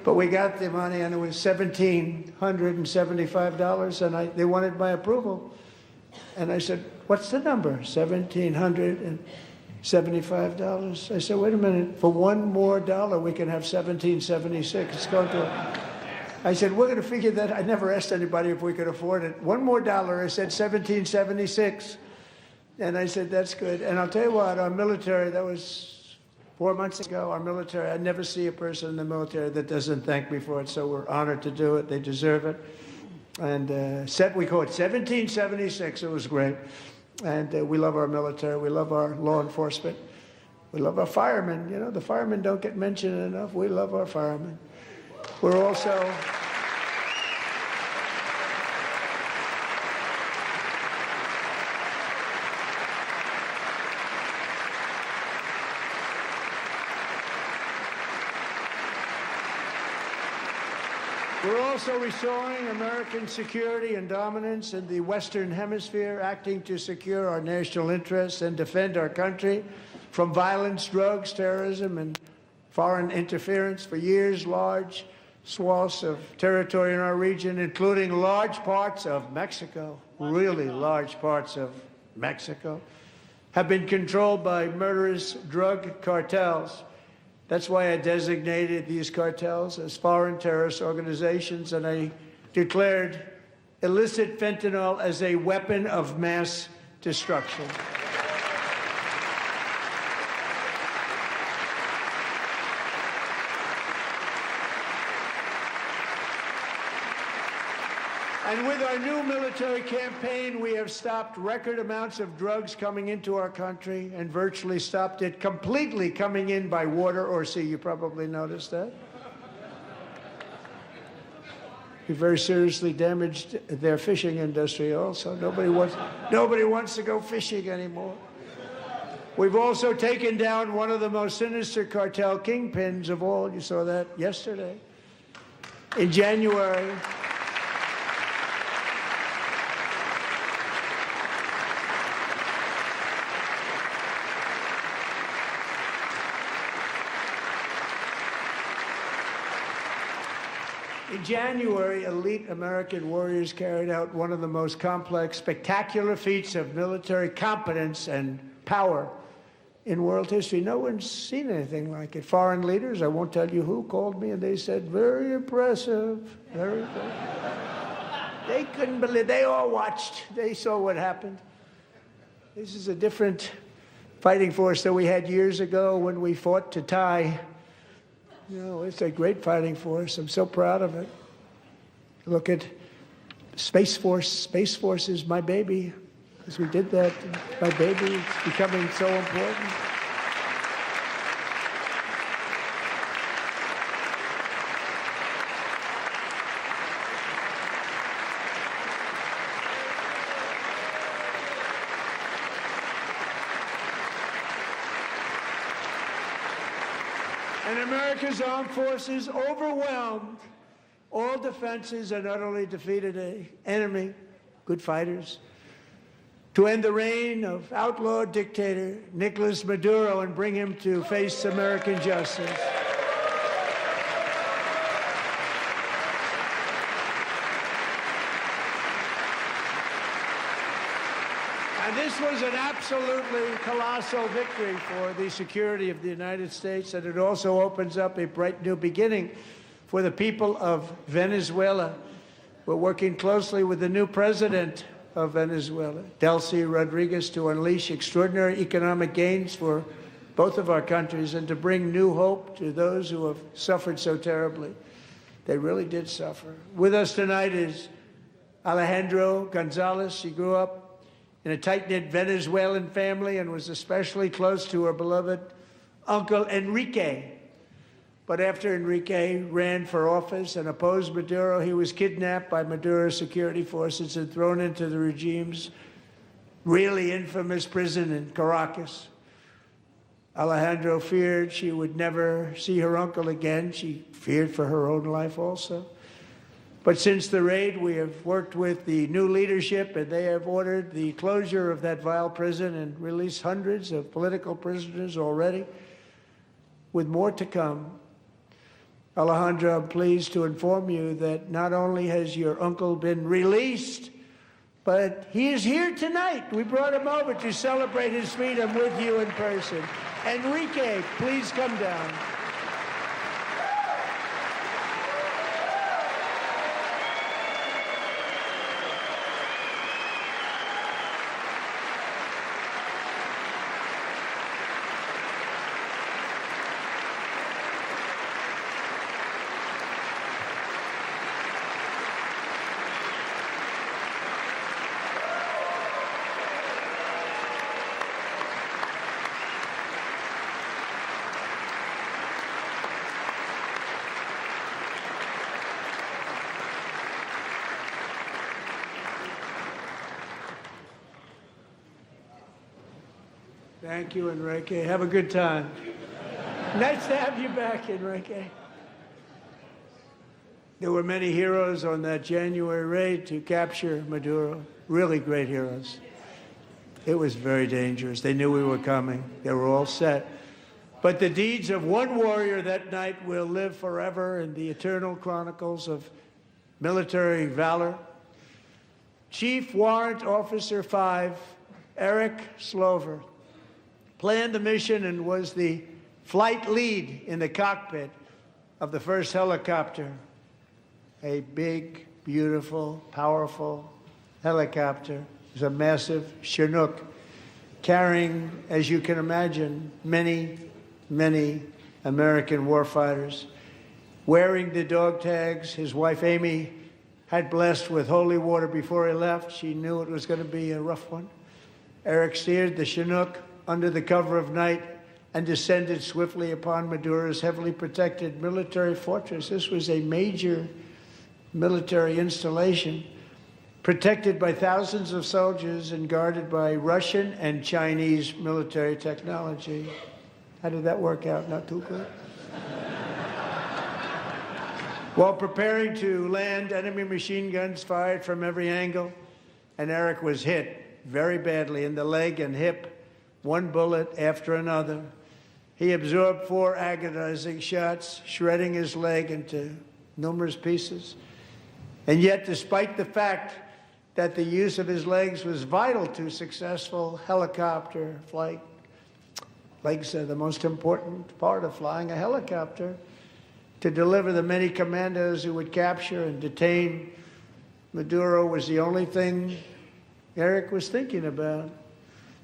But we got the money, and it was $1,775, and they wanted my approval. And I said, what's the number? $1,775. I said, wait a minute, for $1 more we can have $1,776. It's going to... I said, we're going to figure that. I never asked anybody if we could afford it. $1 more, I said $1,776. And I said, that's good. And I'll tell you what, our military, that was 4 months ago, our military, I never see a person in the military that doesn't thank me for it, so we're honored to do it. They deserve it. And we call it 1776. It was great. And we love our military. We love our law enforcement. We love our firemen. You know, the firemen don't get mentioned enough. We love our firemen. We're also... We're also restoring American security and dominance in the Western Hemisphere, acting to secure our national interests and defend our country from violence, drugs, terrorism, and foreign interference. For years, large swaths of territory in our region, including large parts of Mexico, really large parts of Mexico, have been controlled by murderous drug cartels. That's why I designated these cartels as foreign terrorist organizations, and I declared illicit fentanyl as a weapon of mass destruction. And with our new military campaign, we have stopped record amounts of drugs coming into our country and virtually stopped it completely coming in by water or sea. You probably noticed that. We very seriously damaged their fishing industry also. Nobody wants to go fishing anymore. We've also taken down one of the most sinister cartel kingpins of all. You saw that yesterday. In January, elite American warriors carried out one of the most complex, spectacular feats of military competence and power in world history. No one's seen anything like it. Foreign leaders, I won't tell you who, called me and they said, very impressive, very impressive. They couldn't believe, they all watched, they saw what happened. This is a different fighting force that we had years ago when we fought to tie. You know, it's a great fighting force. I'm so proud of it. Look at Space Force. Space Force is my baby, because we did that. My baby. It's becoming so important. And America's armed forces overwhelmed all defenses and utterly defeated an enemy, good fighters, to end the reign of outlaw dictator Nicolas Maduro and bring him to face American justice. And this was an absolutely colossal victory for the security of the United States, and it also opens up a bright new beginning for the people of Venezuela. We're working closely with the new president of Venezuela, Delcy Rodriguez, to unleash extraordinary economic gains for both of our countries and to bring new hope to those who have suffered so terribly. They really did suffer. With us tonight is Alejandro Gonzalez. She grew up in a tight-knit Venezuelan family and was especially close to her beloved uncle Enrique. But after Enrique ran for office and opposed Maduro, he was kidnapped by Maduro's security forces and thrown into the regime's really infamous prison in Caracas. Alejandro feared she would never see her uncle again. She feared for her own life also. But since the raid, we have worked with the new leadership, and they have ordered the closure of that vile prison and released hundreds of political prisoners already, with more to come. Alejandro, I'm pleased to inform you that not only has your uncle been released, but he is here tonight. We brought him over to celebrate his freedom with you in person. Enrique, please come down. Thank you, Enrique. Have a good time. Nice to have you back, Enrique. There were many heroes on that January raid to capture Maduro. Really great heroes. It was very dangerous. They knew we were coming. They were all set. But the deeds of one warrior that night will live forever in the eternal chronicles of military valor. Chief Warrant Officer 5, Eric Slover, planned the mission and was the flight lead in the cockpit of the first helicopter, a big, beautiful, powerful helicopter. It was a massive Chinook carrying, as you can imagine, many American warfighters. Wearing the dog tags his wife Amy had blessed with holy water before he left. She knew it was going to be a rough one. Eric steered the Chinook under the cover of night and descended swiftly upon Maduro's heavily protected military fortress. This was a major military installation, protected by thousands of soldiers and guarded by Russian and Chinese military technology. How did that work out? Not too good. While preparing to land, enemy machine guns fired from every angle, and Eric was hit very badly in the leg and hip, one bullet after another. He absorbed 4 agonizing shots, shredding his leg into numerous pieces. And yet, despite the fact that the use of his legs was vital to successful helicopter flight, legs are the most important part of flying a helicopter. To deliver the many commandos who would capture and detain Maduro was the only thing Eric was thinking about.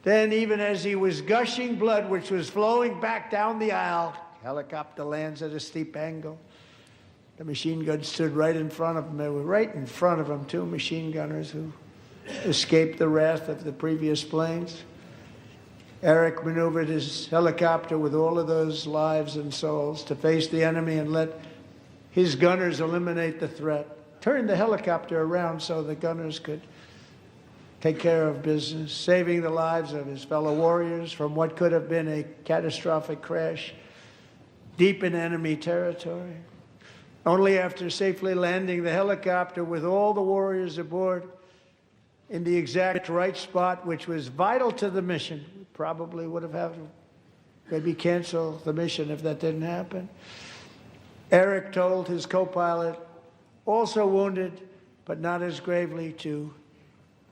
Then, even as he was gushing blood, which was flowing back down the aisle, helicopter lands at a steep angle. The machine gun stood right in front of him. They were right in front of him, 2 machine gunners who escaped the wrath of the previous planes. Eric maneuvered his helicopter with all of those lives and souls to face the enemy and let his gunners eliminate the threat. Turned the helicopter around so the gunners could take care of business, saving the lives of his fellow warriors from what could have been a catastrophic crash deep in enemy territory. Only after safely landing the helicopter with all the warriors aboard in the exact right spot, which was vital to the mission. We probably would have had to maybe cancel the mission if that didn't happen. Eric told his co-pilot, also wounded, but not as gravely, to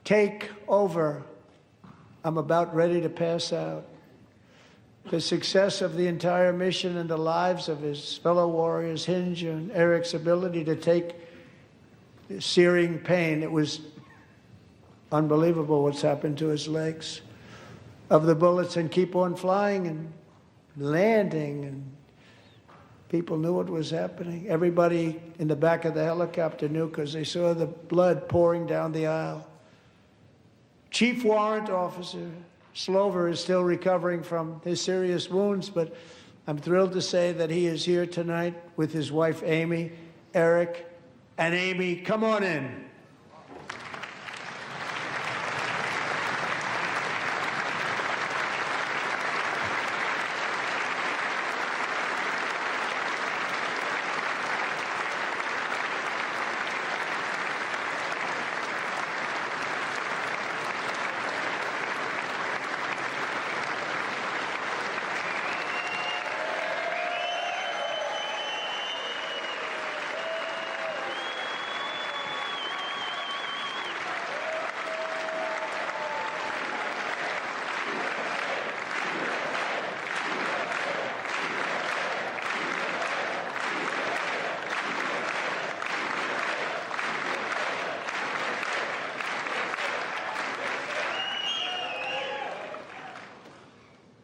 take over. I'm about ready to pass out. The success of the entire mission and the lives of his fellow warriors hinge on Eric's ability to take the searing pain. It was unbelievable what's happened to his legs of the bullets and keep on flying and landing, and people knew what was happening. Everybody in the back of the helicopter knew because they saw the blood pouring down the aisle. Chief Warrant Officer Slover is still recovering from his serious wounds, but I'm thrilled to say that he is here tonight with his wife Amy, Eric, and Amy, come on in.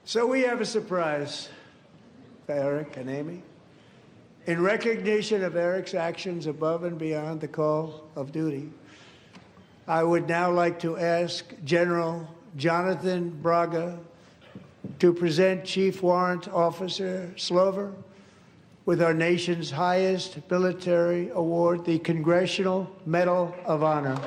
So we have a surprise for Eric and Amy. In recognition of Eric's actions above and beyond the call of duty, I would now like to ask General Jonathan Braga to present Chief Warrant Officer Slover with our nation's highest military award, the Congressional Medal of Honor.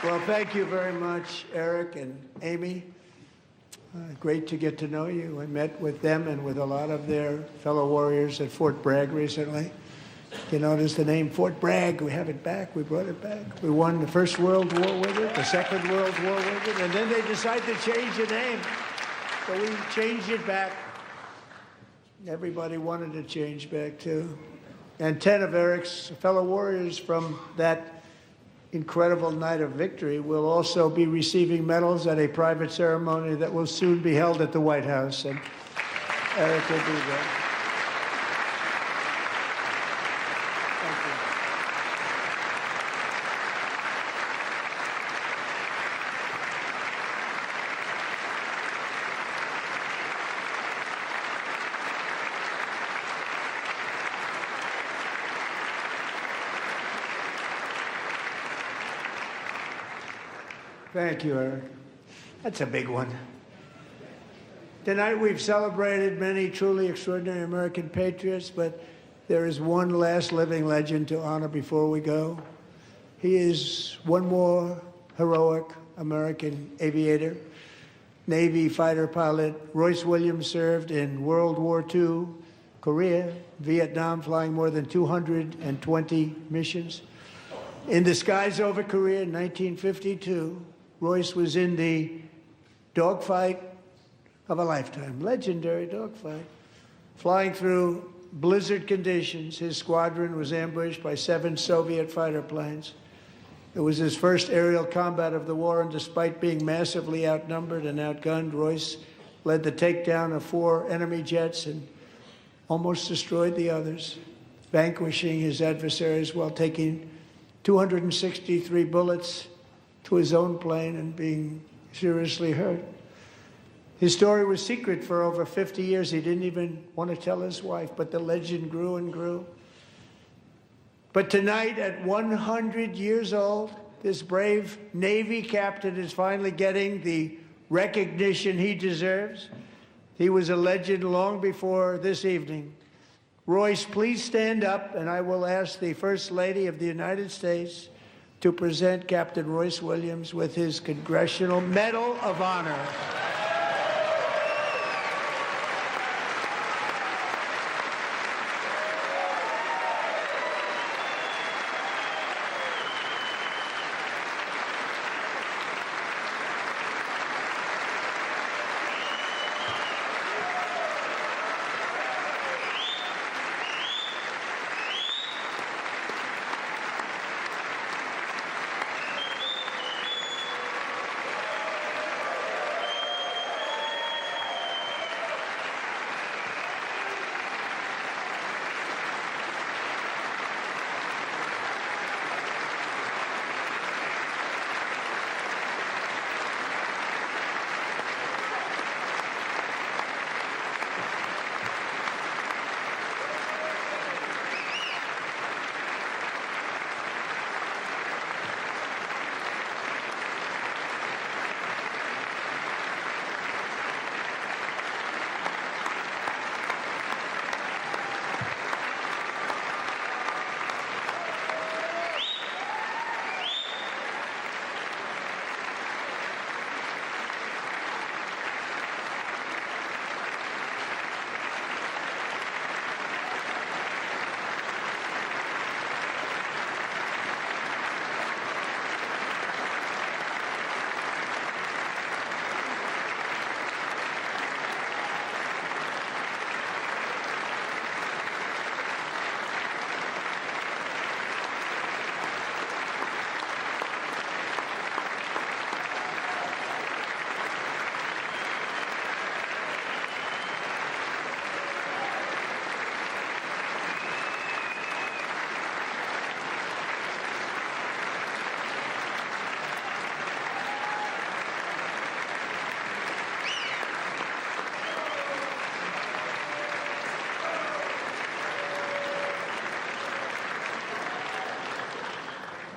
Well, thank you very much, Eric and Amy. Great to get to know you. I met with them and with a lot of their fellow warriors at Fort Bragg recently. You notice the name Fort Bragg, we have it back, we brought it back. We won the First World War with it, the Second World War with it, and then they decided to change the name. So we changed it back. Everybody wanted to change back too. And 10 of Eric's fellow warriors from that incredible night of victory will also be receiving medals at a private ceremony that will soon be held at the White House. And Eric will be there. Thank you, Eric. That's a big one. Tonight we've celebrated many truly extraordinary American patriots, but there is one last living legend to honor before we go. He is one more heroic American aviator, Navy fighter pilot. Royce Williams served in World War II, Korea, Vietnam, flying more than 220 missions. In the skies over Korea in 1952, Royce was in the dogfight of a lifetime, legendary dogfight. Flying through blizzard conditions, his squadron was ambushed by 7 Soviet fighter planes. It was his first aerial combat of the war, and despite being massively outnumbered and outgunned, Royce led the takedown of 4 enemy jets and almost destroyed the others, vanquishing his adversaries while taking 263 bullets to his own plane and being seriously hurt. His story was secret for over 50 years. He didn't even want to tell his wife, but the legend grew and grew. But tonight, at 100 years old, this brave Navy captain is finally getting the recognition he deserves. He was a legend long before this evening. Royce, please stand up, and I will ask the First Lady of the United States to present Captain Royce Williams with his Congressional Medal of Honor.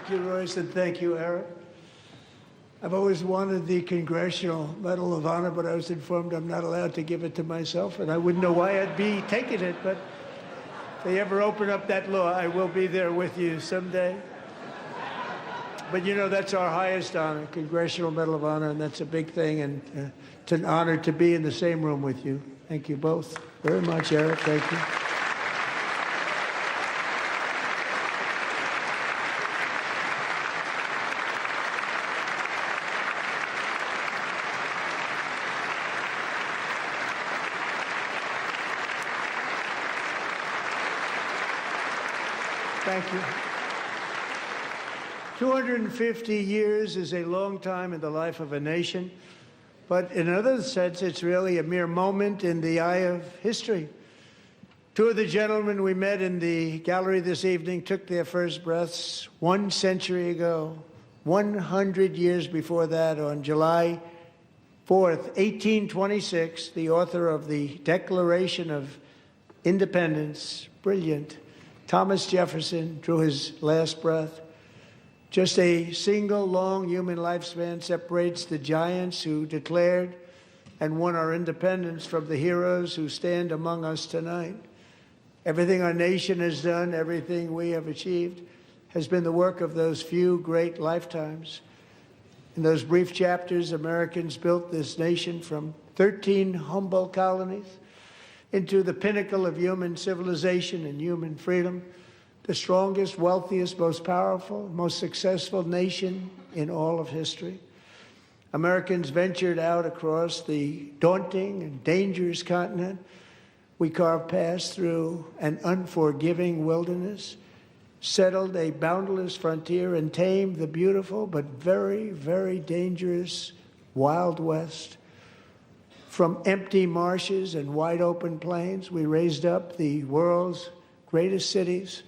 Thank you, Royce, and thank you, Eric. I've always wanted the Congressional Medal of Honor, but I was informed I'm not allowed to give it to myself, and I wouldn't know why I'd be taking it, but if they ever open up that law, I will be there with you someday. But you know, that's our highest honor, Congressional Medal of Honor, and that's a big thing, and it's an honor to be in the same room with you. Thank you both very much, Eric. Thank you. Thank you. 250 years is a long time in the life of a nation, but in another sense, it's really a mere moment in the eye of history. Two of the gentlemen we met in the gallery this evening took their first breaths 1 century ago, 100 years before that, on July 4th, 1826, the author of the Declaration of Independence, brilliant, Thomas Jefferson, drew his last breath. Just a single long human lifespan separates the giants who declared and won our independence from the heroes who stand among us tonight. Everything our nation has done, everything we have achieved, has been the work of those few great lifetimes. In those brief chapters, Americans built this nation from 13 humble colonies into the pinnacle of human civilization and human freedom, the strongest, wealthiest, most powerful, most successful nation in all of history. Americans ventured out across the daunting and dangerous continent. We carved paths through an unforgiving wilderness, settled a boundless frontier, and tamed the beautiful but very, very dangerous Wild West. From empty marshes and wide open plains, we raised up the world's greatest cities.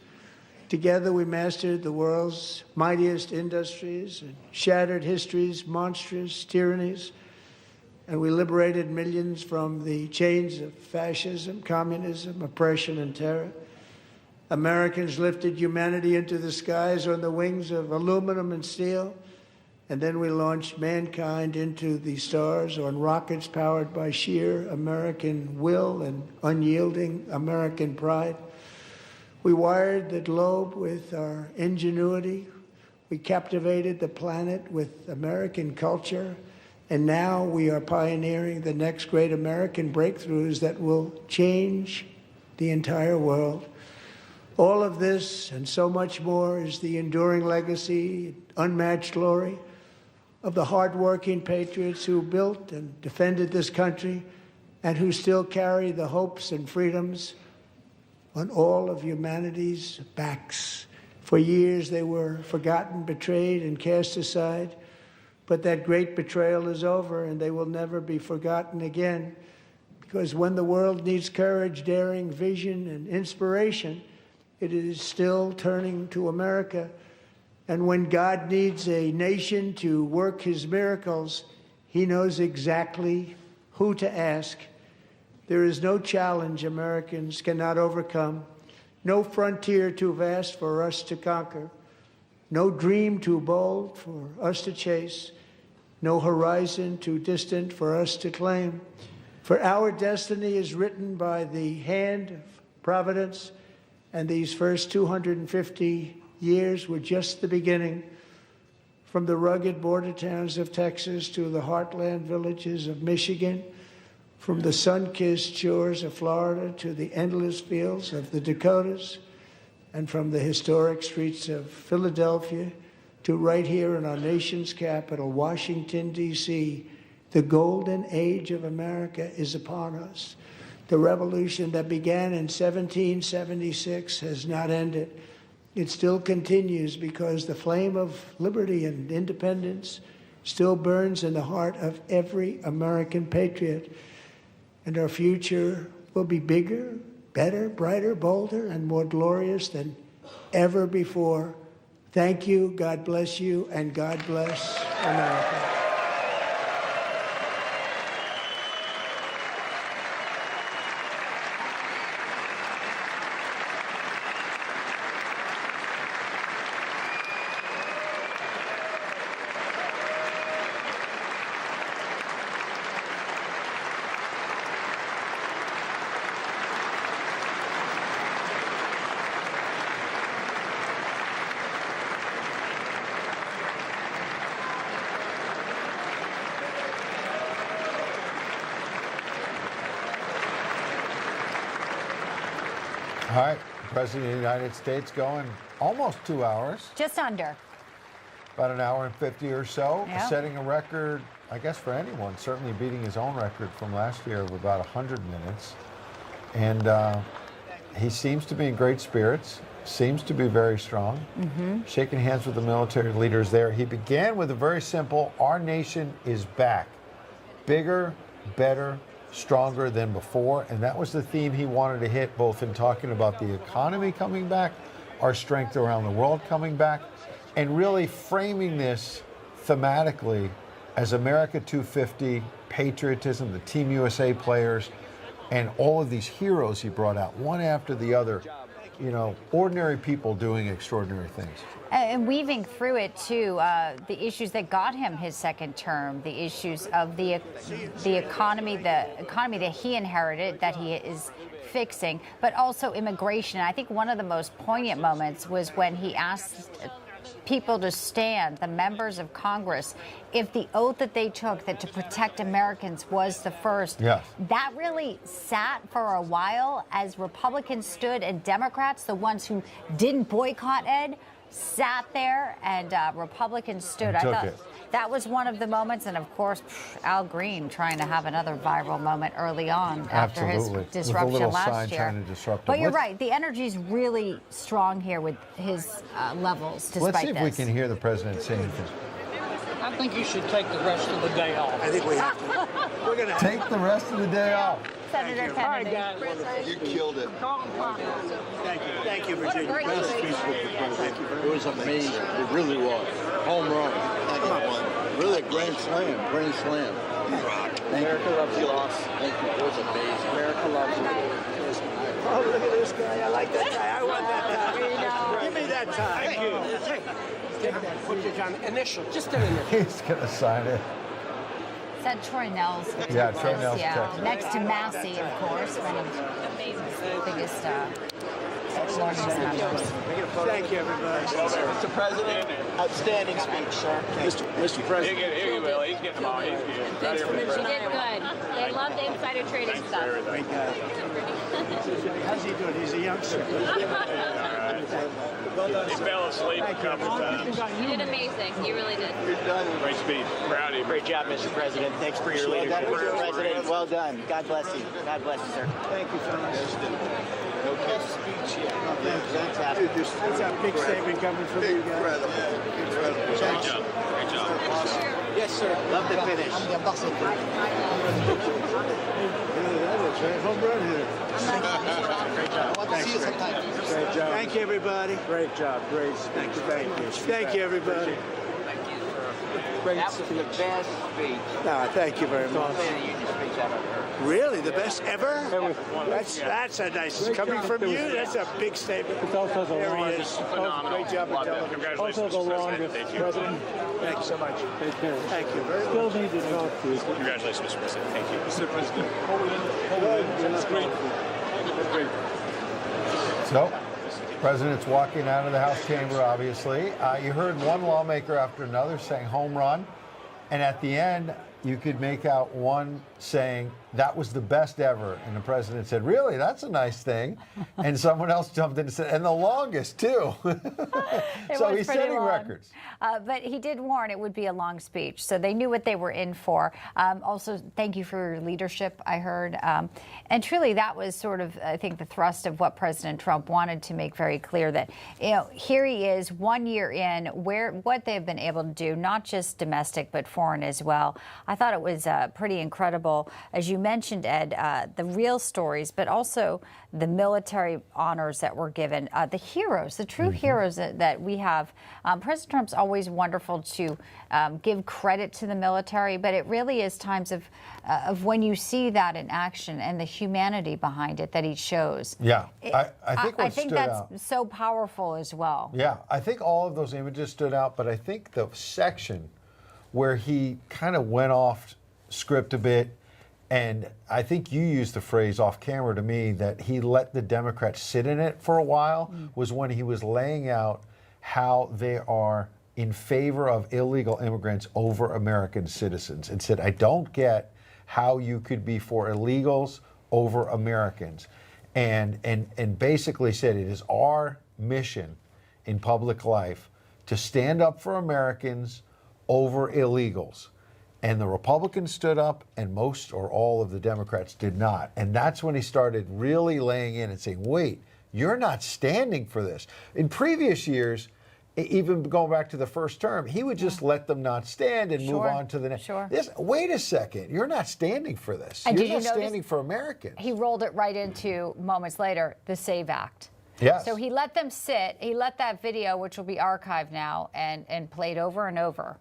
Together, we mastered the world's mightiest industries and shattered history's monstrous tyrannies. And we liberated millions from the chains of fascism, communism, oppression, and terror. Americans lifted humanity into the skies on the wings of aluminum and steel. And then we launched mankind into the stars on rockets powered by sheer American will and unyielding American pride. We wired the globe with our ingenuity. We captivated the planet with American culture. And now we are pioneering the next great American breakthroughs that will change the entire world. All of this and so much more is the enduring legacy, unmatched glory of the hardworking patriots who built and defended this country and who still carry the hopes and freedoms on all of humanity's backs. For years they were forgotten, betrayed, and cast aside, but that great betrayal is over and they will never be forgotten again, because when the world needs courage, daring, vision, and inspiration, it is still turning to America. And when God needs a nation to work his miracles, he knows exactly who to ask. There is no challenge Americans cannot overcome, no frontier too vast for us to conquer, no dream too bold for us to chase, no horizon too distant for us to claim. For our destiny is written by the hand of providence, and these first 250 years were just the beginning. From the rugged border towns of Texas to the heartland villages of Michigan, from the sun-kissed shores of Florida to the endless fields of the Dakotas, and from the historic streets of Philadelphia to right here in our nation's capital, Washington, D.C., the golden age of America is upon us. The revolution that began in 1776 has not ended. It still continues because the flame of liberty and independence still burns in the heart of every American patriot. And our future will be bigger, better, brighter, bolder, and more glorious than ever before. Thank you, God bless you, and God bless America. All right, the President of the United States going almost 2 hours. Just under. About an hour and 50 or so, Yeah. setting a record, I guess, for anyone, certainly beating his own record from last year of about 100 minutes. And he seems to be in great spirits, seems to be very strong, shaking hands with the military leaders there. He began with a very simple, our nation is back. Bigger, better, stronger than before. And that was the theme he wanted to hit, both in talking about the economy coming back, our strength around the world coming back, and really framing this thematically as America 250, patriotism, the Team USA players, and all of these heroes he brought out, one after the other, you know, ordinary people doing extraordinary things. And weaving through it, too, the issues that got him his second term, the issues of the economy that he inherited, that he is fixing, but also immigration. I think one of the most poignant moments was when he asked people to stand, the members of Congress, if the oath that they took that to protect Americans was the first. Yes. That really sat for a while as Republicans stood and Democrats, the ones who didn't boycott Ed, sat there and Republicans stood. And I took thought it. that was one of the moments, and of course, Al Green trying to have another viral moment early on after Absolutely. his disruption With a little last sign year. trying to disrupt him. But you're Let's- right, the energy's really strong here with his levels, despite Let's see if we this. can hear the president say anything. I think you should take the rest of the day off. I think we have to. We're going to Take the rest of the day off. Senator Kennedy. You killed it. Thank you. Thank you, Virginia. Great speech with the president. It was amazing. It really was. Home run. Really a grand slam. Grand slam. America loves you. Thank you. It was amazing. America loves you. Oh, look at this guy. I like that guy. I want that tie. Give me that tie. Thank you. Take that. Put your John initial. Just an initial. He's going to sign it. Said Troy Nell's. Yeah, Troy Nell's text. Next to Massey, of course, one of the biggest launching numbers. Thank you, everybody. Mr. President, outstanding speech, sir. Mr. President. He's getting them all. He's Thanks, you did good. They love the insider trading stuff. Great guy. How's he doing? He's a youngster. He fell asleep a couple times. You did amazing. You really did. Great speech. Proud of you. Great job, Mr. President. Thanks for your leadership. Mr. President, well done. God bless you. God bless you, sir. Thank you, fellas. No best speech yet. Fantastic. That's a big statement coming from you guys. Incredible. Great job. Great job. Yes, sir. Love the finish. I'm the ambassador. Home run here. Great job. Great job. Thank you, everybody. Great job. Great. Thank you. Thank you. Thank you, everybody. That was the best speech. No, thank you very much. State of the Union speech I've ever heard. Really, the best ever? That's a nice coming from you. That's a big statement. It's also the longest. Great job, Congratulations, also the Mr. longest. President. Thank you. President. Thank you so much. Take care. Thank you very much. Still need to talk to you. Congratulations, Mr. President. Thank you. Mr. President. That's great. So, President's walking out of the House chamber, obviously. You heard one lawmaker after another saying home run. And at the end, you could make out one saying, that was the best ever. And the president said, really? That's a nice thing. And someone else jumped in and said, and the longest, too. So he's setting records. But he did warn it would be a long speech, so they knew what they were in for. Also, thank you for your leadership, I heard. And truly, that was sort of, I think, the thrust of what President Trump wanted to make very clear that, you know, here he is 1 year in, what they've been able to do, not just domestic, but foreign as well. I thought it was pretty incredible. As you mentioned, Ed, the real stories, but also the military honors that were given, the heroes, the true heroes that we have. President Trump's always wonderful to give credit to the military, but it really is times of when you see that in action and the humanity behind it that he shows. Yeah, I think that's out. so powerful as well. Yeah, I think all of those images stood out, but I think the section where he kind of went off script a bit, and I think you used the phrase off camera to me that he let the Democrats sit in it for a while, was when he was laying out how they are in favor of illegal immigrants over American citizens, and said, I don't get how you could be for illegals over Americans. and basically said it is our mission in public life to stand up for Americans over illegals. And the Republicans stood up, and most or all of the Democrats did not. And that's when he started really laying in and saying, wait, you're not standing for this. In previous years, even going back to the first term, he would just let them not stand and move on to the next. Wait a second, you're not standing for this. And you're not standing for Americans. He rolled it right into, moments later, the SAVE Act. Yes. So he let them sit. He let that video, which will be archived now and played over and over.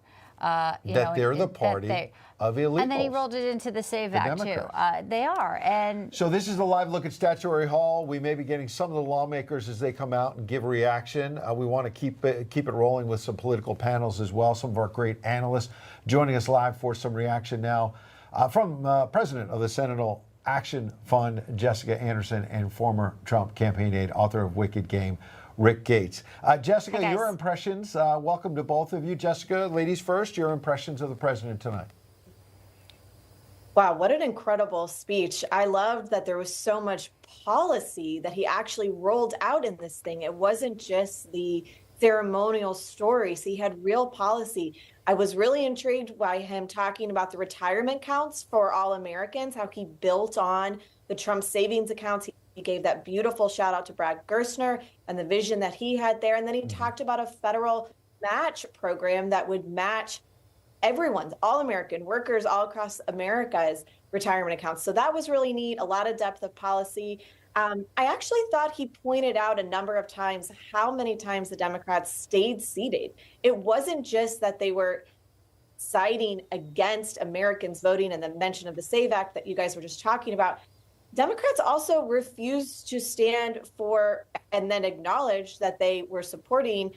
They're the party of illegals. And then he rolled it into the SAVE Act, too. They are. And so this is a live look at Statuary Hall. We may be getting some of the lawmakers as they come out and give reaction. We want to keep it rolling with some political panels as well. Some of our great analysts joining us live for some reaction now from President of the Sentinel Action Fund, Jessica Anderson, and former Trump campaign aide, author of Wicked Game, Rick Gates. Jessica, your impressions. Welcome to both of you. Jessica, ladies first, your impressions of the president tonight. Wow, what an incredible speech. I loved that there was so much policy that he actually rolled out in this thing. It wasn't just the ceremonial stories. He had real policy. I was really intrigued by him talking about the retirement counts for all Americans, how he built on the Trump savings accounts. He gave that beautiful shout out to Brad Gerstner and the vision that he had there. And then he talked about a federal match program that would match everyone's, all American workers all across America's retirement accounts. So that was really neat. A lot of depth of policy. I actually thought he pointed out a number of times how many times the Democrats stayed seated. It wasn't just that they were siding against Americans voting and the mention of the SAVE Act that you guys were just talking about. Democrats also refused to stand for and then acknowledge that they were opposing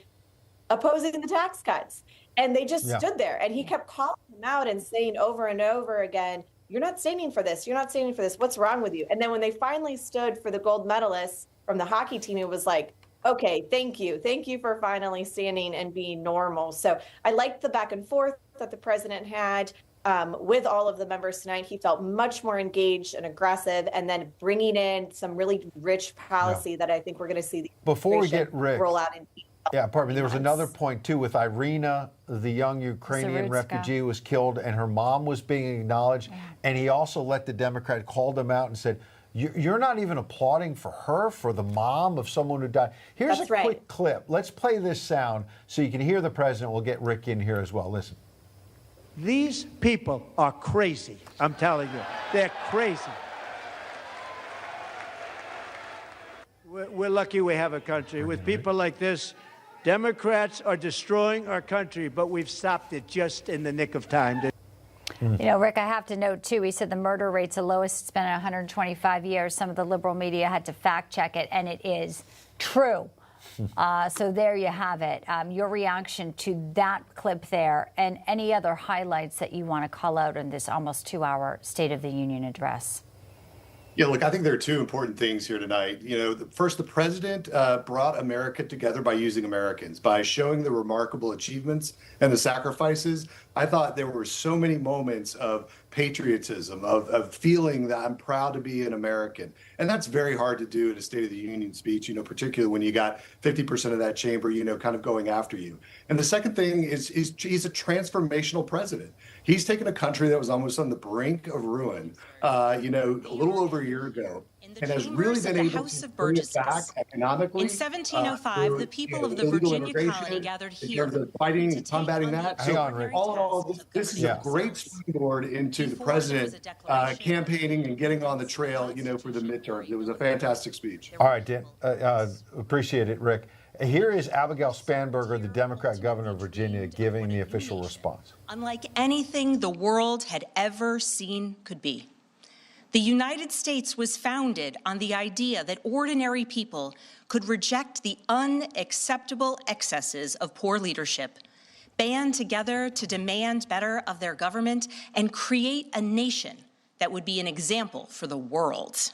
the tax cuts. And they just stood there. And he kept calling them out and saying over and over again, you're not standing for this. You're not standing for this. What's wrong with you? And then when they finally stood for the gold medalists from the hockey team, it was like, okay, thank you. Thank you for finally standing and being normal. So I liked the back and forth that the president had. With all of the members tonight, he felt much more engaged and aggressive, and then bringing in some really rich policy that I think we're going to see the before we get Rick roll out in. Yeah, pardon me. There was another point too with Irina, the young Ukrainian refugee who was killed, and her mom was being acknowledged. And he also let the Democrat called him out and said, "You're not even applauding for her, for the mom of someone who died." Here's a quick clip. Let's play this sound so you can hear the president. We'll get Rick in here as well. Listen. These people are crazy. I'm telling you, they're crazy. We're lucky we have a country with people like this. Democrats are destroying our country, but we've stopped it just in the nick of time. You know, Rick, I have to note, too, he said the murder rate's the lowest it's been in 125 years. Some of the liberal media had to fact check it, and it is true. So there you have it. Your reaction to that clip there and any other highlights that you want to call out in this almost 2-hour State of the Union address. Yeah, look, I think there are two important things here tonight. You know, first, the president brought America together by using Americans, by showing the remarkable achievements and the sacrifices. I thought there were so many moments of patriotism, of feeling that I'm proud to be an American. And that's very hard to do in a State of the Union speech, you know, particularly when you got 50% of that chamber, you know, kind of going after you. And the second thing is he's a transformational president. He's taken a country that was almost on the brink of ruin, you know, a little over a year ago, and has really been able to bring it back economically. In 1705, the people of the Virginia colony gathered here. In terms of fighting and combating that. Hang on, Rick. All in all, this is a great springboard into the president campaigning and getting on the trail, you know, for the midterms. It was a fantastic speech. All right, Dan. Appreciate it, Rick. Here is Abigail Spanberger, the Democrat governor of Virginia, giving the official response. Unlike anything the world had ever seen could be. The United States was founded on the idea that ordinary people could reject the unacceptable excesses of poor leadership, band together to demand better of their government, and create a nation that would be an example for the world.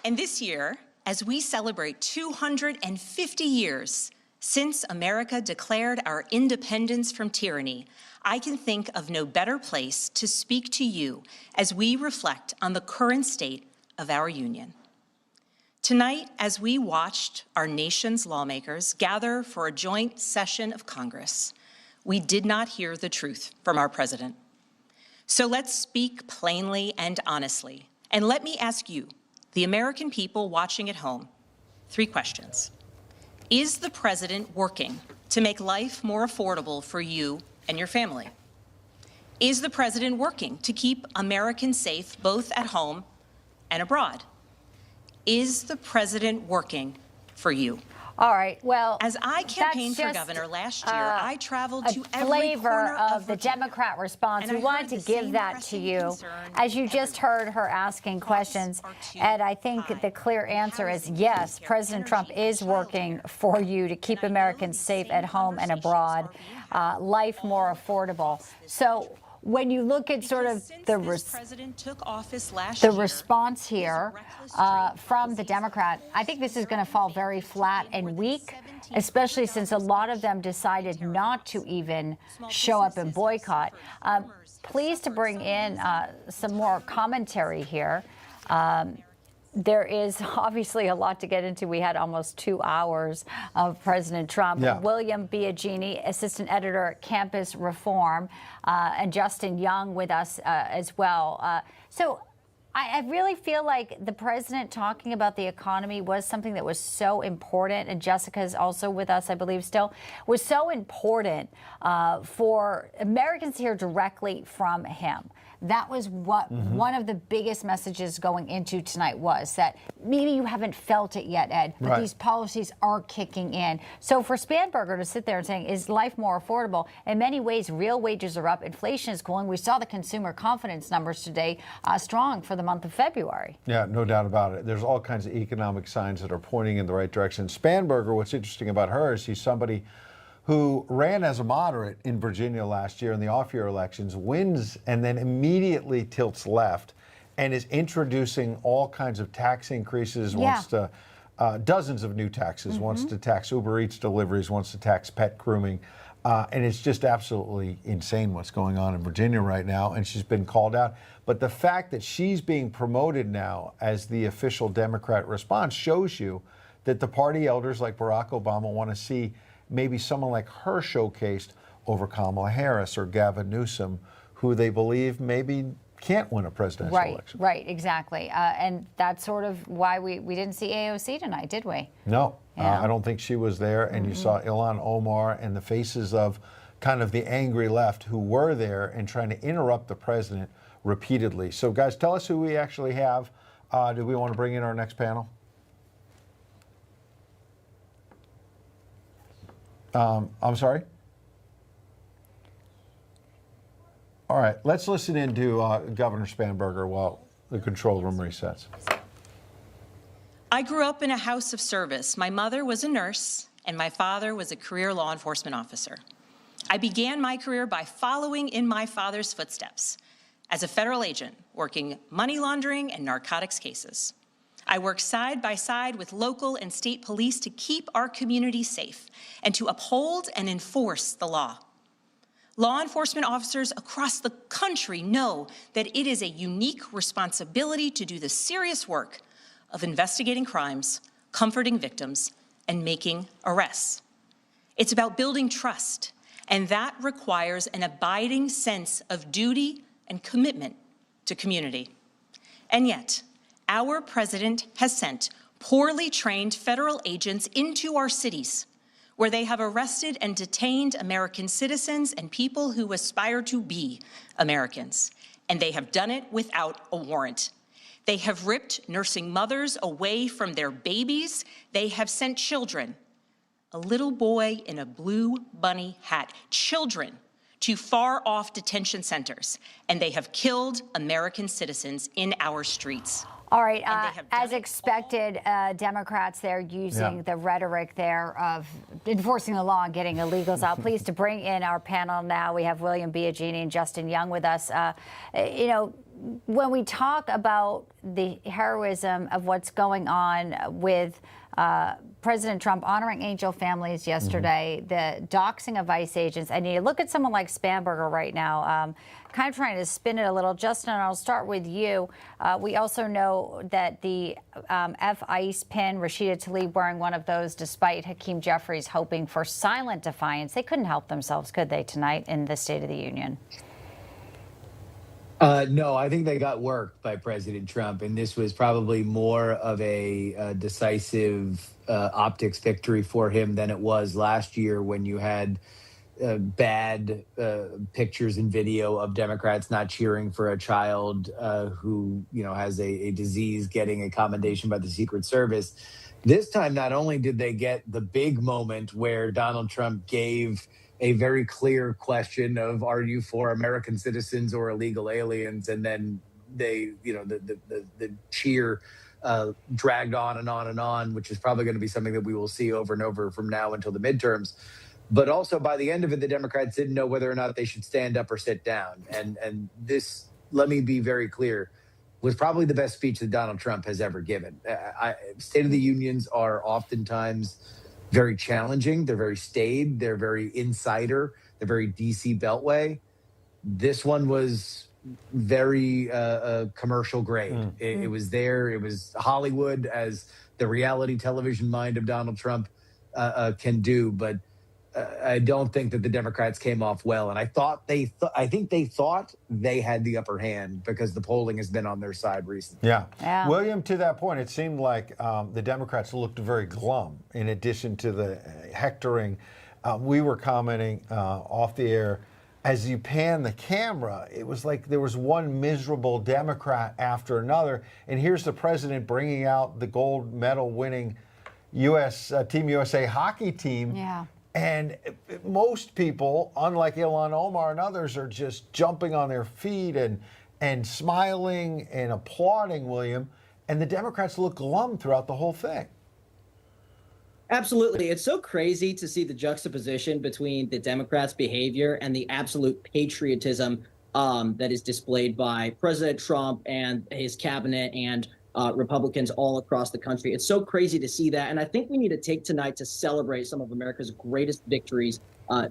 And this year, as we celebrate 250 years since America declared our independence from tyranny, I can think of no better place to speak to you as we reflect on the current state of our union. Tonight, as we watched our nation's lawmakers gather for a joint session of Congress, we did not hear the truth from our president. So let's speak plainly and honestly. And let me ask you, the American people watching at home, 3 questions. Is the president working to make life more affordable for you and your family? Is the president working to keep Americans safe both at home and abroad? Is the president working for you? All right. Well, as I campaigned for governor last year, I traveled to every flavor corner of the Democrat response. We wanted to give that to you. As you just heard her asking questions, Ed, I think the clear answer is yes, President Trump is working for you to keep Americans safe at home and abroad, life more affordable. So when you look at sort of the response here from the Democrat, I think this is going to fall very flat and weak, especially since a lot of them decided not to even show up and boycott. Pleased to bring in some more commentary here. There is obviously a lot to get into. We had almost 2 hours of President Trump. Yeah. William Biagini, assistant editor at Campus Reform, and Justin Young with us as well. So I really feel like the president talking about the economy was something that was so important, and Jessica's also with us, I believe, still, was so important for Americans to hear directly from him. That was what one of the biggest messages going into tonight was, that maybe you haven't felt it yet, Ed, but these policies are kicking in. So for Spanberger to sit there and saying, is life more affordable? In many ways, real wages are up. Inflation is cooling. We saw the consumer confidence numbers today strong for the month of February. Yeah, no doubt about it. There's all kinds of economic signs that are pointing in the right direction. Spanberger, what's interesting about her is she's somebody who ran as a moderate in Virginia last year in the off-year elections, wins, and then immediately tilts left and is introducing all kinds of tax increases, wants to, dozens of new taxes, wants to tax Uber Eats deliveries, wants to tax pet grooming. And it's just absolutely insane what's going on in Virginia right now, and she's been called out. But the fact that she's being promoted now as the official Democrat response shows you that the party elders like Barack Obama want to see maybe someone like her showcased over Kamala Harris or Gavin Newsom, who they believe maybe can't win a presidential election. Right, exactly. And that's sort of why we didn't see AOC tonight, did we? No, I don't think she was there. And you saw Ilhan Omar and the faces of kind of the angry left who were there and trying to interrupt the president repeatedly. So guys, tell us who we actually have. Do we want to bring in our next panel? I'm sorry? All right, let's listen in to Governor Spanberger while the control room resets. I grew up in a house of service. My mother was a nurse, and my father was a career law enforcement officer. I began my career by following in my father's footsteps as a federal agent, working money laundering and narcotics cases. I work side by side with local and state police to keep our community safe and to uphold and enforce the law. Law enforcement officers across the country know that it is a unique responsibility to do the serious work of investigating crimes, comforting victims, and making arrests. It's about building trust, and that requires an abiding sense of duty and commitment to community. And yet, our president has sent poorly trained federal agents into our cities, where they have arrested and detained American citizens and people who aspire to be Americans. And they have done it without a warrant. They have ripped nursing mothers away from their babies. They have sent children, a little boy in a blue bunny hat, children to far-off detention centers, and they have killed American citizens in our streets. All right, as expected, Democrats there using the rhetoric there of enforcing the law and getting illegals out. Pleased to bring in our panel now. We have William Biagini and Justin Young with us. You know, when we talk about the heroism of what's going on with President Trump honoring angel families yesterday, the doxing of ICE agents, and you look at someone like Spanberger right now, kind of trying to spin it a little. Justin, I'll start with you. We also know that the F-ICE pin, Rashida Tlaib wearing one of those, despite Hakeem Jeffries hoping for silent defiance. They couldn't help themselves, could they, tonight in the State of the Union? No, I think they got worked by President Trump, and this was probably more of a decisive optics victory for him than it was last year when you had bad pictures and video of Democrats not cheering for a child who, has a disease getting a commendation by the Secret Service. This time, not only did they get the big moment where Donald Trump gave a very clear question of, are you for American citizens or illegal aliens? And then they, the cheer dragged on and on and on, which is probably going to be something that we will see over and over from now until the midterms. But also by the end of it, the Democrats didn't know whether or not they should stand up or sit down. And this, let me be very clear, was probably the best speech that Donald Trump has ever given. State of the Unions are oftentimes very challenging. They're very staid. They're very insider. They're very DC Beltway. This one was very commercial grade. It was there. It was Hollywood, as the reality television mind of Donald Trump can do. But I don't think that the Democrats came off well. And I think they thought they had the upper hand because the polling has been on their side recently. Yeah. William, to that point, it seemed like the Democrats looked very glum in addition to the hectoring. We were commenting off the air, as you pan the camera, it was like there was one miserable Democrat after another. And here's the president bringing out the gold medal winning Team USA hockey team. Yeah. And most people, unlike Ilhan Omar and others, are just jumping on their feet and smiling and applauding William. And the Democrats look glum throughout the whole thing. Absolutely. It's so crazy to see the juxtaposition between the Democrats' behavior and the absolute patriotism that is displayed by President Trump and his cabinet and Republicans all across the country. It's so crazy to see that. And I think we need to take tonight to celebrate some of America's greatest victories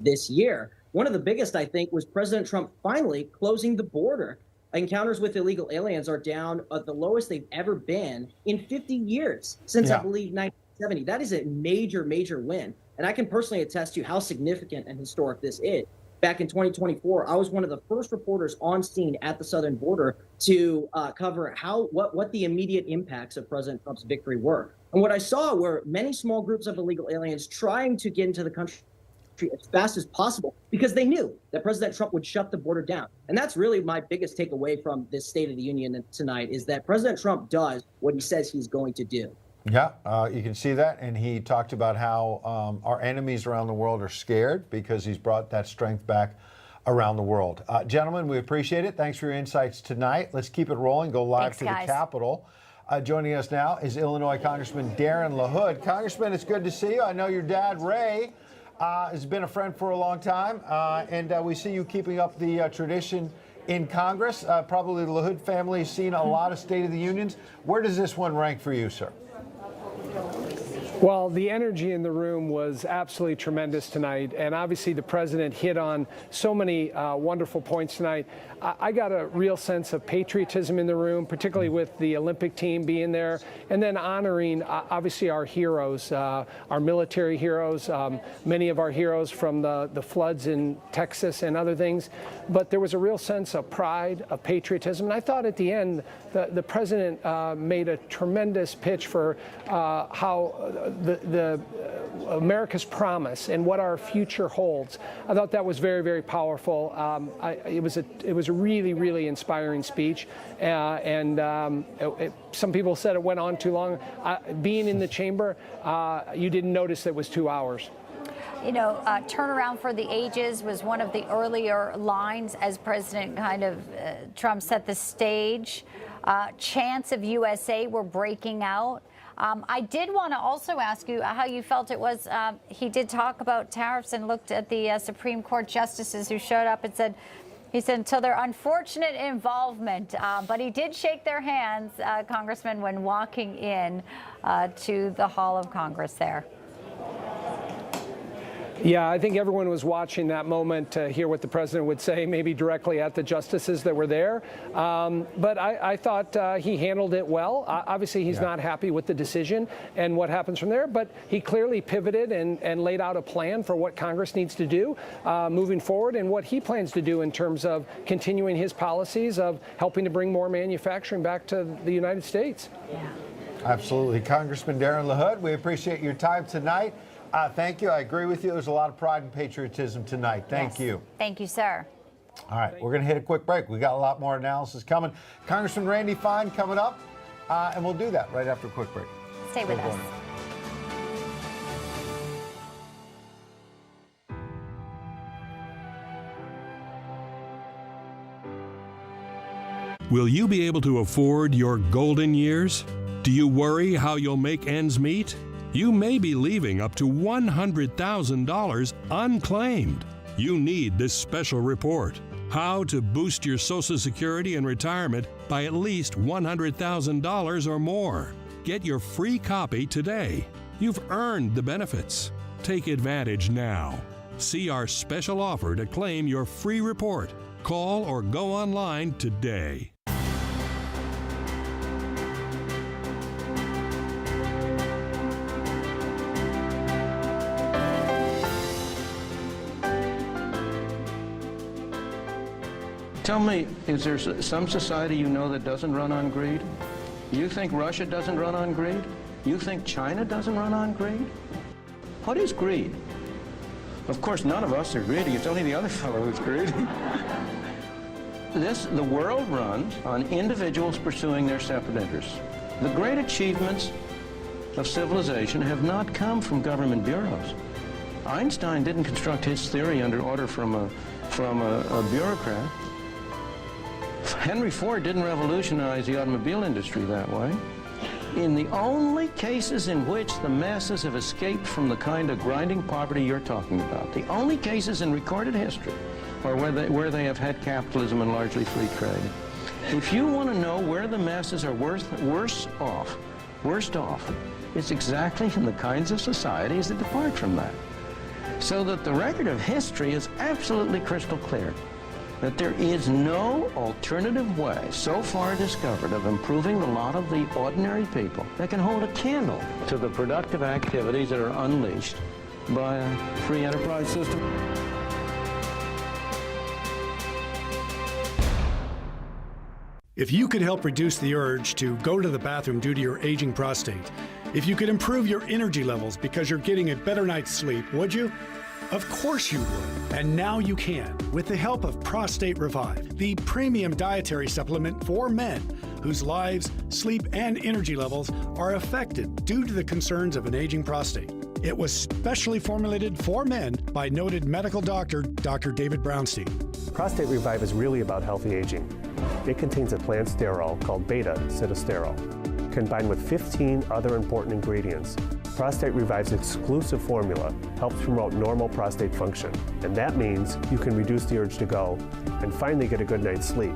this year. One of the biggest, I think, was President Trump finally closing the border. Encounters with illegal aliens are down at the lowest they've ever been in 50 years, since I believe 1970. That is a major, major win. And I can personally attest to how significant and historic this is. Back in 2024, I was one of the first reporters on scene at the southern border to cover what the immediate impacts of President Trump's victory were. And what I saw were many small groups of illegal aliens trying to get into the country as fast as possible because they knew that President Trump would shut the border down. And that's really my biggest takeaway from this State of the Union tonight, is that President Trump does what he says he's going to do. Yeah, you can see that. And he talked about how our enemies around the world are scared because he's brought that strength back around the world. Gentlemen, we appreciate it. Thanks for your insights tonight. Let's keep it rolling. Go live to the Capitol. Joining us now is Illinois Congressman Darren LaHood. Congressman, it's good to see you. I know your dad, Ray, has been a friend for a long time, and we see you keeping up the tradition in Congress. Probably the LaHood family has seen a lot of State of the Unions. Where does this one rank for you, sir? Well, the energy in the room was absolutely tremendous tonight, and obviously the president hit on so many wonderful points tonight. I got a real sense of patriotism in the room, particularly with the Olympic team being there, and then honoring obviously our heroes, our military heroes, many of our heroes from the floods in Texas and other things. But there was a real sense of pride, of patriotism, and I thought at the end the president made a tremendous pitch for how the America's promise and what our future holds. I thought that was very, very powerful. It was a really, really inspiring speech, and some people said it went on too long. Being in the chamber, you didn't notice it was 2 hours. You know, turnaround for the ages was one of the earlier lines as President Trump set the stage. Chants of USA were breaking out. I did want to also ask you how you felt it was. He did talk about tariffs and looked at the Supreme Court justices who showed up and said, He said until their unfortunate involvement, but he did shake their hands, Congressman, when walking in to the Hall of Congress there. Yeah, I think everyone was watching that moment to hear what the president would say, maybe directly at the justices that were there. But I thought he handled it well. Obviously, he's not happy with the decision and what happens from there, but he clearly pivoted and laid out a plan for what Congress needs to do moving forward and what he plans to do in terms of continuing his policies of helping to bring more manufacturing back to the United States. Yeah. Absolutely. Congressman Darren LaHood, we appreciate your time tonight. Thank you. I agree with you. There's a lot of pride and patriotism tonight. Thank you. Thank you, sir. All right, we're going to hit a quick break. We got a lot more analysis coming. Congressman Randy Fine coming up, and we'll do that right after a quick break. Stay with us. Will you be able to afford your golden years? Do you worry how you'll make ends meet? You may be leaving up to $100,000 unclaimed. You need this special report. How to boost your Social Security and retirement by at least $100,000 or more. Get your free copy today. You've earned the benefits. Take advantage now. See our special offer to claim your free report. Call or go online today. Tell me, is there some society you know that doesn't run on greed? You think Russia doesn't run on greed? You think China doesn't run on greed? What is greed? Of course, none of us are greedy. It's only the other fellow who's greedy. The world runs on individuals pursuing their separate interests. The great achievements of civilization have not come from government bureaus. Einstein didn't construct his theory under order from a bureaucrat. Henry Ford didn't revolutionize the automobile industry that way. In the only cases in which the masses have escaped from the kind of grinding poverty you're talking about, the only cases in recorded history are where they have had capitalism and largely free trade. If you want to know where the masses are worst off, it's exactly in the kinds of societies that depart from that. So that the record of history is absolutely crystal clear. That there is no alternative way so far discovered of improving the lot of the ordinary people that can hold a candle to the productive activities that are unleashed by a free enterprise system. If you could help reduce the urge to go to the bathroom due to your aging prostate, if you could improve your energy levels because you're getting a better night's sleep, would you? Of course you would, and now you can, with the help of Prostate Revive, the premium dietary supplement for men whose lives, sleep, and energy levels are affected due to the concerns of an aging prostate. It was specially formulated for men by noted medical doctor, Dr. David Brownstein. Prostate Revive is really about healthy aging. It contains a plant sterol called beta-sitosterol, combined with 15 other important ingredients. Prostate Revive's exclusive formula helps promote normal prostate function, and that means you can reduce the urge to go and finally get a good night's sleep.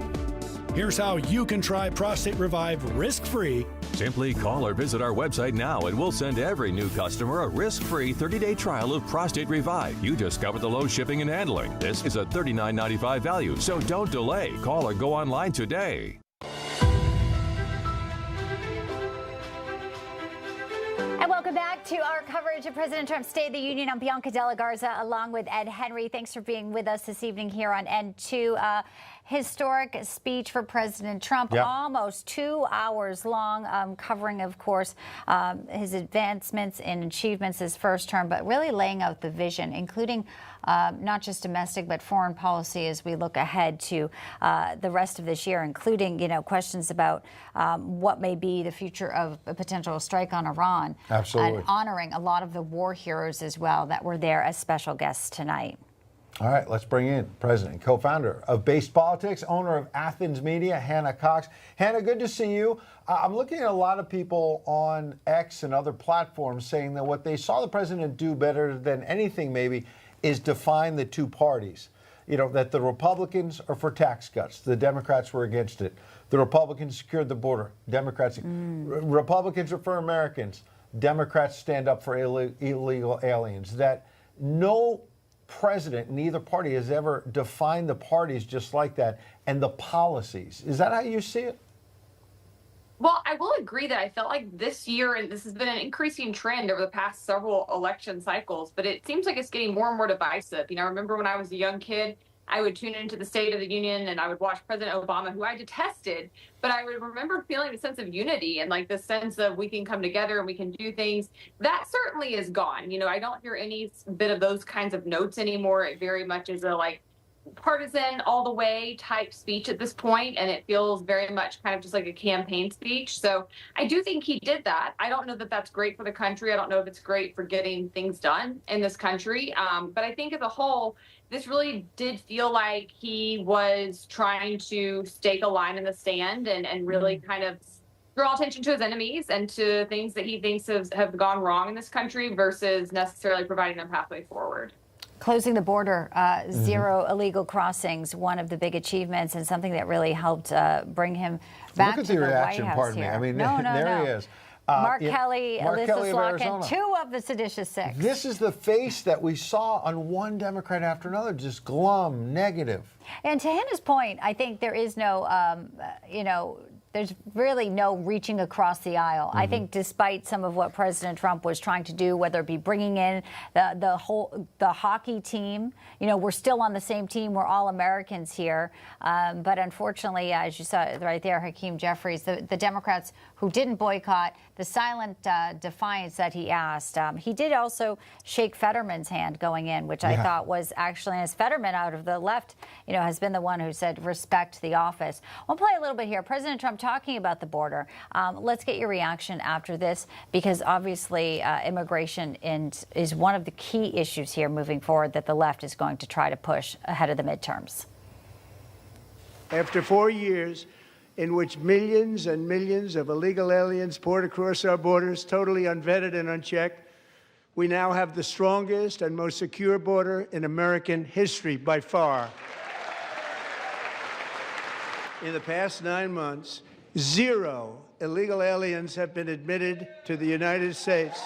Here's how you can try Prostate Revive risk-free. Simply call or visit our website now and we'll send every new customer a risk-free 30-day trial of Prostate Revive. You discover the low shipping and handling. This is a $39.95 value, so don't delay. Call or go online today. And welcome back to our coverage of President Trump's State of the Union. I'm Bianca Della Garza along with Ed Henry. Thanks for being with us this evening here on N2. Historic speech for President Trump, almost 2 hours long, covering, of course, his advancements and achievements his first term, but really laying out the vision, including not just domestic but foreign policy as we look ahead to the rest of this year, including, questions about what may be the future of a potential strike on Iran. Absolutely. And honoring a lot of the war heroes as well that were there as special guests tonight. All right, let's bring in President and co-founder of Based Politics, owner of Athens Media, Hannah Cox. Hannah, good to see you. I'm looking at a lot of people on X and other platforms saying that what they saw the president do better than anything maybe is define the two parties. that the Republicans are for tax cuts. The Democrats were against it. The Republicans secured the border. Democrats. Republicans are for Americans. Democrats stand up for illegal aliens. That no president in either party has ever defined the parties just like that and the policies. Is that how you see it? Well, I will agree that I felt like this year, and this has been an increasing trend over the past several election cycles, but it seems like it's getting more and more divisive. I remember when I was a young kid, I would tune into the State of the Union and I would watch President Obama, who I detested, but I would remember feeling a sense of unity and like the sense of we can come together and we can do things. That certainly is gone. I don't hear any bit of those kinds of notes anymore. It very much is a partisan all the way type speech at this point, and it feels very much kind of just like a campaign speech. So I do think he did that. I don't know that that's great for the country. I don't know if it's great for getting things done in this country. But I think as a whole, this really did feel like he was trying to stake a line in the sand and really kind of draw attention to his enemies and to things that he thinks have gone wrong in this country versus necessarily providing a pathway forward. Closing the border, zero illegal crossings, one of the big achievements and something that really helped bring him back to the reaction, White House pardon here. me. I mean, no, there he is. Mark Kelly, Mark Alyssa Kelly of Slotkin, Arizona. 2 of the seditious 6. This is the face that we saw on one Democrat after another, just glum, negative. And to Hannah's point, I think there is no, there's really no reaching across the aisle. I think despite some of what President Trump was trying to do, whether it be bringing in the hockey team, we're still on the same team. We're all Americans here. But unfortunately, as you saw right there, Hakeem Jeffries, the Democrats who didn't boycott, the silent defiance that he asked. He did also shake Fetterman's hand going in, which I thought was actually, as Fetterman out of the left, has been the one who said respect the office. We'll play a little bit here. President Trump talking about the border. Let's get your reaction after this, because obviously immigration is one of the key issues here moving forward that the left is going to try to push ahead of the midterms. After 4 years in which millions and millions of illegal aliens poured across our borders, totally unvetted and unchecked, we now have the strongest and most secure border in American history by far. In the past 9 months, 0 illegal aliens have been admitted to the United States.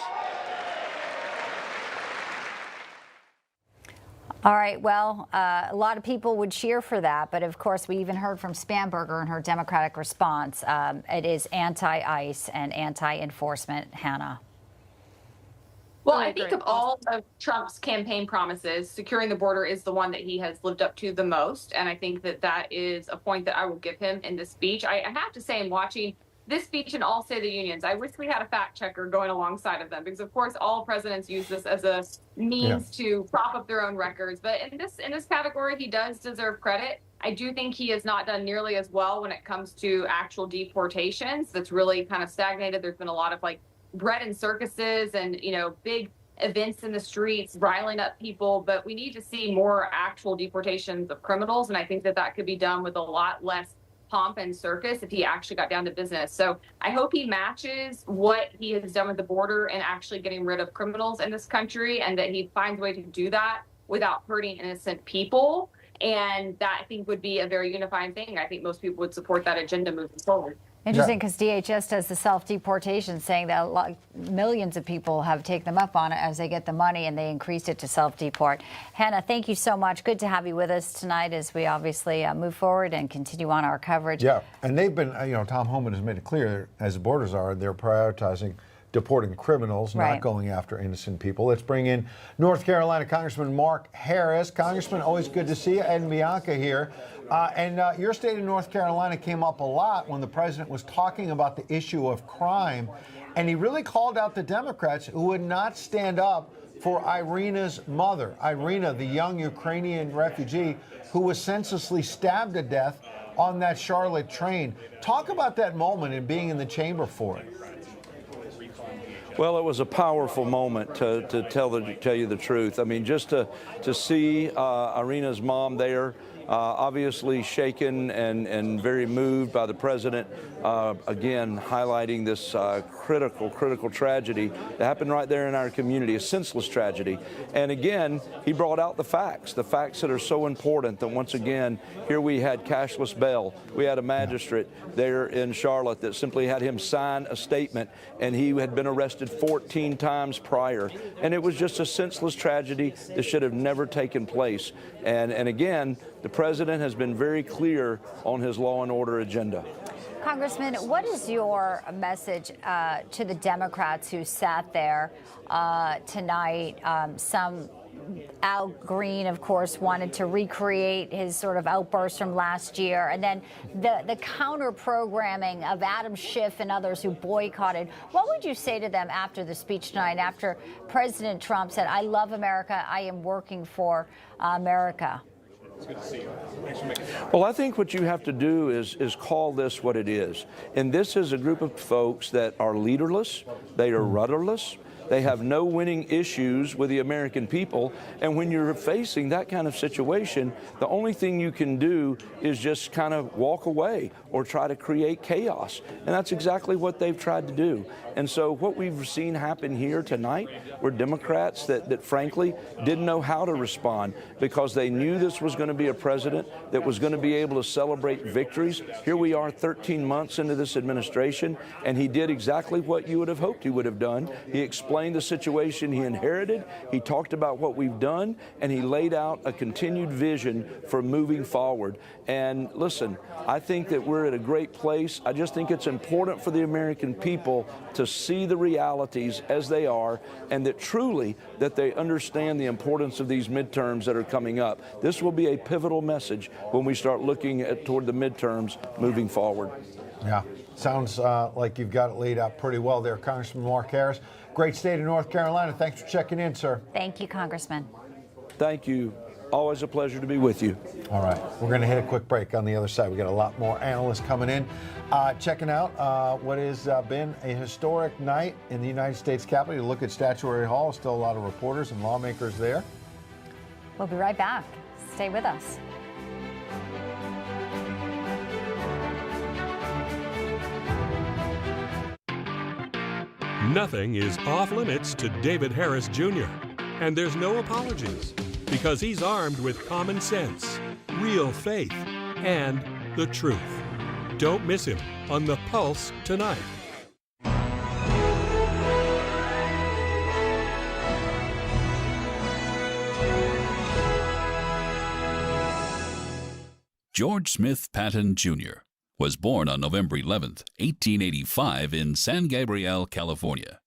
All right, well, a lot of people would cheer for that, but of course we even heard from Spamberger in her Democratic response. It is anti-ICE and anti-enforcement. Hannah. Well, I think of all of Trump's campaign promises, securing the border is the one that he has lived up to the most. And I think that is a point that I will give him in this speech. I have to say, in watching this speech and all State of the Unions, I wish we had a fact checker going alongside of them, because of course all presidents use this as a means to prop up their own records. But in this category, he does deserve credit. I do think he has not done nearly as well when it comes to actual deportations. That's really kind of stagnated. There's been a lot of bread and circuses and, big events in the streets, riling up people. But we need to see more actual deportations of criminals. And I think that could be done with a lot less pomp and circus if he actually got down to business. So I hope he matches what he has done with the border and actually getting rid of criminals in this country, and that he finds a way to do that without hurting innocent people. And that, I think, would be a very unifying thing. I think most people would support that agenda moving forward. Interesting, because DHS does the self-deportation, saying that millions of people have taken them up on it as they get the money, and they increased it to self-deport. Hannah, thank you so much. Good to have you with us tonight as we obviously move forward and continue on our coverage. Yeah, and they've been, Tom Homan has made it clear, as the borders are, they're prioritizing deporting criminals, not going after innocent people. Let's bring in North Carolina Congressman Mark Harris. Congressman, always good to see you. Ed and Bianca here. And your state of North Carolina came up a lot when the president was talking about the issue of crime. And he really called out the Democrats who would not stand up for Irina's mother. Irina, the young Ukrainian refugee who was senselessly stabbed to death on that Charlotte train. Talk about that moment and being in the chamber for it. Well, it was a powerful moment to tell you the truth. I mean, just to see Irina's mom there obviously shaken and very moved by the president, again, highlighting this critical tragedy that happened right there in our community, a senseless tragedy. And again, he brought out the facts that are so important, that once again, here we had cashless bail. We had a magistrate there in Charlotte that simply had him sign a statement, and he had been arrested 14 times prior. And it was just a senseless tragedy that should have never taken place. And again, the president has been very clear on his law and order agenda. Congressman, what is your message to the Democrats who sat there tonight? Al Green, of course, wanted to recreate his sort of outburst from last year. And then the counter-programming of Adam Schiff and others who boycotted. What would you say to them after the speech tonight, after President Trump said, "I love America, I am working for America"? It's good to see you. Thanks for making time. Well, I think what you have to do is call this what it is. And this is a group of folks that are leaderless, they are rudderless, they have no winning issues with the American people. And when you're facing that kind of situation, the only thing you can do is just kind of walk away or try to create chaos. And that's exactly what they've tried to do. And so what we've seen happen here tonight were Democrats that frankly didn't know how to respond, because they knew this was going to be a president that was going to be able to celebrate victories. Here we are 13 months into this administration, and he did exactly what you would have hoped he would have done. He explained the situation he inherited, he talked about what we've done, and he laid out a continued vision for moving forward. And listen, I think that we're at a great place. I just think it's important for the American people to see the realities as they are, and that truly that they understand the importance of these midterms that are coming up. This will be a pivotal message when we start looking toward the midterms moving forward. Yeah, sounds like you've got it laid out pretty well there, Congressman Mark Harris. Great state of North Carolina. Thanks for checking in, sir. Thank you, Congressman. Thank you. Always a pleasure to be with you. All right, we're going to hit a quick break. On the other side, we got a lot more analysts coming in, checking out what has been a historic night in the United States Capitol. You look at Statuary Hall, still a lot of reporters and lawmakers there. We'll be right back. Stay with us. Nothing is off limits to David Harris Jr., and there's no apologies, because he's armed with common sense, real faith, and the truth. Don't miss him on The Pulse tonight. George Smith Patton, Jr. was born on November 11, 1885 in San Gabriel, California.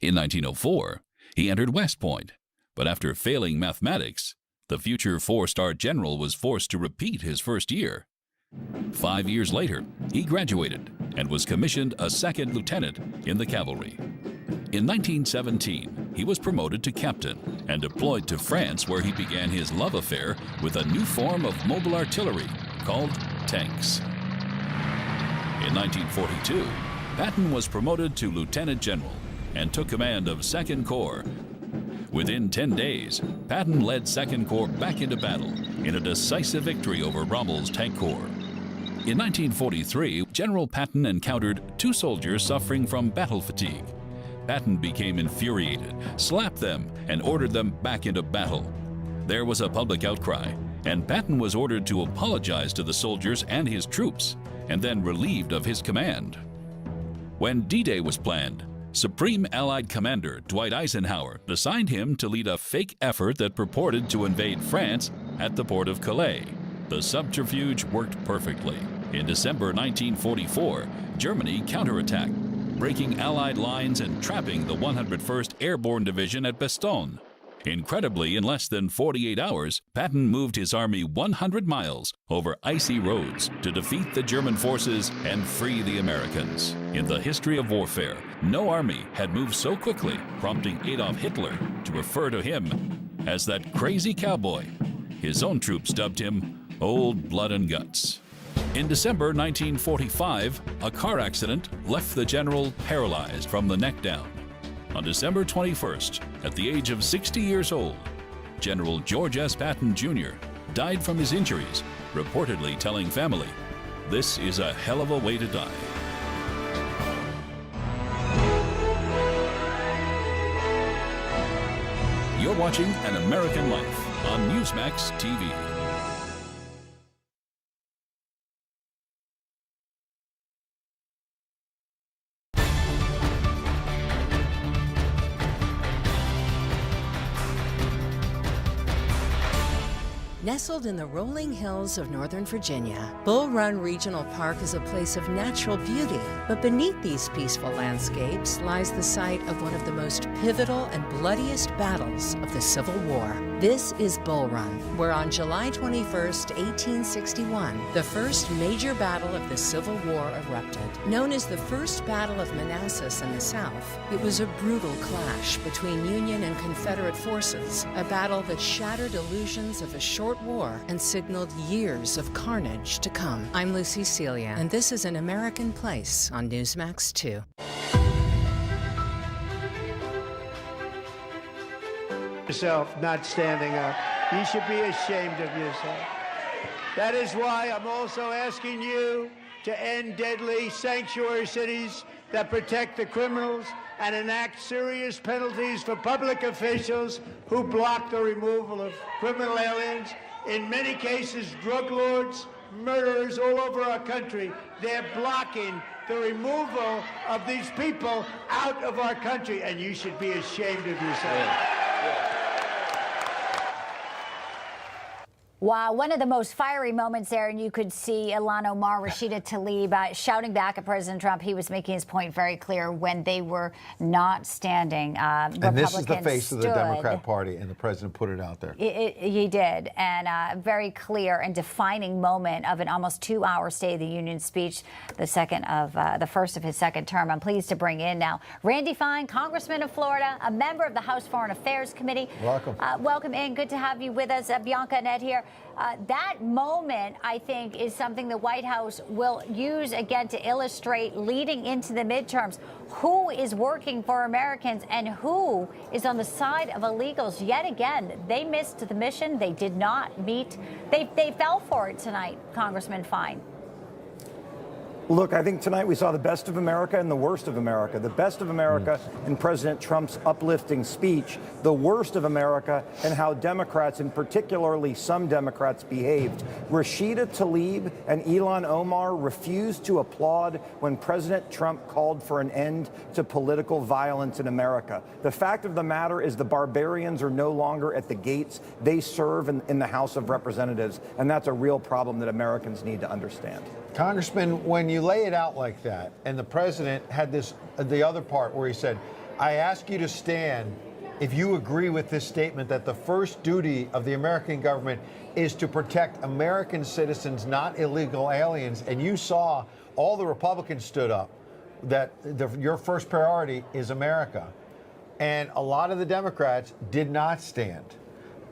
In 1904, he entered West Point, but after failing mathematics, the future four-star general was forced to repeat his first year. 5 years later, he graduated and was commissioned a second lieutenant in the cavalry. In 1917, he was promoted to captain and deployed to France, where he began his love affair with a new form of mobile artillery called tanks. In 1942, Patton was promoted to lieutenant general and took command of 2nd Corps. Within 10 days, Patton led 2nd Corps back into battle in a decisive victory over Rommel's Tank Corps. In 1943, General Patton encountered 2 soldiers suffering from battle fatigue. Patton became infuriated, slapped them, and ordered them back into battle. There was a public outcry, and Patton was ordered to apologize to the soldiers and his troops, and then relieved of his command. When D-Day was planned, Supreme Allied Commander Dwight Eisenhower assigned him to lead a fake effort that purported to invade France at the port of Calais. The subterfuge worked perfectly. In December 1944, Germany counterattacked, breaking Allied lines and trapping the 101st Airborne Division at Bastogne. Incredibly, in less than 48 hours, Patton moved his army 100 miles over icy roads to defeat the German forces and free the Americans. In the history of warfare, no army had moved so quickly, prompting Adolf Hitler to refer to him as that crazy cowboy. His own troops dubbed him Old Blood and Guts. In December 1945, a car accident left the general paralyzed from the neck down. On December 21st, at the age of 60 years old, General George S. Patton, Jr. died from his injuries, reportedly telling family, "This is a hell of a way to die." You're watching An American Life on Newsmax TV. Nestled in the rolling hills of Northern Virginia, Bull Run Regional Park is a place of natural beauty. But beneath these peaceful landscapes lies the site of one of the most pivotal and bloodiest battles of the Civil War. This is Bull Run, where on July 21st, 1861, the first major battle of the Civil War erupted. Known as the First Battle of Manassas in the South, it was a brutal clash between Union and Confederate forces, a battle that shattered illusions of a short war and signaled years of carnage to come. I'm Lucy Celia, and this is An American Place on Newsmax 2. Yourself not standing up. You should be ashamed of yourself. That is why I'm also asking you to end deadly sanctuary cities that protect the criminals and enact serious penalties for public officials who block the removal of criminal aliens. In many cases, drug lords, murderers all over our country, they're blocking the removal of these people out of our country, and you should be ashamed of yourself. Wow, one of the most fiery moments there, and you could see Ilhan Omar, Rashida Tlaib shouting back at President Trump. He was making his point very clear when they were not standing. And this is the face of the Democrat Party, and the president put it out there. He did, and a very clear and defining moment of an almost 2-hour State of the Union speech, the first of his second term. I'm pleased to bring in now Randy Fine, Congressman of Florida, a member of the House Foreign Affairs Committee. Welcome. Welcome in. Good to have you with us, Bianca and Ed here. That moment, I think, is something the White House will use again to illustrate leading into the midterms who is working for Americans and who is on the side of illegals. Yet again, they missed the mission. They did not meet. They fell for it tonight, Congressman Fine. Look, I think tonight we saw the best of America and the worst of America. The best of America in President Trump's uplifting speech, the worst of America and how Democrats, and particularly some Democrats, behaved. Rashida Tlaib and Ilhan Omar refused to applaud when President Trump called for an end to political violence in America. The fact of the matter is the barbarians are no longer at the gates. They serve in the House of Representatives, and that's a real problem that Americans need to understand. Congressman, when you lay it out like that, and the president had the other part where he said, I ask you to stand if you agree with this statement that the first duty of the American government is to protect American citizens, not illegal aliens, and you saw all the Republicans stood up, that your first priority is America. And a lot of the Democrats did not stand.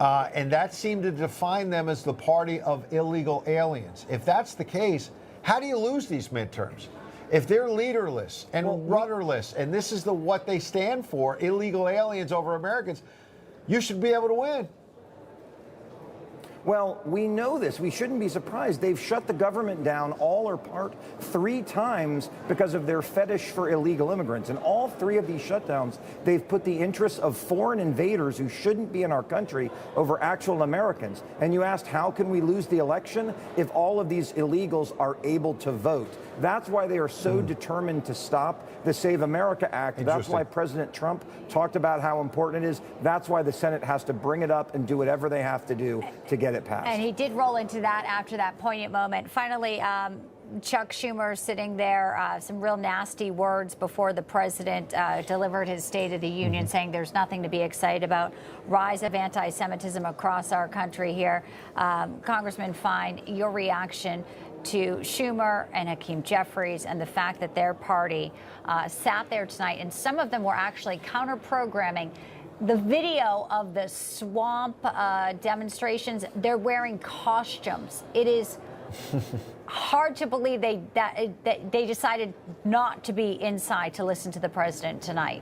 And that seemed to define them as the party of illegal aliens. If that's the case, how do you lose these midterms? If they're leaderless and rudderless, and this is what they stand for, illegal aliens over Americans, you should be able to win. Well, we know this. We shouldn't be surprised. They've shut the government down, all or part, 3 times because of their fetish for illegal immigrants. And all 3 of these shutdowns, they've put the interests of foreign invaders who shouldn't be in our country over actual Americans. And you asked, how can we lose the election if all of these illegals are able to vote? That's why they are so determined to stop the Save America Act. That's why President Trump talked about how important it is. That's why the Senate has to bring it up and do whatever they have to do to get it passed. And he did roll into that after that poignant moment. Finally, Chuck Schumer sitting there, some real nasty words before the president delivered his State of the Union, saying there's nothing to be excited about. Rise of anti-Semitism across our country here. Congressman Fine, your reaction to Schumer and Hakeem Jeffries and the fact that their party sat there tonight, and some of them were actually counter-programming the video of the swamp demonstrations. They're wearing costumes. It is hard to believe that they decided not to be inside to listen to the president tonight.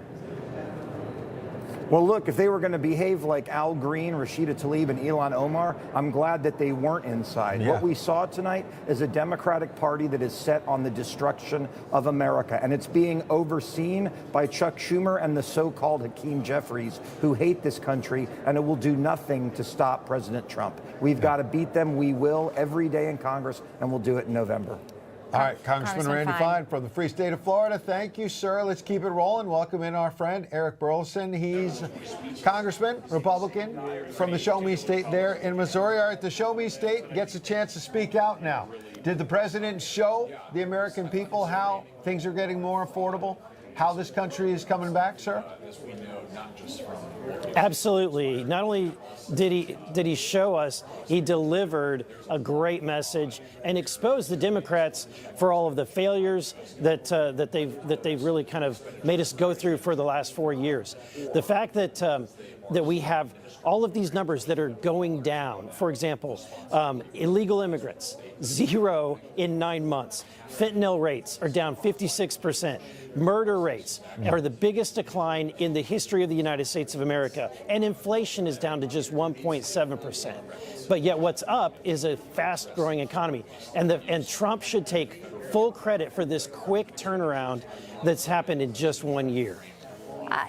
Well, look, if they were going to behave like Al Green, Rashida Tlaib, and Ilhan Omar, I'm glad that they weren't inside. Yeah. What we saw tonight is a Democratic Party that is set on the destruction of America, and it's being overseen by Chuck Schumer and the so-called Hakeem Jeffries, who hate this country, and it will do nothing to stop President Trump. We've got to beat them. We will every day in Congress, and we'll do it in November. All right, Congressman Randy Fine from the free state of Florida. Thank you, sir. Let's keep it rolling. Welcome in our friend, Eric Burleson. He's Congressman, Republican, from the Show Me State there in Missouri. All right, the Show Me State gets a chance to speak out now. Did the president show the American people how things are getting more affordable? How this country is coming back, sir? Absolutely. Not only did he show us, he delivered a great message and exposed the Democrats for all of the failures that they've really kind of made us go through for the last 4 years. The fact that we have all of these numbers that are going down. For example, illegal immigrants, 0 in 9 months. Fentanyl rates are down 56%. Murder rates are the biggest decline in the history of the United States of America. And inflation is down to just 1.7%. But yet what's up is a fast-growing economy. And Trump should take full credit for this quick turnaround that's happened in just 1 year.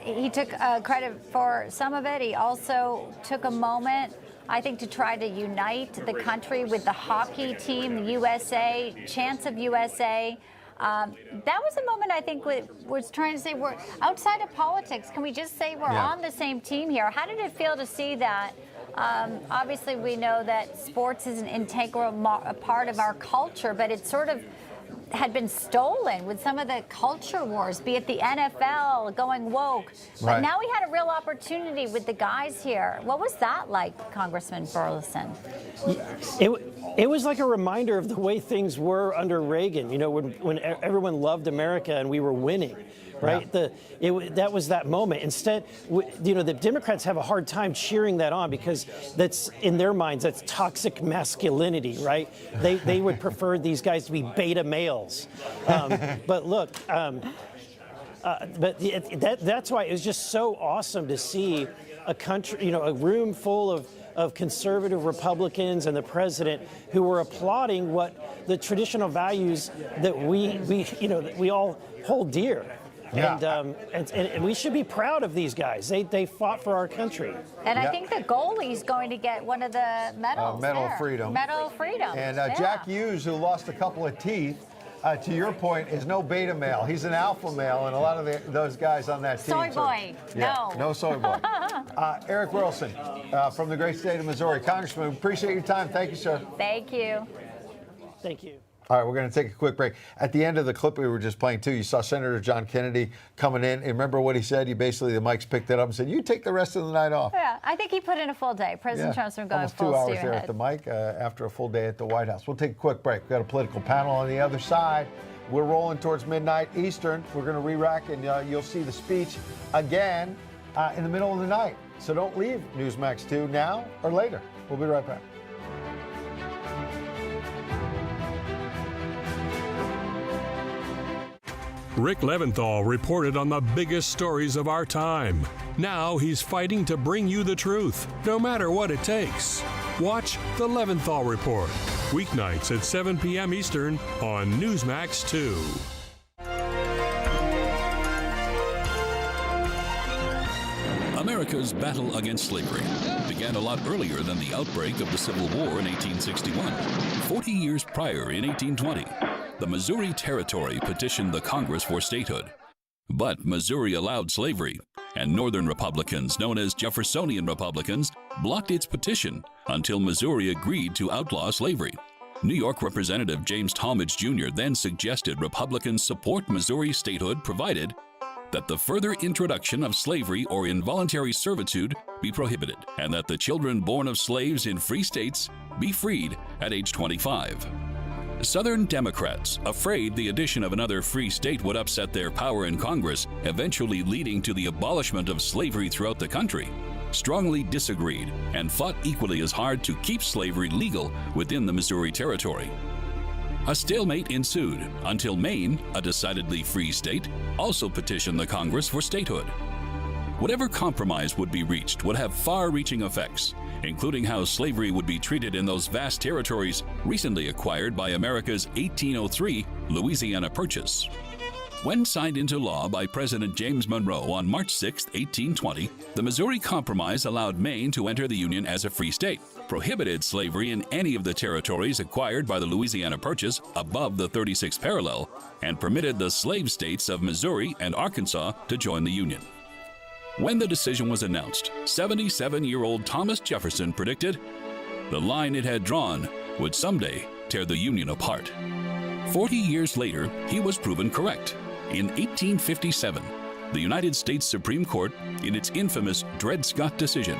He took credit for some of it. He also took a moment, I think, to try to unite the country with the hockey team, USA, chants of USA. That was a moment I think was trying to say we're outside of politics. Can we just say we're on the same team here? How did it feel to see that? Obviously, we know that sports is an integral part of our culture, but it sort of had been stolen with some of the culture wars, be it the NFL going woke. But now we had a real opportunity with the guys here. What was that like, Congressman Burleson? It was like a reminder of the way things were under Reagan, you know, when everyone loved America and we were winning. Right, that was that moment. Instead, you know, the Democrats have a hard time cheering that on because that's in their minds that's toxic masculinity, right? They would prefer these guys to be beta males. But look, that's why it was just so awesome to see a country, you know, a room full of conservative Republicans and the president who were applauding what the traditional values that we all hold dear. Yeah. And we should be proud of these guys. They fought for our country. And I think the goalie's going to get one of the medals. Medal of Freedom. Medal of Freedom. And Jack Hughes, who lost a couple of teeth, to your point, is no beta male. He's an alpha male, and a lot of those guys on that team. Soy boy. No soy boy. Eric Burleson from the great state of Missouri. Congressman, appreciate your time. Thank you, sir. Thank you. Thank you. All right, we're going to take a quick break. At the end of the clip we were just playing, too, you saw Senator John Kennedy coming in. And remember what he said? He basically, the mics picked it up and said, you take the rest of the night off. Yeah, I think he put in a full day. President Trump's been going full steam ahead. Almost 2 hours there at the mic after a full day at the White House. We'll take a quick break. We've got a political panel on the other side. We're rolling towards midnight Eastern. We're going to re-rack, and you'll see the speech again in the middle of the night. So don't leave Newsmax 2 now or later. We'll be right back. Rick Leventhal reported on the biggest stories of our time. Now he's fighting to bring you the truth, no matter what it takes. Watch The Leventhal Report, weeknights at 7 p.m. Eastern on Newsmax 2. America's battle against slavery began a lot earlier than the outbreak of the Civil War in 1861. 40 years prior, in 1820, the Missouri Territory petitioned the Congress for statehood. But Missouri allowed slavery, and Northern Republicans, known as Jeffersonian Republicans, blocked its petition until Missouri agreed to outlaw slavery. New York Representative James Talmadge Jr. then suggested Republicans support Missouri statehood provided that the further introduction of slavery or involuntary servitude be prohibited, and that the children born of slaves in free states be freed at age 25. Southern Democrats, afraid the addition of another free state would upset their power in Congress, eventually leading to the abolishment of slavery throughout the country, strongly disagreed and fought equally as hard to keep slavery legal within the Missouri Territory. A stalemate ensued until Maine, a decidedly free state, also petitioned the Congress for statehood. Whatever compromise would be reached would have far-reaching effects, including how slavery would be treated in those vast territories recently acquired by America's 1803 Louisiana Purchase. When signed into law by President James Monroe on March 6, 1820, the Missouri Compromise allowed Maine to enter the Union as a free state, prohibited slavery in any of the territories acquired by the Louisiana Purchase above the 36th parallel, and permitted the slave states of Missouri and Arkansas to join the Union. When the decision was announced, 77-year-old Thomas Jefferson predicted the line it had drawn would someday tear the Union apart. 40 years later, he was proven correct. In 1857, the United States Supreme Court, in its infamous Dred Scott decision,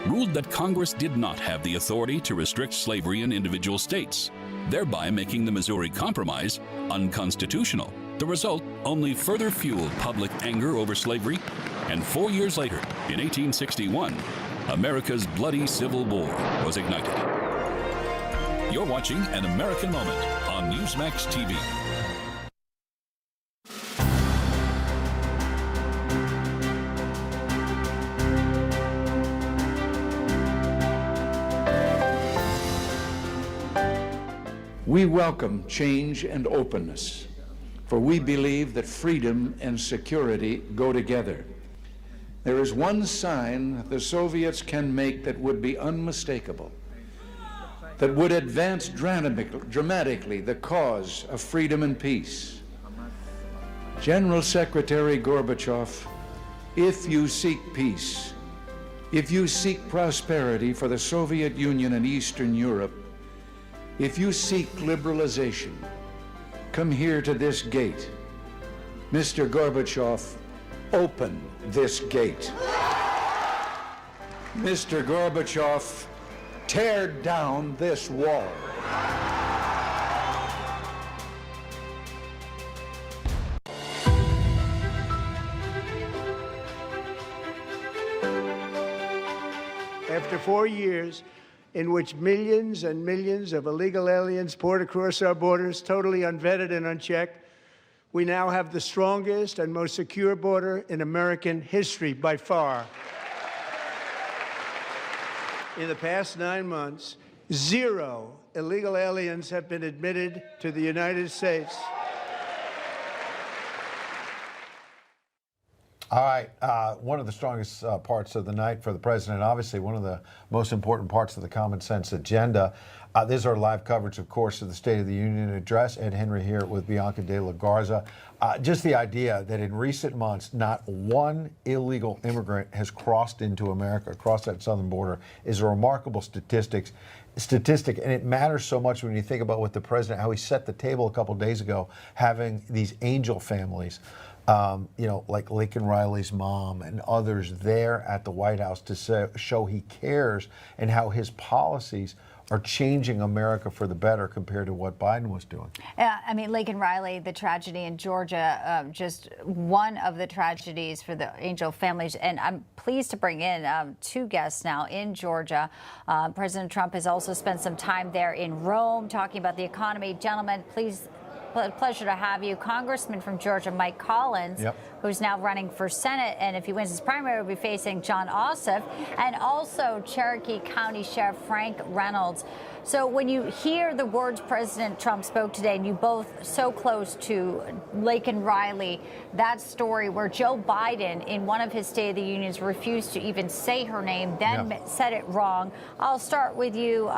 ruled that Congress did not have the authority to restrict slavery in individual states, thereby making the Missouri Compromise unconstitutional. The result only further fueled public anger over slavery, and 4 years later, in 1861, America's bloody Civil War was ignited. You're watching An American Moment on Newsmax TV. We welcome change and openness, for we believe that freedom and security go together. There is one sign the Soviets can make that would be unmistakable, that would advance dramatically the cause of freedom and peace. General Secretary Gorbachev, if you seek peace, if you seek prosperity for the Soviet Union and Eastern Europe, if you seek liberalization, come here to this gate. Mr. Gorbachev, open this gate. Mr. Gorbachev, tear down this wall. After 4 years in which millions and millions of illegal aliens poured across our borders, totally unvetted and unchecked, we now have the strongest and most secure border in American history by far. In the past 9 months, 0 illegal aliens have been admitted to the United States. All right, one of the strongest parts of the night for the president, obviously one of the most important parts of the Common Sense agenda. This is our live coverage, of course, of the State of the Union address. Ed Henry here with Bianca de la Garza. Just the idea that in recent months, not one illegal immigrant has crossed into America, across that southern border, is a remarkable statistic, and it matters so much when you think about what the president, how he set the table a couple days ago, having these angel families. Like Laken Riley's mom and others there at the White House to show he cares and how his policies are changing America for the better compared to what Biden was doing. I mean, Laken Riley, the tragedy in Georgia, just one of the tragedies for the angel families. And I'm pleased to bring in 2 guests now in Georgia. President Trump has also spent some time there in Rome talking about the economy. Gentlemen, please. Pleasure to have you. Congressman from Georgia, Mike Collins, who's now running for Senate, and if he wins his primary, will be facing Jon Ossoff, and also Cherokee County Sheriff Frank Reynolds. So when you hear the words President Trump spoke today, and you both so close to Laken Riley, that story where Joe Biden, in one of his State of the Unions, refused to even say her name, then said it wrong. I'll start with you,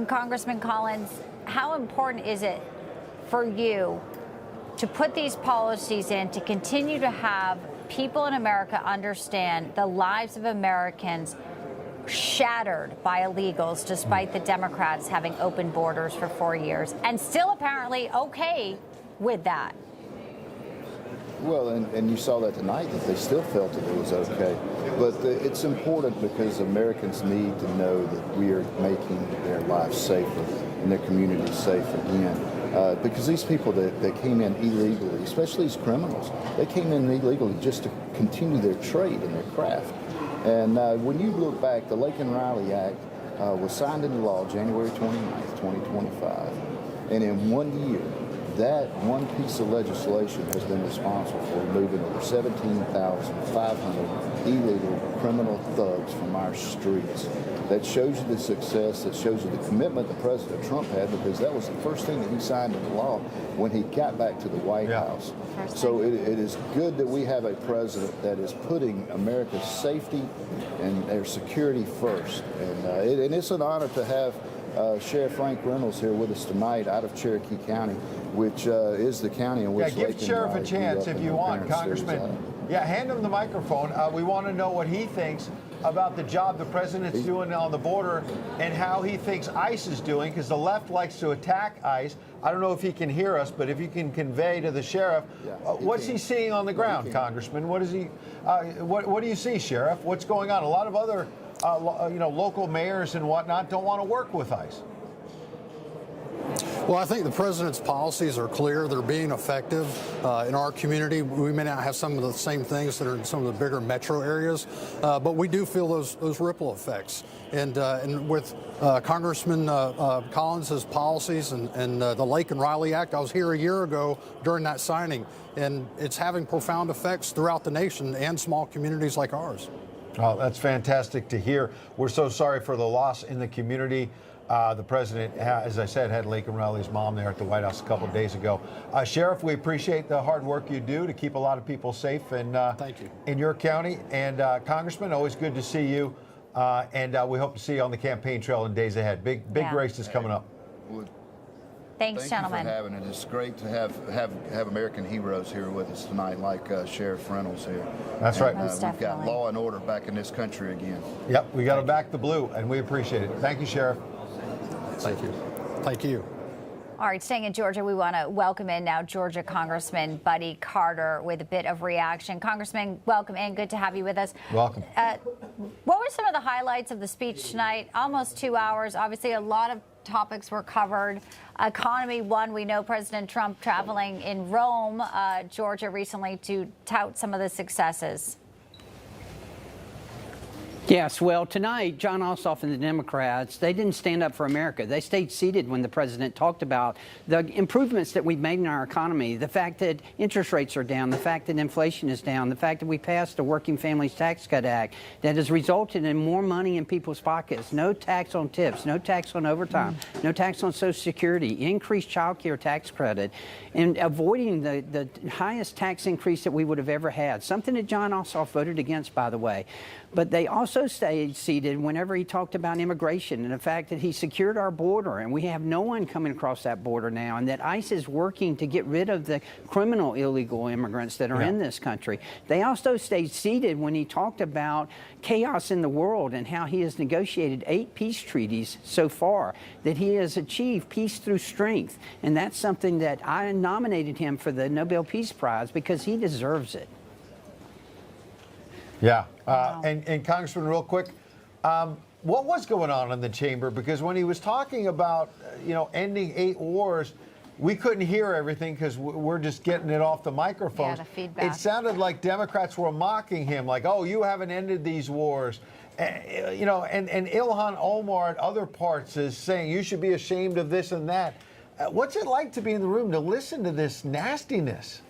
Congressman Collins. How important is it for you to put these policies in to continue to have people in America understand the lives of Americans shattered by illegals, despite the Democrats having open borders for 4 years and still apparently okay with that? Well, and you saw that tonight, that they still felt that it was okay. But it's important because Americans need to know that we are making their lives safer and their communities safe again. Because these people that came in illegally, especially these criminals, they came in illegally just to continue their trade and their craft. And when you look back, the Laken Riley Act was signed into law January 29th, 2025. And in 1 year, That one piece of legislation has been responsible for removing over 17,500 illegal criminal thugs from our streets. That shows you the success, that shows you the commitment that President Trump had, because that was the first thing that he signed into law when he got back to the White House. So it is good that we have a president that is putting America's safety and their security first. And it's an honor to have Sheriff Frank Reynolds here with us tonight out of Cherokee County, which is the county in which give Sheriff a chance if you want, Congressman. Yeah, hand him the microphone. We want to know what he thinks about the job the president's doing on the border and how he thinks ICE is doing, because the left likes to attack ICE. I don't know if he can hear us, but if you can convey to the sheriff, what's he seeing on the ground, Congressman? What is he? What do you see, Sheriff? What's going on? A lot of other local mayors and whatnot don't want to work with ICE. Well, I think the president's policies are clear. They're being effective. In our community, we may not have some of the same things that are in some of the bigger metro areas, but we do feel those ripple effects. And with Congressman Collins' policies and the Lake and Riley Act, I was here a year ago during that signing, and it's having profound effects throughout the nation and small communities like ours. Oh, that's fantastic to hear. We're so sorry for the loss in the community. The president, as I said, had Lake and Riley's mom there at the White House a couple of days ago. Sheriff, we appreciate the hard work you do to keep a lot of people safe and thank you. In your county. And Congressman, always good to see you. And we hope to see you on the campaign trail in days ahead. Big races coming up. Thanks, gentlemen. Thank you for having it. It's great to have American heroes here with us tonight, like Sheriff Reynolds here. That's right. We've got law and order back in this country again. Yep, we got to back the blue, and we appreciate it. Thank you, Sheriff. Thank you. Thank you. All right, staying in Georgia, we want to welcome in now Georgia Congressman Buddy Carter with a bit of reaction. Congressman, welcome in. Good to have you with us. Welcome. What were some of the highlights of the speech tonight? Almost 2 hours. Obviously, a lot of topics were covered. Economy one, we know President Trump traveling in Rome, Georgia recently to tout some of the successes. Yes, well, tonight, John Ossoff and the Democrats, they didn't stand up for America. They stayed seated when the president talked about the improvements that we've made in our economy, the fact that interest rates are down, the fact that inflation is down, the fact that we passed the Working Families Tax Cut Act that has resulted in more money in people's pockets, no tax on tips, no tax on overtime, no tax on Social Security, increased child care tax credit, and avoiding the highest tax increase that we would have ever had, something that John Ossoff voted against, by the way. But they also stayed seated whenever he talked about immigration and the fact that he secured our border and we have no one coming across that border now, and that ICE is working to get rid of the criminal illegal immigrants that are in this country. They also stayed seated when he talked about chaos in the world and how he has negotiated 8 peace treaties so far, that he has achieved peace through strength. And that's something that I nominated him for the Nobel Peace Prize because he deserves it. Yeah. And Congressman, real quick, what was going on in the chamber? Because when he was talking about, ending 8 wars, we couldn't hear everything because we're just getting it off the microphones. Yeah, the feedback. It sounded like Democrats were mocking him, like, oh, you haven't ended these wars. And Ilhan Omar at other parts is saying you should be ashamed of this and that. What's it like to be in the room to listen to this nastiness?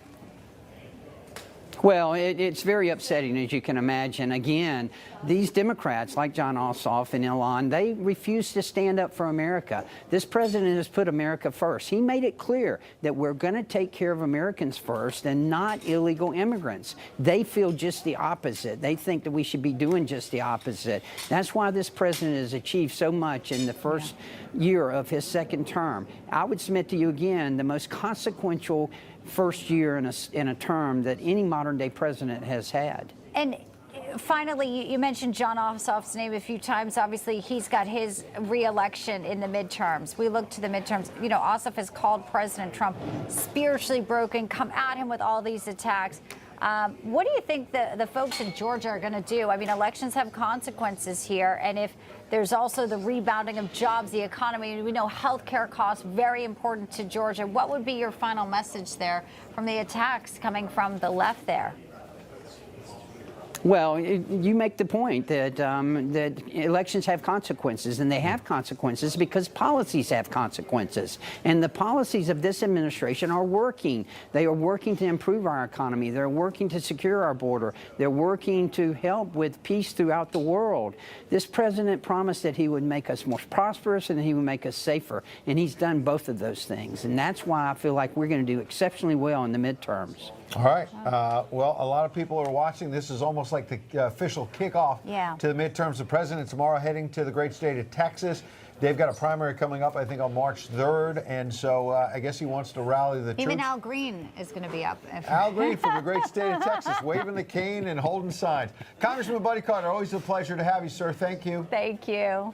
Well, it's very upsetting, as you can imagine. Again, these Democrats, like John Ossoff and Ilhan, they refuse to stand up for America. This president has put America first. He made it clear that we're going to take care of Americans first and not illegal immigrants. They feel just the opposite. They think that we should be doing just the opposite. That's why this president has achieved so much in the first year of his second term. I would submit to you again, the most consequential first year in a term that any modern-day president has had. And finally, you mentioned John Ossoff's name a few times. Obviously, he's got his re-election in the midterms. We look to the midterms. Ossoff has called President Trump spiritually broken, come at him with all these attacks. What do you think the folks in Georgia are going to do? I mean, elections have consequences here, and if there's also the rebounding of jobs, the economy, we know healthcare costs, very important to Georgia. What would be your final message there from the attacks coming from the left there? Well, you make the point that that elections have consequences, and they have consequences because policies have consequences. And the policies of this administration are working. They are working to improve our economy. They're working to secure our border. They're working to help with peace throughout the world. This president promised that he would make us more prosperous and that he would make us safer, and he's done both of those things. And that's why I feel like we're going to do exceptionally well in the midterms. All right. Well, a lot of people are watching. This is almost like the official kickoff to the midterms. The president tomorrow heading to the great state of Texas. They've got a primary coming up, I think, on March 3rd, and so I guess he wants to rally the troops. Even Al Green is going to be up. Al Green from the great state of Texas, waving the cane and holding signs. Congressman Buddy Carter, always a pleasure to have you, sir. Thank you. Thank you.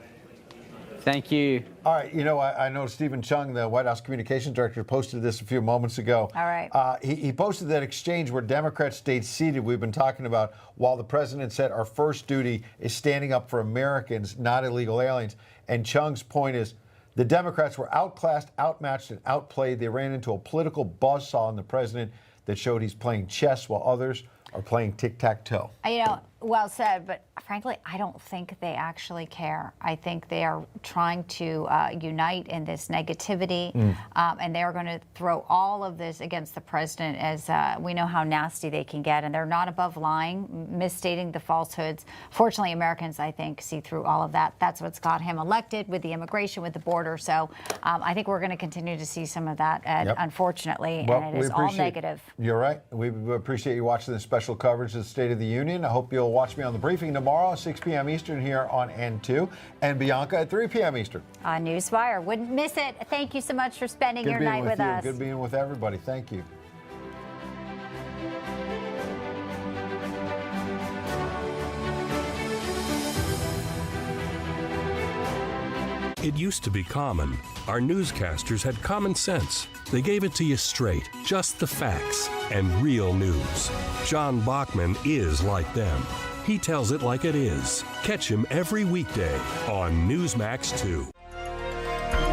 Thank you. All right, you know, I know Stephen Chung, the White House Communications Director, posted this a few moments ago. All right. He posted that exchange where Democrats stayed seated, we've been talking about, while the president said our first duty is standing up for Americans, not illegal aliens. And Chung's point is the Democrats were outclassed, outmatched, and outplayed. They ran into a political buzzsaw in the president that showed he's playing chess while others are playing tic-tac-toe. You know, well said, but frankly, I don't think they actually care. I think they are trying to unite in this negativity, and they're going to throw all of this against the president, as we know how nasty they can get, and they're not above lying, misstating the falsehoods. Fortunately, Americans, I think, see through all of that. That's what's got him elected, with the immigration, with the border. So I think we're going to continue to see some of that, Ed, unfortunately, well, and it is all negative. You're right. We appreciate you watching this special coverage of the State of the Union. I hope you'll watch me on the briefing tomorrow, 6 p.m. Eastern here on N2, and Bianca at 3 p.m. Eastern. On Newswire. Wouldn't miss it. Thank you so much for spending your night with us. Good being with everybody. Thank you. It used to be common. Our newscasters had common sense. They gave it to you straight, just the facts, and real news. John Bachman is like them. He tells it like it is. Catch him every weekday on Newsmax 2.